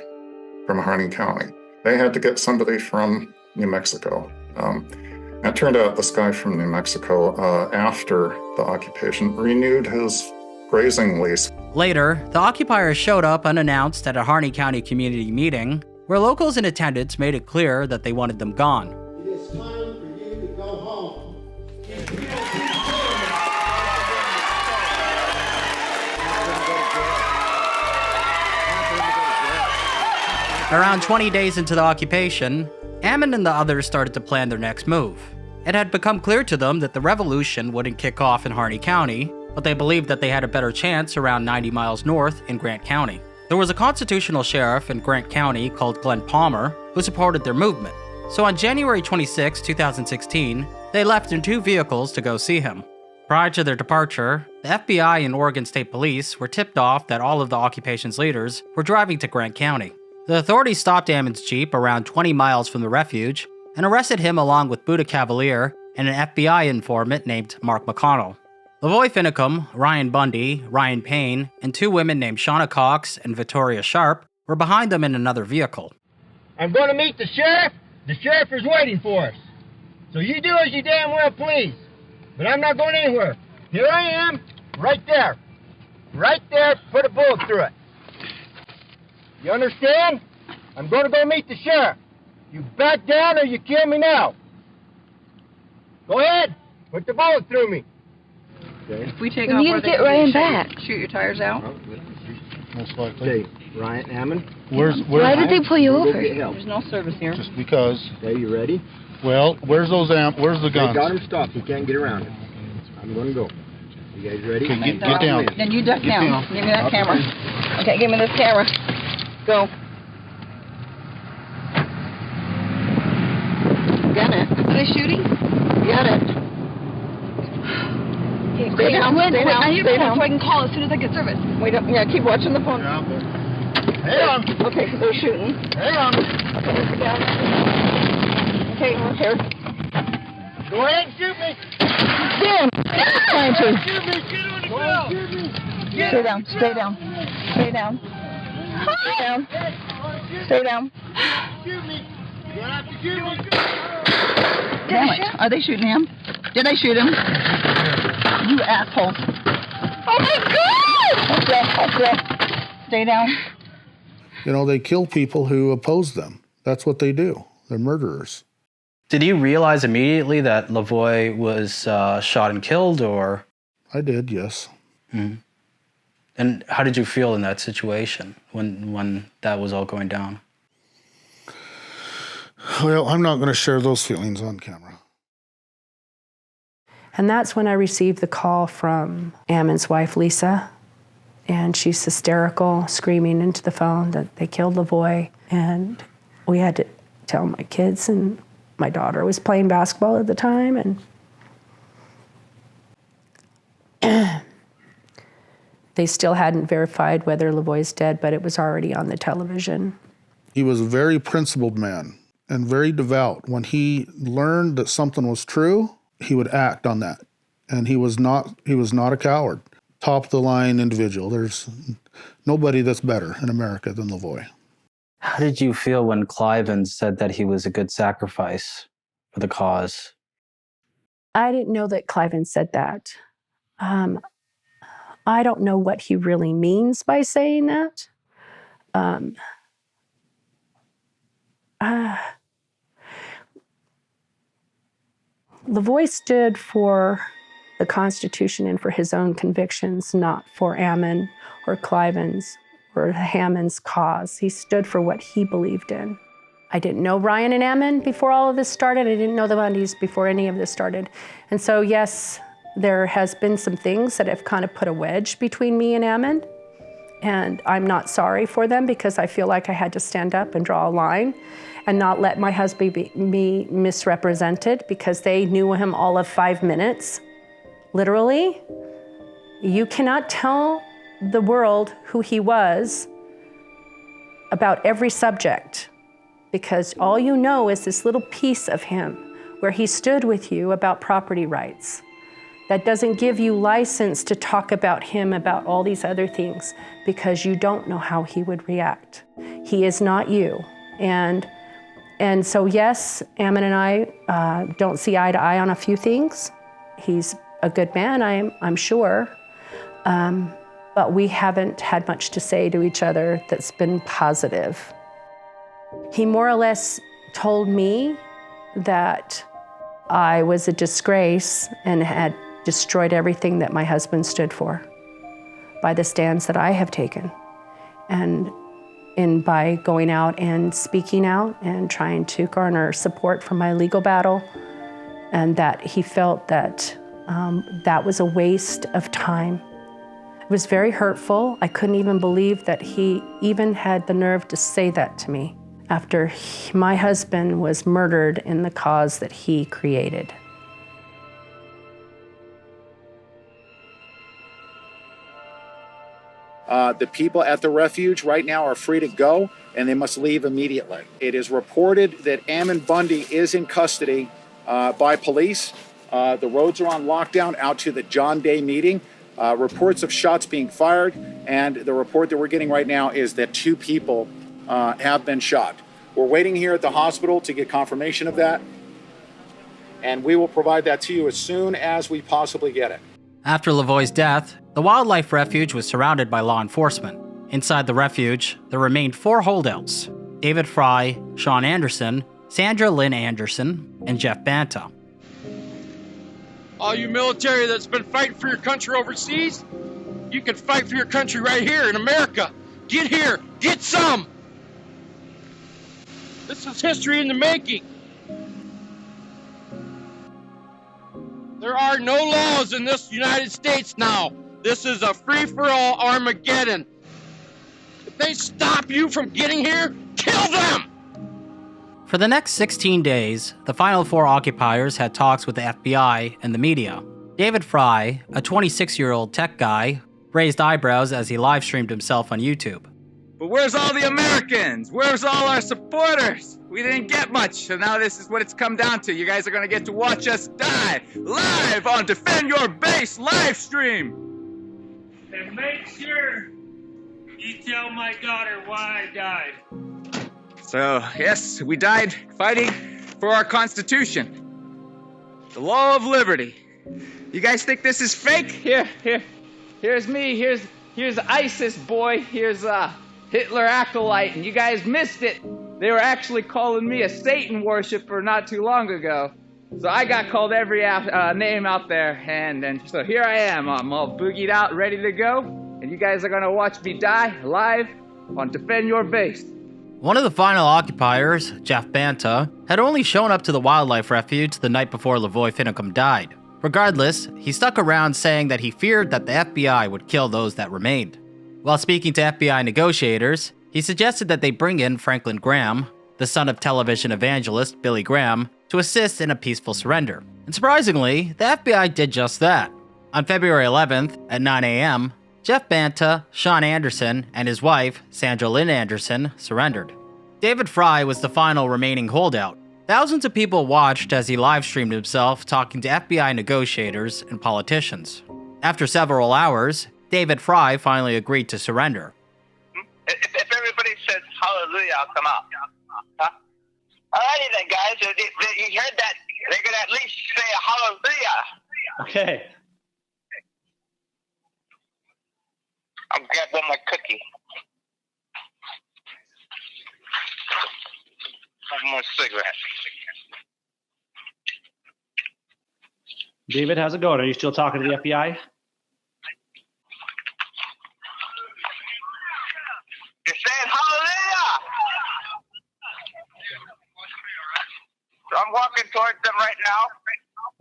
from Harney County. They had to get somebody from New Mexico. It turned out this guy from New Mexico, after the occupation, renewed his grazing lease. Later, the occupiers showed up unannounced at a Harney County community meeting where locals in attendance made it clear that they wanted them gone. It is time for you to go home. Around 20 days into the occupation, Ammon and the others started to plan their next move. It had become clear to them that the revolution wouldn't kick off in Harney County, but they believed that they had a better chance around 90 miles north in Grant County. There was a constitutional sheriff in Grant County called Glenn Palmer who supported their movement. So on January 26, 2016, they left in 2 vehicles to go see him. Prior to their departure, the FBI and Oregon State Police were tipped off that all of the occupation's leaders were driving to Grant County. The authorities stopped Ammon's Jeep around 20 miles from the refuge and arrested him along with Buddha Cavalier and an FBI informant named Mark McConnell. Lavoy Finicum, Ryan Bundy, Ryan Payne, and 2 women named Shauna Cox and Victoria Sharp were behind them in another vehicle. I'm going to meet the sheriff. The sheriff is waiting for us. So you do as you damn well please. But I'm not going anywhere. Here I am, right there. Right there, put a bullet through it. You understand? I'm going to go meet the sheriff. You back down or you kill me now. Go ahead, put the bullet through me. Okay. If we take off, you need to get Ryan back. Shoot your tires out. Most likely. Okay, Ryan, Ammon. Why did they pull you over? There's no service here. Just because. Okay, you ready? Well, where's the guns? They got him stopped. He can't get around it. I'm going to go. You guys ready? Okay, get down. Then you duck down. Give me that camera. Okay, give me this camera. Go. Got it. Are they shooting? Got it. Stay down. Stay down. I need a phone so I can call as soon as I get service. Wait up. Yeah, keep watching the phone. Hang on. Okay, they're shooting. Hang on. Okay, sit down. Okay, we're here. Go ahead and shoot me. Damn! Trying to. Shoot me. Get on the ground. Shoot me. Stay down. Stay down. Stay down. Stay down. Stay down. Shoot me. You have to shoot me. Damn it. Are they shooting him? Did I shoot him? You assholes. Oh my God! Okay. Stay down. You know, they kill people who oppose them. That's what they do. They're murderers. Did you realize immediately that Lavoy was shot and killed, or? I did, yes. Mm-hmm. And how did you feel in that situation when that was all going down? Well, I'm not going to share those feelings on camera. And that's when I received the call from Ammon's wife, Lisa. And she's hysterical, screaming into the phone that they killed Lavoy. And we had to tell my kids, and my daughter was playing basketball at the time. And they still hadn't verified whether Lavoy's dead, but it was already on the television. He was a very principled man and very devout. When he learned that something was true, he would act on that. And he was not a coward. Top of the line individual. There's nobody that's better in America than Lavoy. How did you feel when Cliven said that he was a good sacrifice for the cause? I didn't know that Cliven said that. I don't know what he really means by saying that. Lavoy stood for the Constitution and for his own convictions, not for Ammon or Cliven's or Hammond's cause. He stood for what he believed in. I didn't know Ryan and Ammon before all of this started. I didn't know the Bundys before any of this started. And so, yes, there has been some things that have kind of put a wedge between me and Ammon. And I'm not sorry for them because I feel like I had to stand up and draw a line and not let my husband be misrepresented because they knew him all of 5 minutes. Literally, you cannot tell the world who he was about every subject because all you know is this little piece of him where he stood with you about property rights. That doesn't give you license to talk about him about all these other things because you don't know how he would react. He is not you. And And so, yes, Ammon and I don't see eye to eye on a few things. He's a good man, I'm sure. But we haven't had much to say to each other that's been positive. He more or less told me that I was a disgrace and had destroyed everything that my husband stood for by the stands that I have taken. And by going out and speaking out and trying to garner support for my legal battle, and that he felt that that was a waste of time. It was very hurtful. I couldn't even believe that he even had the nerve to say that to me after my husband was murdered in the cause that he created. The people at the refuge right now are free to go, and they must leave immediately. It is reported that Ammon Bundy is in custody by police. The roads are on lockdown out to the John Day meeting. Reports of shots being fired, and the report that we're getting right now is that 2 people have been shot. We're waiting here at the hospital to get confirmation of that, and we will provide that to you as soon as we possibly get it. After Lavoie's death, the wildlife refuge was surrounded by law enforcement. Inside the refuge, there remained 4 holdouts: David Fry, Sean Anderson, Sandra Lynn Anderson, and Jeff Banta. All you military that's been fighting for your country overseas, you can fight for your country right here in America. Get here, get some. This is history in the making. There are no laws in this United States now. This is a free-for-all Armageddon. If they stop you from getting here, kill them! For the next 16 days, the final 4 occupiers had talks with the FBI and the media. David Fry, a 26-year-old tech guy, raised eyebrows as he live-streamed himself on YouTube. But where's all the Americans? Where's all our supporters? We didn't get much, so now this is what it's come down to. You guys are gonna get to watch us die live on Defend Your Base live stream. And make sure you tell my daughter why I died. So, yes, we died fighting for our Constitution. The law of liberty. You guys think this is fake? Here's me. Here's ISIS boy. Here's Hitler acolyte, and you guys missed it. They were actually calling me a Satan worshiper not too long ago. So I got called every name out there, and so here I am. I'm all boogied out, ready to go, and you guys are gonna watch me die live on Defend Your Base. One of the final occupiers, Jeff Banta, had only shown up to the wildlife refuge the night before Lavoie Finicum died. Regardless, he stuck around saying that he feared that the FBI would kill those that remained. While speaking to FBI negotiators, he suggested that they bring in Franklin Graham, the son of television evangelist Billy Graham, to assist in a peaceful surrender. And surprisingly, the FBI did just that. On February 11th at 9 a.m., Jeff Banta, Sean Anderson, and his wife, Sandra Lynn Anderson, surrendered. David Fry was the final remaining holdout. Thousands of people watched as he live-streamed himself talking to FBI negotiators and politicians. After several hours, David Fry finally agreed to surrender. If everybody says hallelujah, I'll come out. Huh? Alrighty then, guys. You heard that? They're going to at least say hallelujah. Okay. I'll grab one more cookie. One more cigarette. David, how's it going? Are you still talking to the FBI? You're saying hallelujah! So I'm walking towards them right now.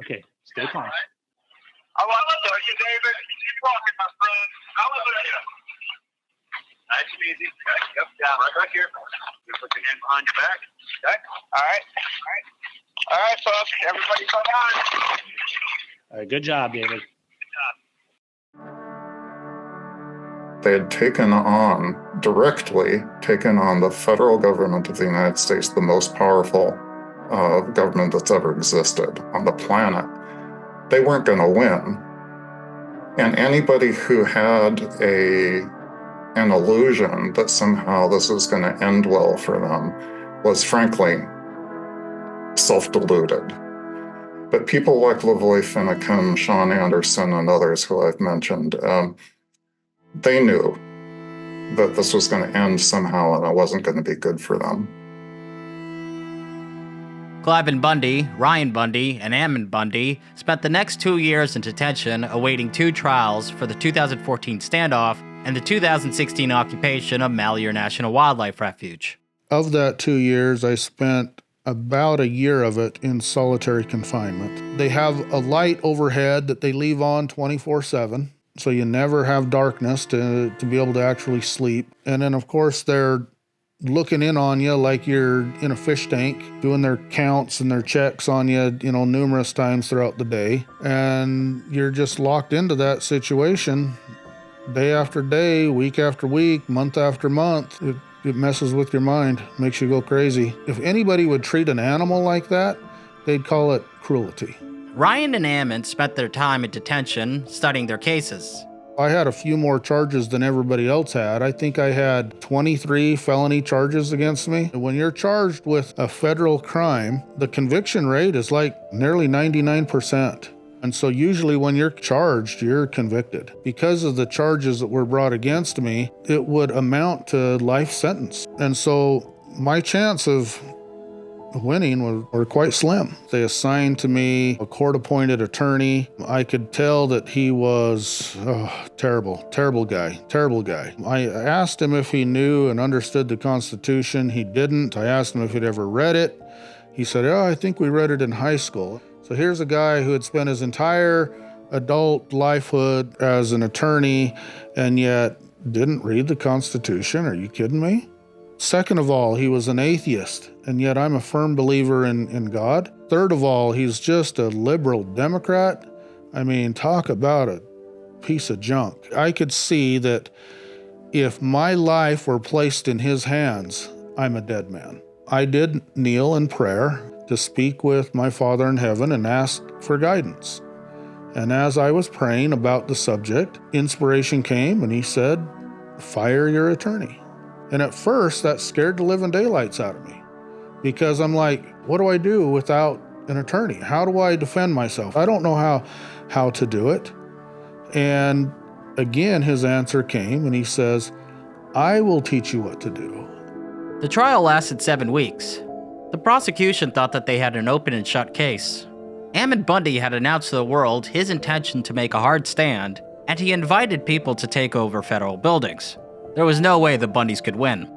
Okay, stay calm. I want to tell you, David. Keep walking, my friend. Hallelujah. Nice and easy. Yep, down right here. You put your hand behind your back. Okay. All right. All right, folks. Everybody come on. All right, good job, David. They had directly taken on the federal government of the United States, the most powerful government that's ever existed on the planet. They weren't going to win. And anybody who had an illusion that somehow this was going to end well for them was frankly self-deluded. But people like Lavoy Finnegan, Sean Anderson, and others who I've mentioned, they knew that this was going to end somehow and it wasn't going to be good for them. Cliven Bundy, Ryan Bundy, and Ammon Bundy spent the next 2 years in detention awaiting 2 trials for the 2014 standoff and the 2016 occupation of Malheur National Wildlife Refuge. Of that 2 years, I spent about a year of it in solitary confinement. They have a light overhead that they leave on 24/7, so you never have darkness to be able to actually sleep. And then, of course, they're looking in on you like you're in a fish tank, doing their counts and their checks on you, numerous times throughout the day. And you're just locked into that situation day after day, week after week, month after month. It messes with your mind, makes you go crazy. If anybody would treat an animal like that, they'd call it cruelty. Ryan and Ammon spent their time in detention studying their cases. I had a few more charges than everybody else had. I think I had 23 felony charges against me. When you're charged with a federal crime, the conviction rate is like nearly 99%. And so usually when you're charged, you're convicted. Because of the charges that were brought against me, it would amount to life sentence. And so my chance of winning were quite slim. They assigned to me a court-appointed attorney. I could tell that he was terrible guy. I asked him if he knew and understood the Constitution. He didn't. I asked him if he'd ever read it. He said, I think we read it in high school. So here's a guy who had spent his entire adult lifehood as an attorney and yet didn't read the Constitution. Are you kidding me? Second of all, he was an atheist, and yet I'm a firm believer in God. Third of all, he's just a liberal Democrat. I mean, talk about a piece of junk. I could see that if my life were placed in his hands, I'm a dead man. I did kneel in prayer to speak with my Father in heaven and ask for guidance. And as I was praying about the subject, inspiration came and he said, fire your attorney. And at first, that scared the living daylights out of me because I'm like, what do I do without an attorney? How do I defend myself? I don't know how to do it. And again, his answer came and he says, I will teach you what to do. The trial lasted 7 weeks. The prosecution thought that they had an open and shut case. Ammon Bundy had announced to the world his intention to make a hard stand, and he invited people to take over federal buildings. There was no way the Bundys could win.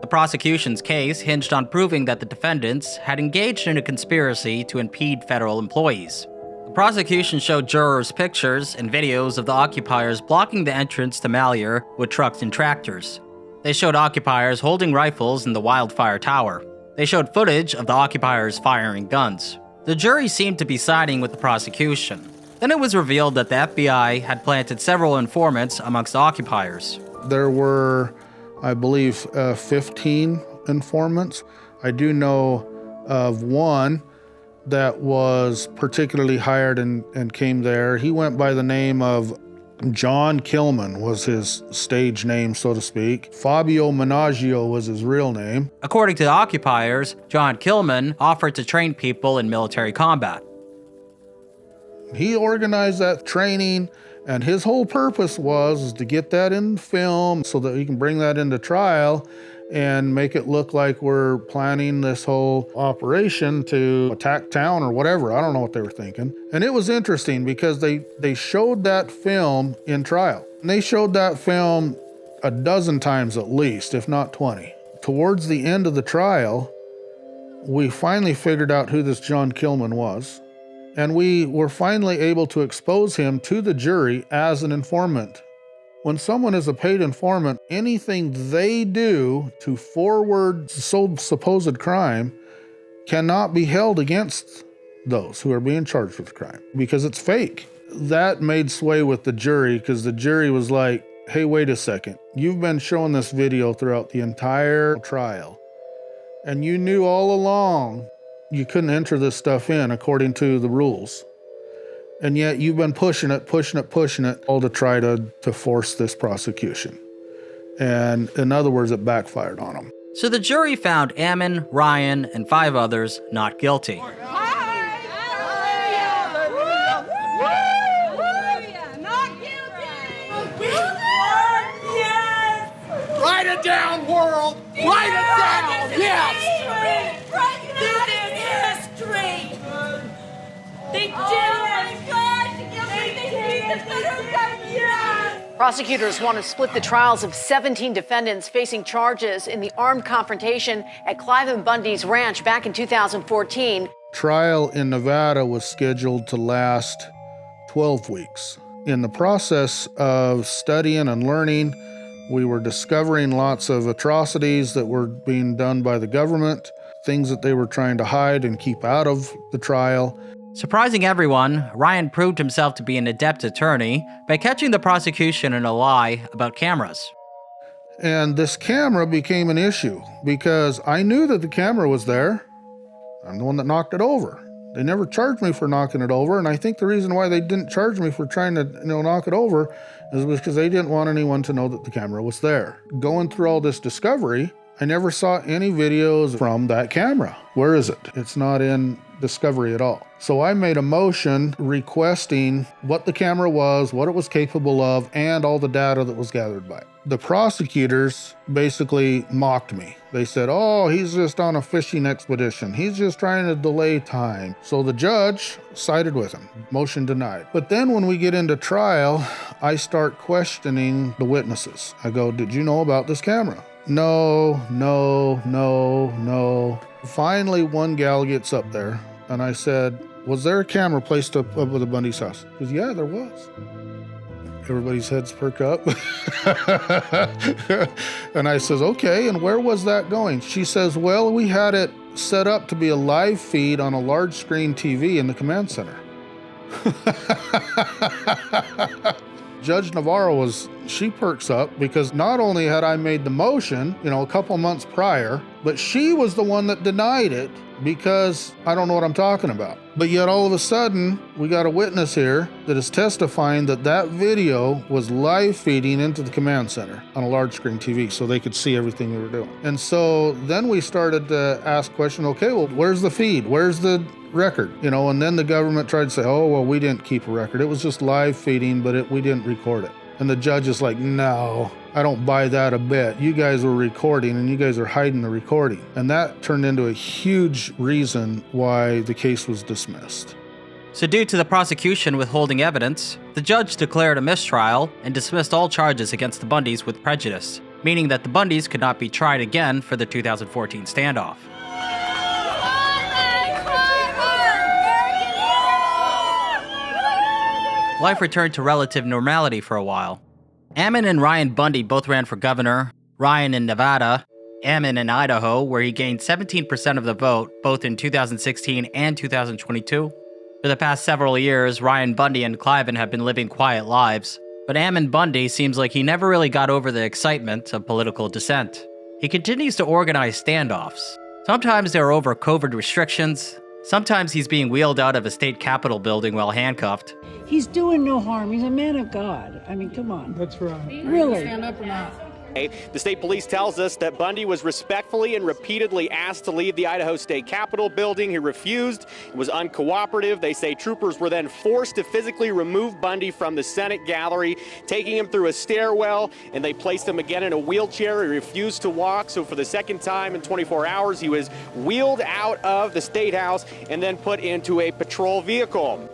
The prosecution's case hinged on proving that the defendants had engaged in a conspiracy to impede federal employees. The prosecution showed jurors pictures and videos of the occupiers blocking the entrance to Malheur with trucks and tractors. They showed occupiers holding rifles in the Wildfire Tower. They showed footage of the occupiers firing guns. The jury seemed to be siding with the prosecution. Then it was revealed that the FBI had planted several informants amongst the occupiers. There were, I believe, 15 informants. I do know of one that was particularly hired and came there. He went by the name of John Kilman, was his stage name, so to speak. Fabio Menaggio was his real name. According to the occupiers, John Kilman offered to train people in military combat. He organized that training, and his whole purpose was to get that in film so that he can bring that into trial and make it look like we're planning this whole operation to attack town or whatever. I don't know what they were thinking. And it was interesting because they showed that film in trial. And they showed that film a dozen times at least, if not 20. Towards the end of the trial, we finally figured out who this John Kilman was. And we were finally able to expose him to the jury as an informant. When someone is a paid informant, anything they do to forward supposed crime cannot be held against those who are being charged with crime because it's fake. That made sway with the jury because the jury was like, hey, wait a second. You've been showing this video throughout the entire trial, and you knew all along you couldn't enter this stuff in according to the rules. And yet you've been pushing it, all to try to force this prosecution. And in other words, it backfired on them. So the jury found Ammon, Ryan, and 5 others not guilty. Write it down, world! Write it down! Yes! This is history! They did! Prosecutors want to split the trials of 17 defendants facing charges in the armed confrontation at Clive Bundy's ranch back in 2014. Trial in Nevada was scheduled to last 12 weeks. In the process of studying and learning, we were discovering lots of atrocities that were being done by the government, things that they were trying to hide and keep out of the trial. Surprising everyone, Ryan proved himself to be an adept attorney by catching the prosecution in a lie about cameras. And this camera became an issue because I knew that the camera was there. I'm the one that knocked it over. They never charged me for knocking it over, and I think the reason why they didn't charge me for trying to knock it over is because they didn't want anyone to know that the camera was there. Going through all this discovery, I never saw any videos from that camera. Where is it? It's not in discovery at all. So I made a motion requesting what the camera was, what it was capable of, and all the data that was gathered by it. The prosecutors basically mocked me. They said, oh, he's just on a fishing expedition. He's just trying to delay time. So the judge sided with him. Motion denied. But then when we get into trial, I start questioning the witnesses. I go, did you know about this camera? No. Finally, one gal gets up there, and I said, was there a camera placed up over the Bundy's house? She goes, yeah, there was. Everybody's heads perk up. And I says, okay, and where was that going? She says, well, we had it set up to be a live feed on a large screen TV in the command center. Judge Navarro she perks up because not only had I made the motion, a couple months prior, but she was the one that denied it because I don't know what I'm talking about. But yet all of a sudden, we got a witness here that is testifying that that video was live feeding into the command center on a large screen TV so they could see everything we were doing. And so then we started to ask questions, okay, well, where's the feed? Where's the record? And then the government tried to say, oh, well, we didn't keep a record. It was just live feeding, but we didn't record it. And the judge is like, no, I don't buy that a bit. You guys were recording and you guys are hiding the recording. And that turned into a huge reason why the case was dismissed. So due to the prosecution withholding evidence, the judge declared a mistrial and dismissed all charges against the Bundys with prejudice, meaning that the Bundys could not be tried again for the 2014 standoff. Life returned to relative normality for a while. Ammon and Ryan Bundy both ran for governor, Ryan in Nevada, Ammon in Idaho, where he gained 17% of the vote both in 2016 and 2022. For the past several years, Ryan Bundy and Cliven have been living quiet lives, but Ammon Bundy seems like he never really got over the excitement of political dissent. He continues to organize standoffs. Sometimes they're over COVID restrictions, sometimes he's being wheeled out of a state capitol building while handcuffed. He's doing no harm. He's a man of God. I mean, come on. That's right. Really? Stand up or not? The state police tells us that Bundy was respectfully and repeatedly asked to leave the Idaho State Capitol building. He refused. He was uncooperative. They say troopers were then forced to physically remove Bundy from the Senate gallery, taking him through a stairwell, and they placed him again in a wheelchair. He refused to walk, so for the second time in 24 hours, he was wheeled out of the State House and then put into a patrol vehicle.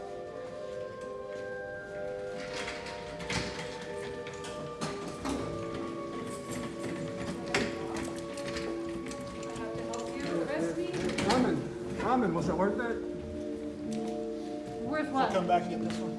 Was it worth it? Worth what? I'll come back and get this one.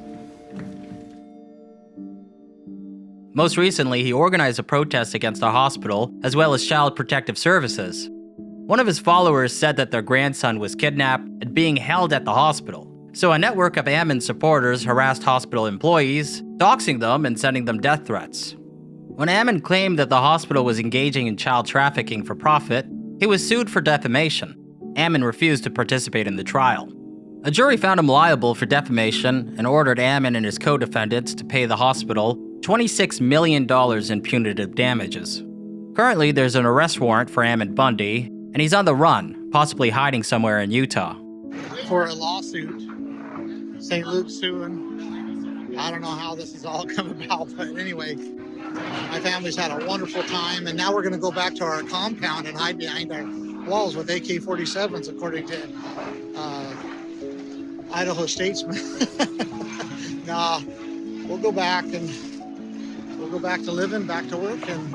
Most recently, he organized a protest against a hospital, as well as Child Protective Services. One of his followers said that their grandson was kidnapped and being held at the hospital. So a network of Ammon supporters harassed hospital employees, doxing them and sending them death threats. When Ammon claimed that the hospital was engaging in child trafficking for profit, he was sued for defamation. Ammon refused to participate in the trial. A jury found him liable for defamation and ordered Ammon and his co-defendants to pay the hospital $26 million in punitive damages. Currently, there's an arrest warrant for Ammon Bundy, and he's on the run, possibly hiding somewhere in Utah. For a lawsuit, St. Luke's suing. I don't know how this has all come about, but anyway, my family's had a wonderful time, and now we're going to go back to our compound and hide behind our walls with AK-47s, according to Idaho statesmen. Nah, we'll go back to living, back to work. And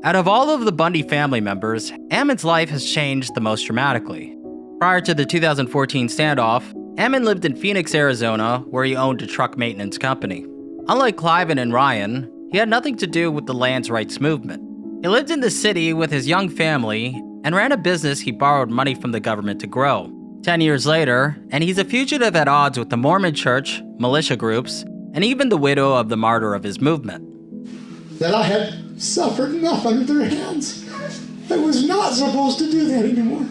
out of all of the Bundy family members, Ammon's life has changed the most dramatically. Prior to the 2014 standoff, Ammon lived in Phoenix, Arizona, where he owned a truck maintenance company. Unlike Cliven and Ryan, he had nothing to do with the lands rights movement. He lived in the city with his young family and ran a business he borrowed money from the government to grow. 10 years later, and he's a fugitive at odds with the Mormon Church, militia groups, and even the widow of the martyr of his movement. That I had suffered enough under their hands. I was not supposed to do that anymore.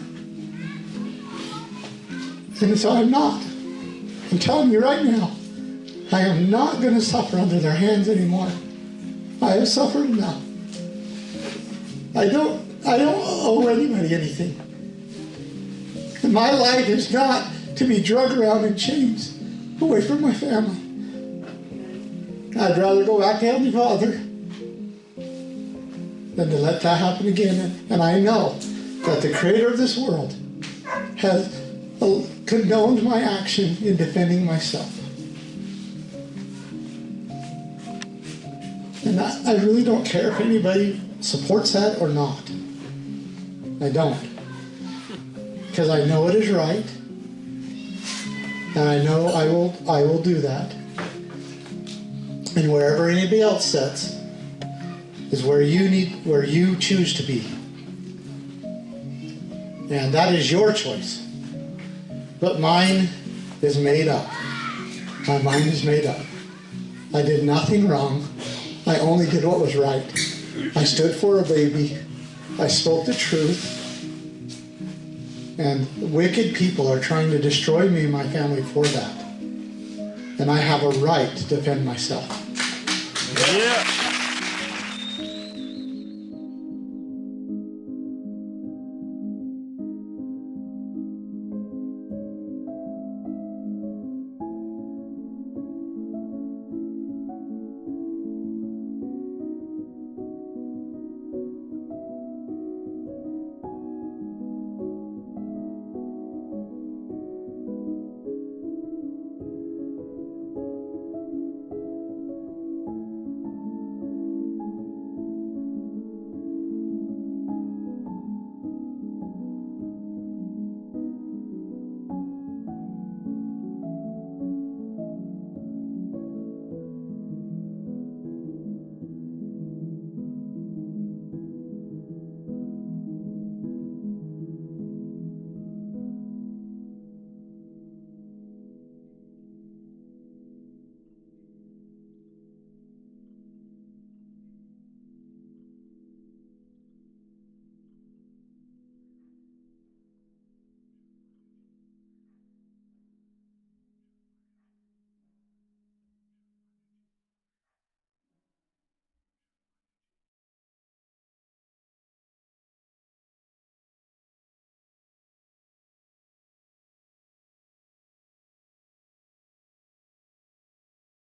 And so I'm not. I'm telling you right now, I am not going to suffer under their hands anymore. I have suffered enough. I don't owe anybody anything. And my life is not to be drugged around in chains away from my family. I'd rather go back to Heavenly Father than to let that happen again. And I know that the Creator of this world has condoned my action in defending myself. And I really don't care if anybody supports that or not. I don't. Because I know it is right. And I know I will do that. And wherever anybody else sets is where you choose to be. And that is your choice. But mine is made up. My mind is made up. I did nothing wrong. I only did what was right. I stood for a baby. I spoke the truth. And wicked people are trying to destroy me and my family for that. And I have a right to defend myself. Yeah.